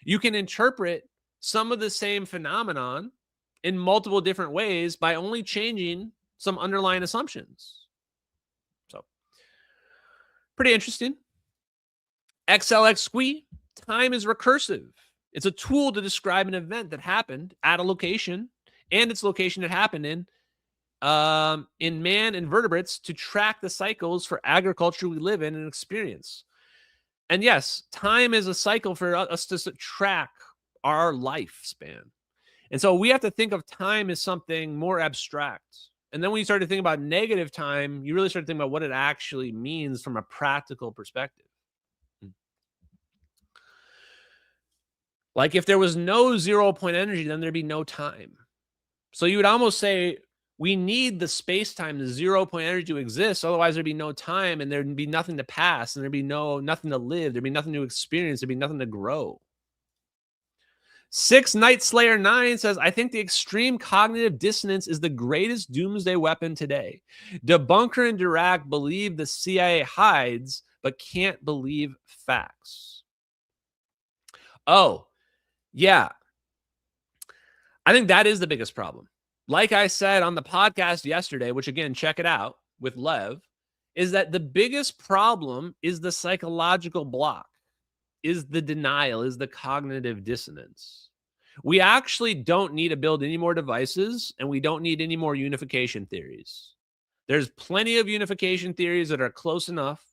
You can interpret some of the same phenomenon in multiple different ways by only changing some underlying assumptions. So, pretty interesting. XLX squee, time is recursive. It's a tool to describe an event that happened at a location and its location it happened in man and vertebrates to track the cycles for agriculture we live in and experience. And yes, time is a cycle for us to track our lifespan. And so we have to think of time as something more abstract. And then when you start to think about negative time, you really start to think about what it actually means from a practical perspective. Like if there was no 0 point energy, then there'd be no time. So you would almost say we need the space-time, the 0 point energy to exist. Otherwise, there'd be no time and there'd be nothing to pass and there'd be nothing to live. There'd be nothing to experience. There'd be nothing to grow. 6 Night Slayer 9 says, I think the extreme cognitive dissonance is the greatest doomsday weapon today. Debunker and Dirac believe the CIA hides, but can't believe facts. Oh, yeah. I think that is the biggest problem. Like I said on the podcast yesterday, which again, check it out with Lev, is that the biggest problem is the psychological block, is the denial, is the cognitive dissonance. We actually don't need to build any more devices, and we don't need any more unification theories. There's plenty of unification theories that are close enough.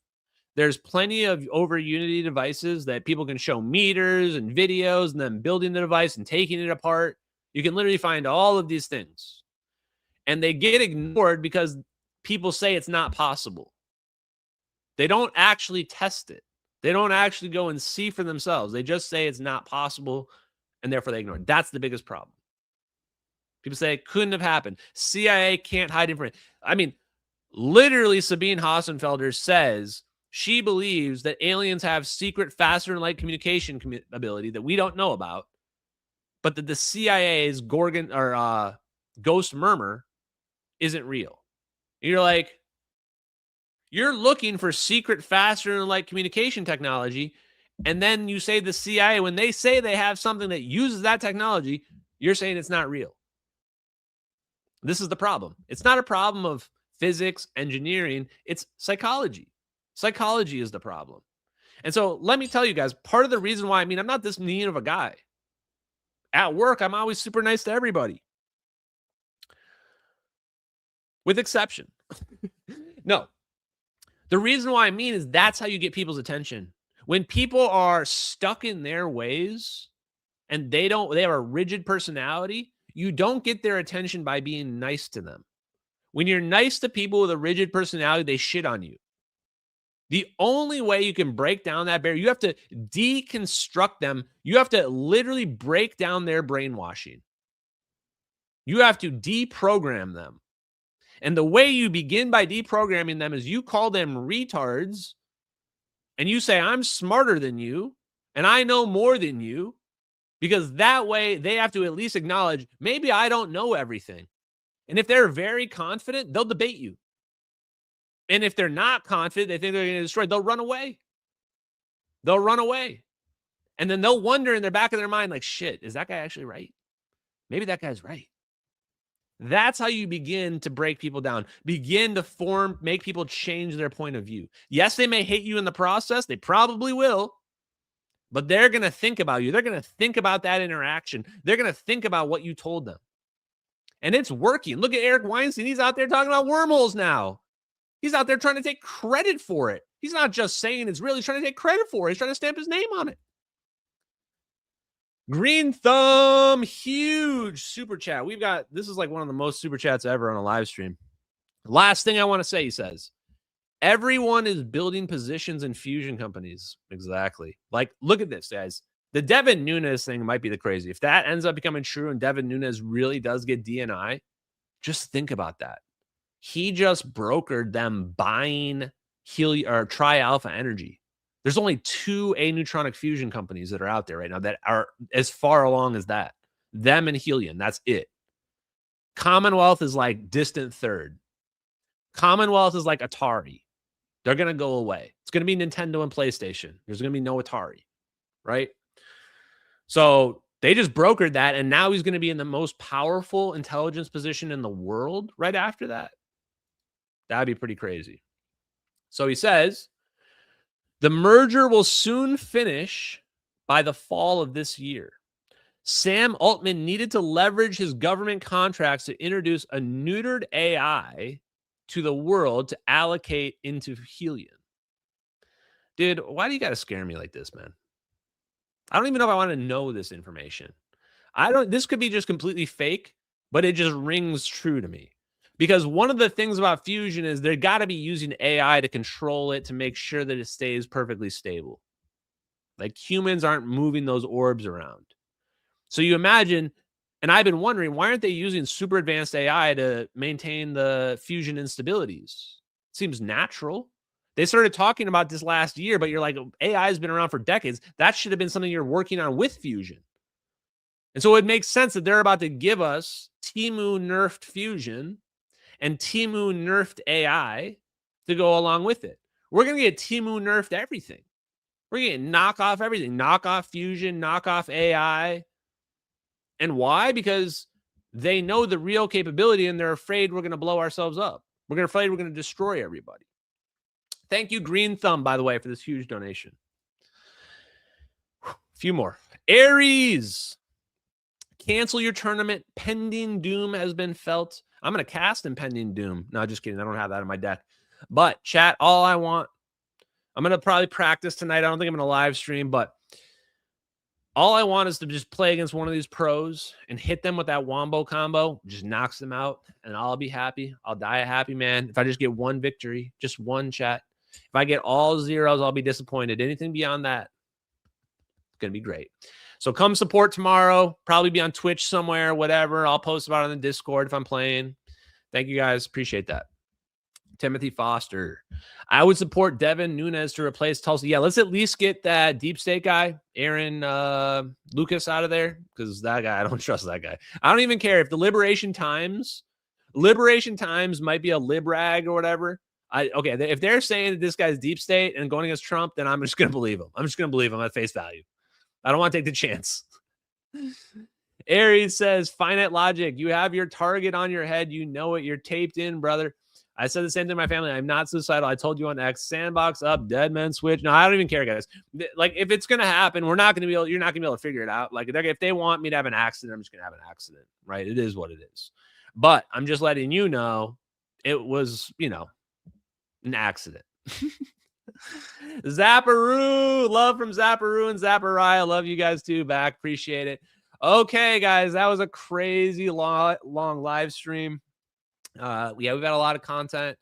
There's plenty of over unity devices that people can show meters and videos and then building the device and taking it apart. You can literally find all of these things. And they get ignored because people say it's not possible. They don't actually test it. They don't actually go and see for themselves. They just say it's not possible, and therefore they ignore it. That's the biggest problem. People say it couldn't have happened. CIA can't hide information. I mean, literally Sabine Hassenfelder says she believes that aliens have secret faster than light communication ability that we don't know about, but that the CIA's Gorgon or ghost murmur isn't real. You're like, you're looking for secret faster than light communication technology, and then you say the CIA, when they say they have something that uses that technology, you're saying it's not real. This is the problem. It's not a problem of physics, engineering, it's psychology. Psychology is the problem. And so let me tell you guys, part of the reason why, I'm not this mean of a guy. At work, I'm always super nice to everybody. With exception. No. The reason why I mean is that's how you get people's attention. When people are stuck in their ways and they have a rigid personality, you don't get their attention by being nice to them. When you're nice to people with a rigid personality, they shit on you. The only way you can break down that barrier, you have to deconstruct them. You have to literally break down their brainwashing. You have to deprogram them. And the way you begin by deprogramming them is you call them retards and you say, I'm smarter than you and I know more than you, because that way they have to at least acknowledge, maybe I don't know everything. And if they're very confident, they'll debate you. And if they're not confident, they think they're going to destroy, they'll run away. They'll run away. And then they'll wonder in the back of their mind, like, shit, is that guy actually right? Maybe that guy's right. That's how you begin to break people down. Begin to make people change their point of view. Yes, they may hate you in the process. They probably will. But they're going to think about you. They're going to think about that interaction. They're going to think about what you told them. And it's working. Look at Eric Weinstein. He's out there talking about wormholes now. He's out there trying to take credit for it. He's not just saying it's real. He's trying to take credit for it. He's trying to stamp his name on it. Green Thumb, huge super chat. This is like one of the most super chats ever on a live stream. Last thing I want to say, he says, everyone is building positions in fusion companies. Exactly. Like, look at this, guys. The Devin Nunes thing might be the crazy. If that ends up becoming true and Devin Nunes really does get DNI, just think about that. He just brokered them buying Tri-Alpha Energy. There's only 2 aneutronic fusion companies that are out there right now that are as far along as that. Them and Helium. That's it. Commonwealth is like distant third. Commonwealth is like Atari. They're going to go away. It's going to be Nintendo and PlayStation. There's going to be no Atari, right? So they just brokered that, and now he's going to be in the most powerful intelligence position in the world right after that. That'd be pretty crazy. So he says, The merger will soon finish by the fall of this year. Sam Altman needed to leverage his government contracts to introduce a neutered AI to the world to allocate into helium. Dude, why do you got to scare me like this, man? I don't even know if I want to know this information. This could be just completely fake, but it just rings true to me. Because one of the things about fusion is they got to be using AI to control it to make sure that it stays perfectly stable. Like humans aren't moving those orbs around. So you imagine, and I've been wondering, why aren't they using super advanced AI to maintain the fusion instabilities? It seems natural. They started talking about this last year, but you're like, AI has been around for decades. That should have been something you're working on with fusion. And so it makes sense that they're about to give us Timu nerfed fusion and Timu nerfed AI to go along with it. We're going to get Timu nerfed everything. We're going to knock off everything. Knock off fusion, knock off AI. And why? Because they know the real capability and they're afraid we're going to blow ourselves up. We're afraid we're going to destroy everybody. Thank you, Green Thumb, by the way, for this huge donation. A few more. Aries. Cancel your tournament. Pending doom has been felt. I'm going to cast Impending Doom. No, just kidding. I don't have that in my deck. But chat, all I want. I'm going to probably practice tonight. I don't think I'm going to live stream, but all I want is to just play against one of these pros and hit them with that wombo combo. Just knocks them out, and I'll be happy. I'll die a happy man. If I just get one victory, just one, chat. If I get all zeros, I'll be disappointed. Anything beyond that, it's going to be great. So come support tomorrow. Probably be on Twitch somewhere, whatever. I'll post about it on the Discord if I'm playing. Thank you guys. Appreciate that. Timothy Foster. I would support Devin Nunes to replace Tulsi. Yeah, let's at least get that deep state guy, Aaron Lucas, out of there, because that guy, I don't trust that guy. I don't even care if the Liberation Times might be a librag or whatever. Okay, if they're saying that this guy's deep state and going against Trump, then I'm just going to believe him. I'm just going to believe him at face value. I don't want to take the chance. Aries says, finite logic. You have your target on your head. You know it. You're taped in, brother. I said the same thing to my family. I'm not suicidal. I told you on X. Sandbox up, dead men switch. No, I don't even care, guys. Like, if it's going to happen, you're not going to be able to figure it out. Like, if they want me to have an accident, I'm just going to have an accident, right? It is what it is. But I'm just letting you know it was, an accident. Zapparoo, love from Zapparoo and Zappariah. Love you guys too. Back, appreciate it. Okay, guys, that was a crazy long live stream. Yeah, we've got a lot of content.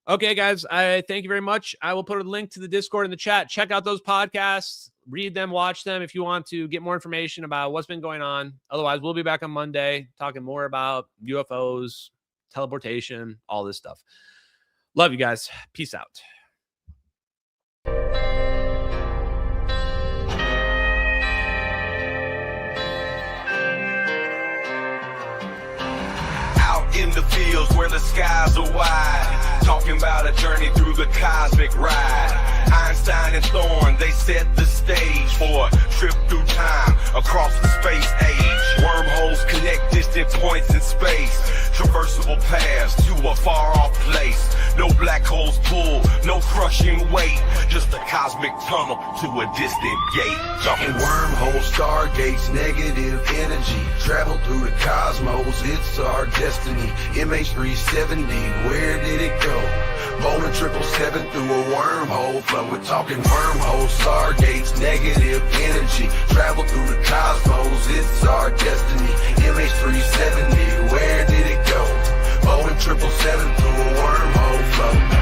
Okay, guys, I thank you very much. I will put a link to the Discord in the chat. Check out those podcasts, read them, watch them if you want to get more information about what's been going on. Otherwise, we'll be back on Monday talking more about UFOs, teleportation, all this stuff. Love you guys. Peace out. In the fields where the skies are wide, talking about a journey through the cosmic ride. Einstein and Thorne, they set the stage for a trip through time across the space age. Wormholes connect distant points in space, traversable paths to a far-off place. No black holes pull, no crushing weight, just a cosmic tunnel to a distant gate. Talking wormholes, stargates, negative energy, travel through the cosmos, it's our destiny. MH370, where did it go? Bowling 777 through a wormhole flow. We're talking wormholes, stargates, negative energy, travel through the cosmos, it's our destiny. MH370, where did it go? Bowling 777 through a wormhole flow.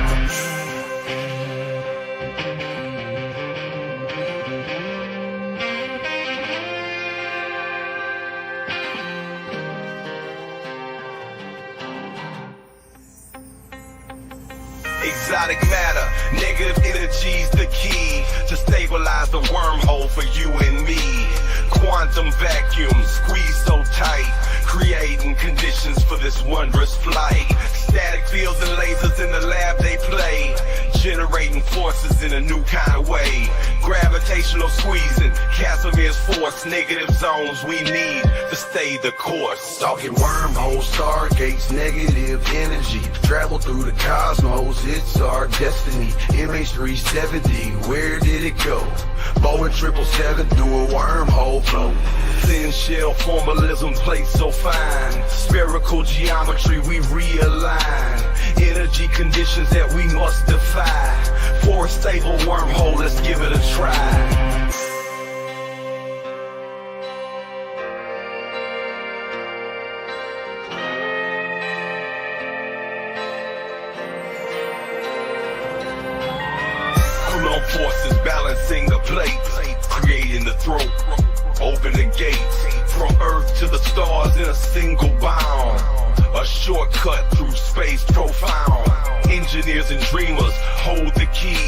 Exotic matter, negative energy's the key to stabilize the wormhole for you and me. Quantum vacuum squeezed so tight, creating conditions for this wondrous flight. Static fields and lasers in the lab they play, generating forces in a new kind of way. Gravitational squeezing, Casimir reinforce negative zones we need to stay the course. Stalking wormholes, stargates, negative energy. Travel through the cosmos, it's our destiny. MH370, where did it go? Boeing 777 through a wormhole flow. Thin shell formalism placed so fine. Spherical geometry we realign. Energy conditions that we must defy. For a stable wormhole, let's give it a try. Forces balancing the plate, creating the throat, opening gates from Earth to the stars in a single bound. A shortcut through space profound. Engineers and dreamers hold the key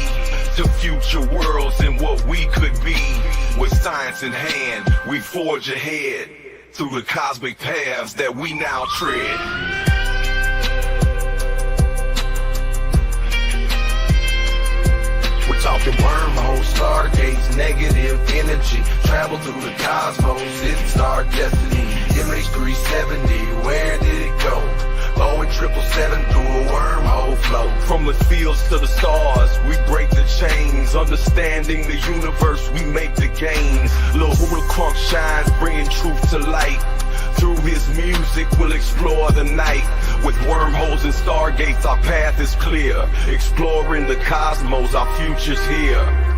to future worlds and what we could be. With science in hand, we forge ahead through the cosmic paths that we now tread. Talking wormholes, stargates, negative energy. Travel through the cosmos, it's our destiny. MH370, where did it go? Boeing 777 through a wormhole flow. From the fields to the stars, we break the chains. Understanding the universe, we make the gains. Lil Hula Crunk shines, bringing truth to light. Through his music, we'll explore the night. With wormholes and stargates, our path is clear. Exploring the cosmos, our future's here.